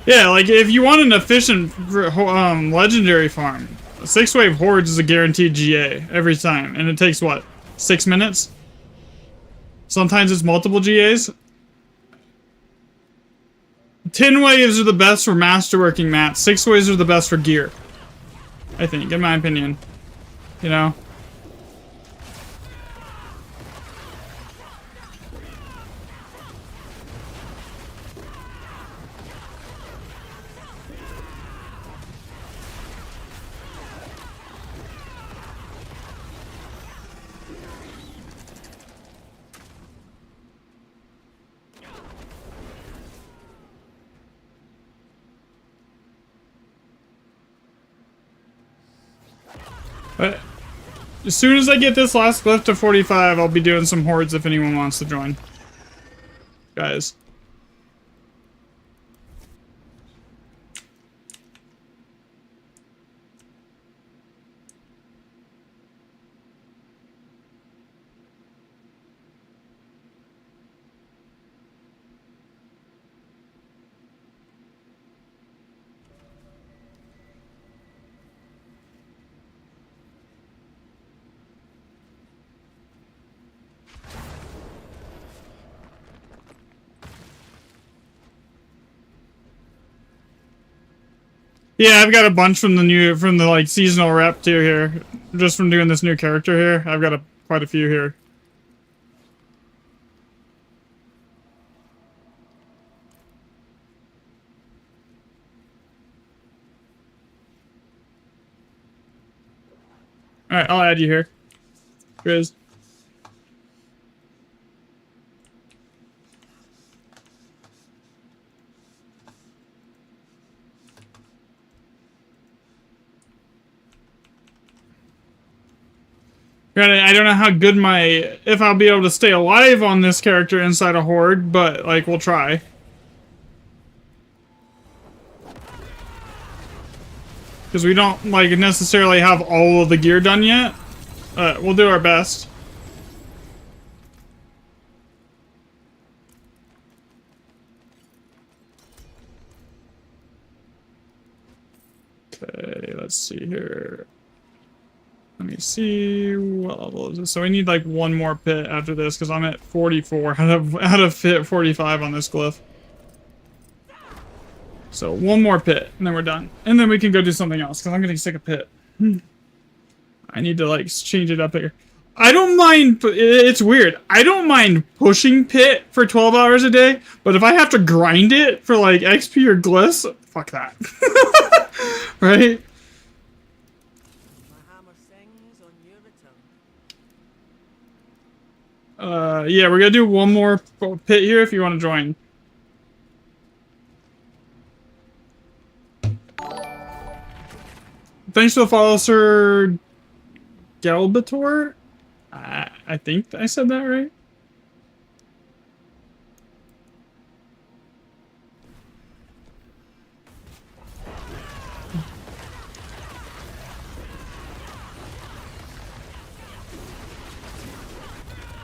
A: Yeah, like, if you want an efficient legendary farm, 6-wave hordes is a guaranteed GA every time. And it takes, what, 6 minutes? Sometimes it's multiple GAs. 10 waves are the best for masterworking mats. 6 waves are the best for gear. I think, in my opinion. You know? But as soon as I get this last glyph to 45, I'll be doing some hordes if anyone wants to join. Guys. Yeah, I've got a bunch from the like seasonal rep too here, just from doing this new character here. I've got quite a few here. All right, I'll add you here, Grizz. Granted, I don't know how good if I'll be able to stay alive on this character inside a horde, but like we'll try. Because we don't like necessarily have all of the gear done yet. We'll do our best. Okay, let's see here. Let me see, what level is this? So we need like one more pit after this because I'm at 44 out of fit 45 on this glyph. So one more pit and then we're done. And then we can go do something else because I'm getting sick of pit. I need to like change it up here. I don't mind, it's weird. I don't mind pushing pit for 12 hours a day, but if I have to grind it for like XP or glyphs, fuck that. Right? Yeah, we're gonna do one more pit here if you want to join. Thanks for the follow, Sir Galbator. I think I said that right.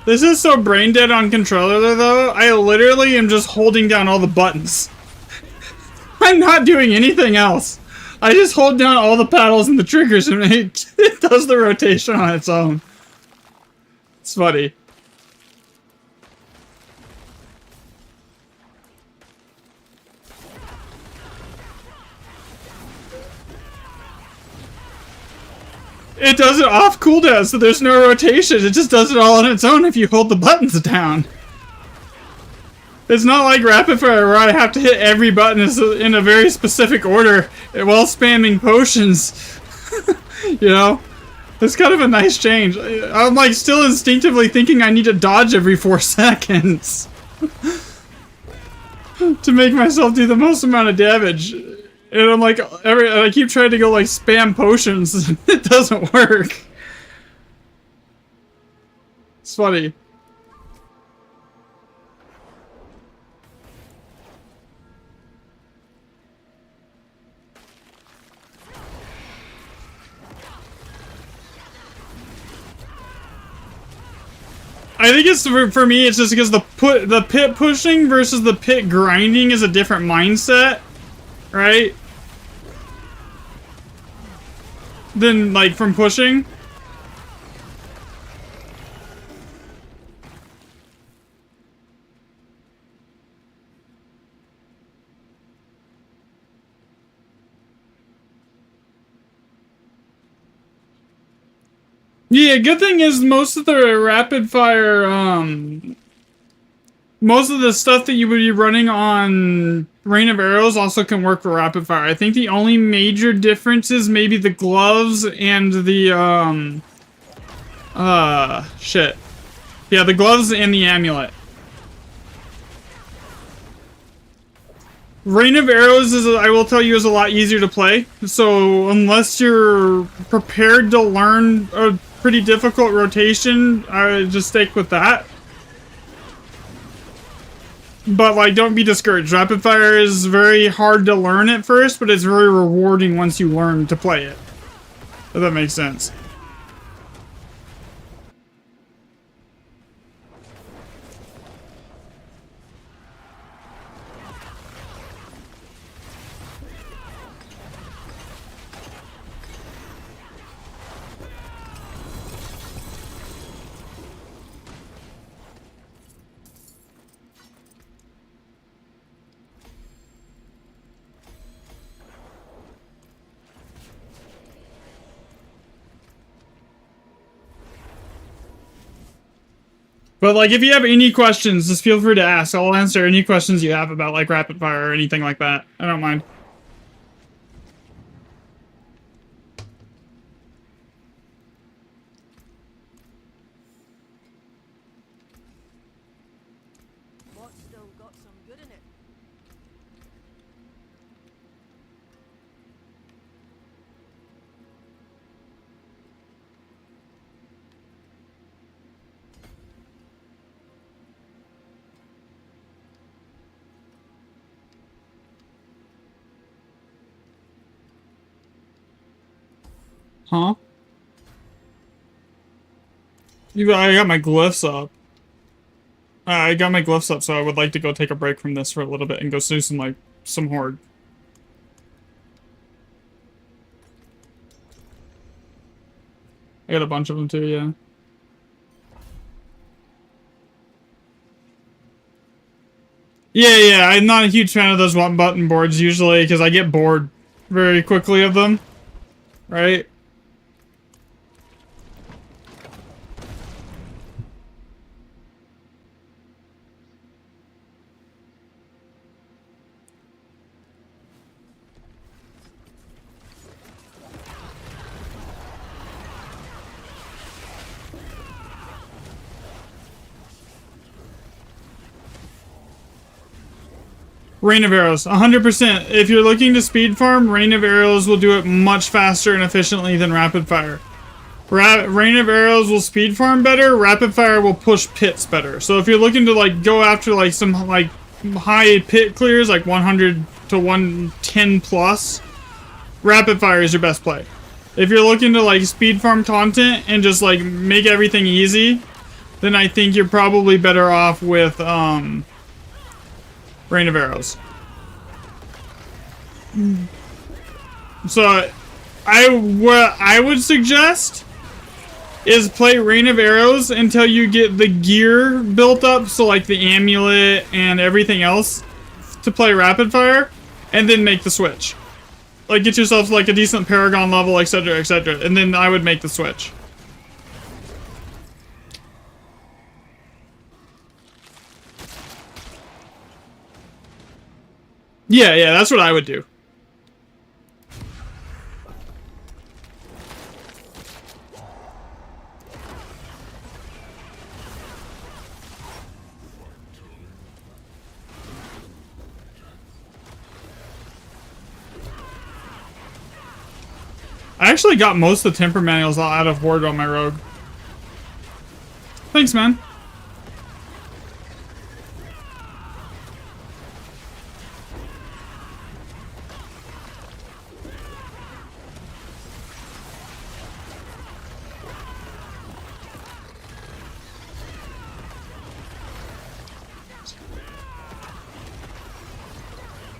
A: This is so brain dead on controller though. I literally am just holding down all the buttons. I'm not doing anything else. I just hold down all the paddles and the triggers and it does the rotation on its own. It's funny. It does it off cooldown, so there's no rotation. It just does it all on its own if you hold the buttons down. It's not like rapid fire where I have to hit every button in a very specific order while spamming potions. You know? It's kind of a nice change. I'm like still instinctively thinking I need to dodge every 4 seconds. To make myself do the most amount of damage. And I'm like, I keep trying to go like spam potions. It doesn't work. It's funny. I think it's for me. It's just because the pit pushing versus the pit grinding is a different mindset, right? Than like from pushing. Yeah, good thing is most of the rapid fire, most of the stuff that you would be running on Rain of Arrows also can work for rapid fire. I think the only major difference is maybe the gloves and the, shit. Yeah, the gloves and the amulet. Rain of Arrows is, I will tell you, is a lot easier to play. So unless you're prepared to learn a pretty difficult rotation, I would just stick with that. But like, don't be discouraged. Rapid fire is very hard to learn at first, but it's very rewarding once you learn to play it. If that makes sense. But like, if you have any questions, just feel free to ask. I'll answer any questions you have about like rapid fire or anything like that. I don't mind.
C: What's still got some good in it?
A: Huh? I got my glyphs up. I got my glyphs up, so I would like to go take a break from this for a little bit and go do some, like, some horde. I got a bunch of them too, yeah. Yeah, I'm not a huge fan of those one button boards usually, because I get bored very quickly of them. Right? Rain of Arrows, 100%. If you're looking to speed farm, Rain of Arrows will do it much faster and efficiently than Rapid Fire. Rain of Arrows will speed farm better, Rapid Fire will push pits better. So if you're looking to like go after like some like high pit clears, like 100 to 110 plus, Rapid Fire is your best play. If you're looking to like speed farm content and just like make everything easy, then I think you're probably better off with Rain of Arrows. So, what I would suggest is play Rain of Arrows until you get the gear built up, so like the amulet and everything else to play Rapid Fire, and then make the switch. Like get yourself like a decent Paragon level, etc, etc, and then I would make the switch. Yeah, that's what I would do. I actually got most of the temper manuals out of Horde on my rogue. Thanks, man.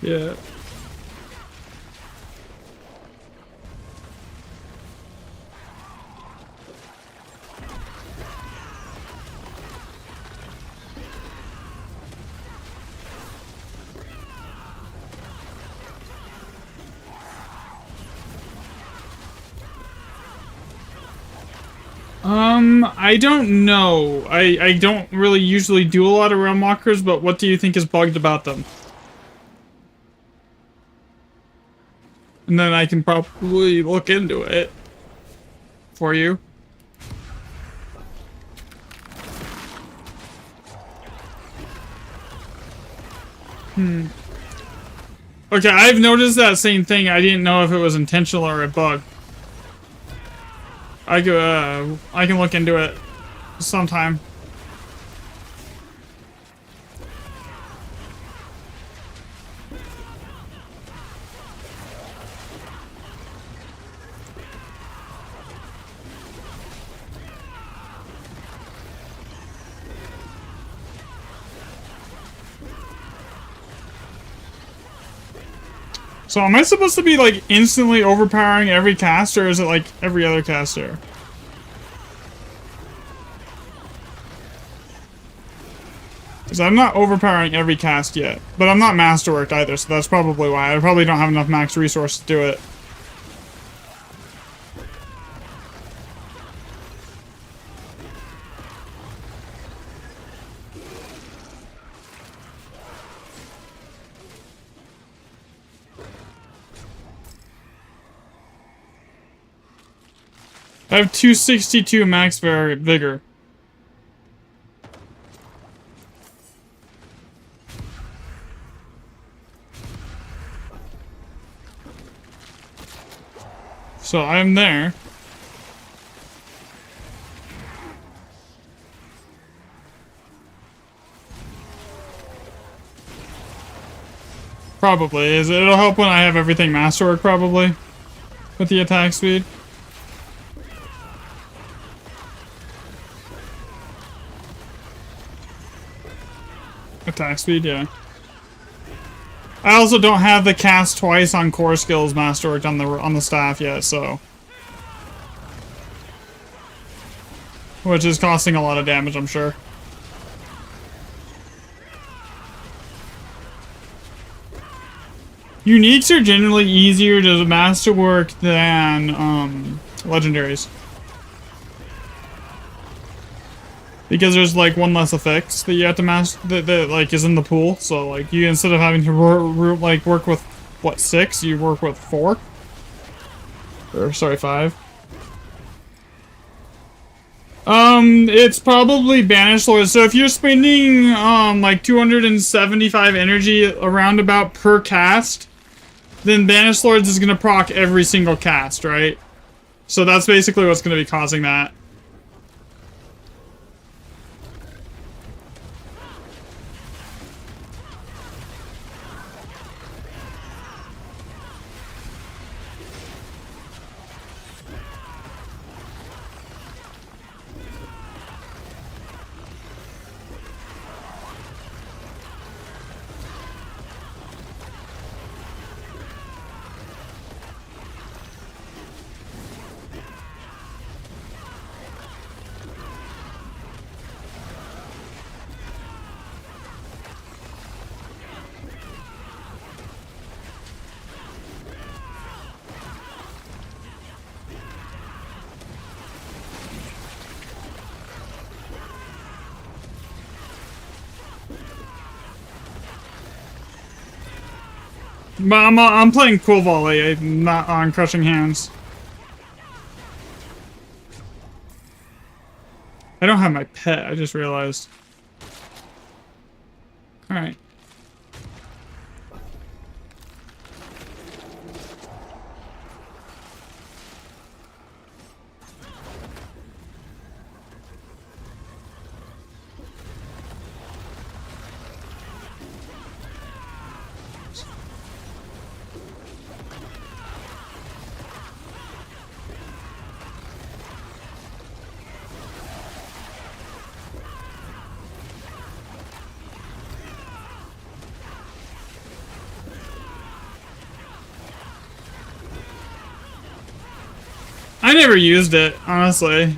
A: Yeah. I don't know. I don't really usually do a lot of realm walkers, but what do you think is bugged about them? And then I can probably look into it for you. Okay, I've noticed that same thing. I didn't know if it was intentional or a bug. I can look into it sometime. So am I supposed to be like instantly overpowering every caster, or is it like every other caster? Because I'm not overpowering every cast yet, but I'm not masterworked either, so that's probably why. I probably don't have enough max resources to do it. I have 262 max vigor. So I'm there. Probably. It'll help when I have everything masterwork, probably. With the attack speed. Attack speed, yeah. I also don't have the cast twice on core skills masterworked on the staff yet, so. Which is costing a lot of damage, I'm sure. Uniques are generally easier to masterwork than legendaries. Because there's like one less effects that you have to master that like is in the pool. So like you, instead of having to work with what, 6, you work with 4. Or sorry, 5. It's probably Banished Lord. So if you're spending like 275 energy around about per cast, then Banished Lords is gonna proc every single cast, right? So that's basically what's gonna be causing that. But I'm playing Cool Volley, not on Crushing Hands. I don't have my pet, I just realized. Alright. I never used it, honestly.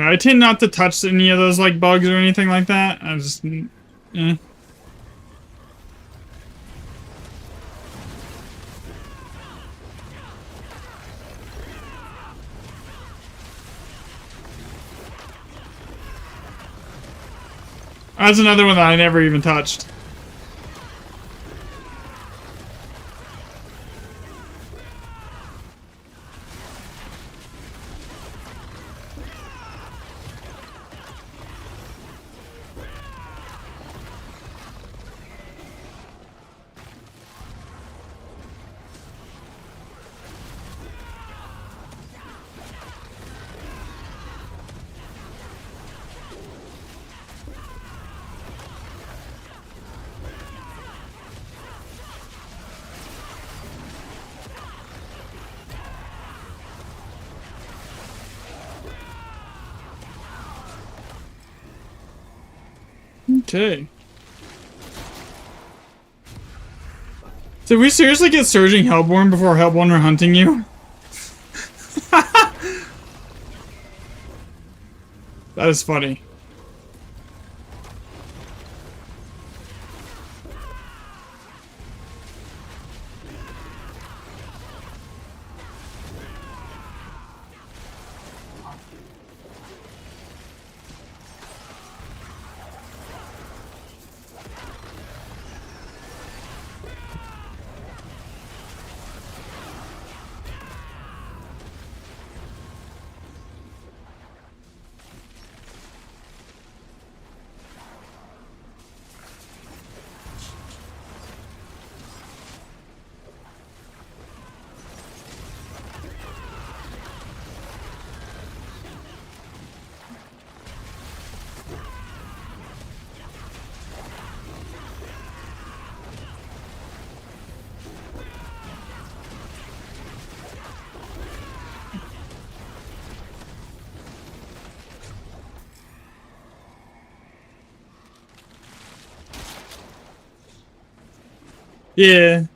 A: I tend not to touch any of those like bugs or anything like that. I just, eh. That's another one that I never even touched. Okay. Did we seriously get Surging Hellborn before Hellborn are hunting you? That is funny. Yeah.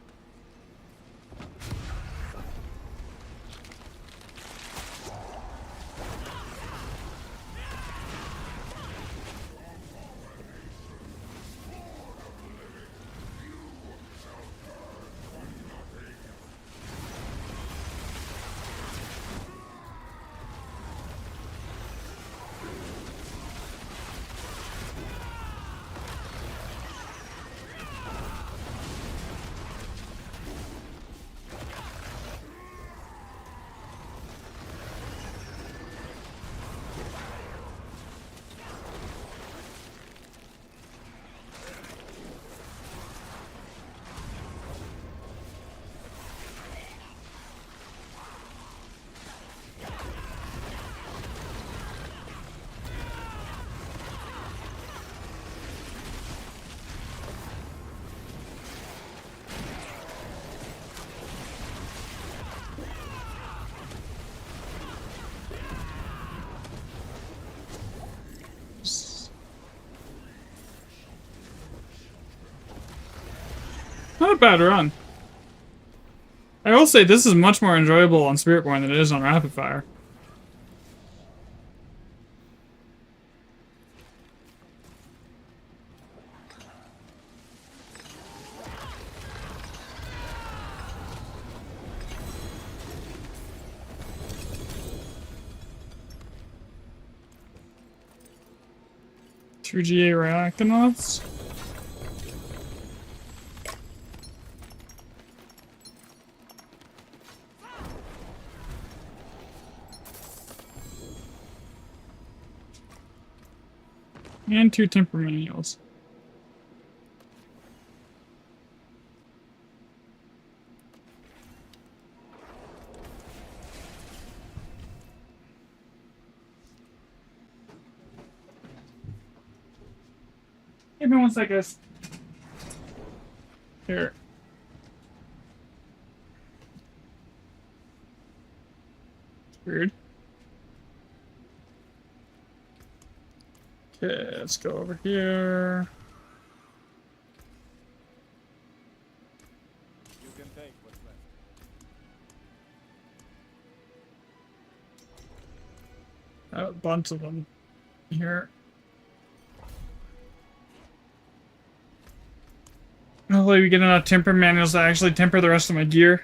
A: Not a bad run. I will say this is much more enjoyable on Spiritborn than it is on Rapid Fire. Two GA Reactonauts. And two Temperamendials. Give me 1 sec, guys. Here. Weird. Okay, let's go over here.
D: You can take what's left.
A: A bunch of them here. Hopefully we get enough temper manuals to actually temper the rest of my gear.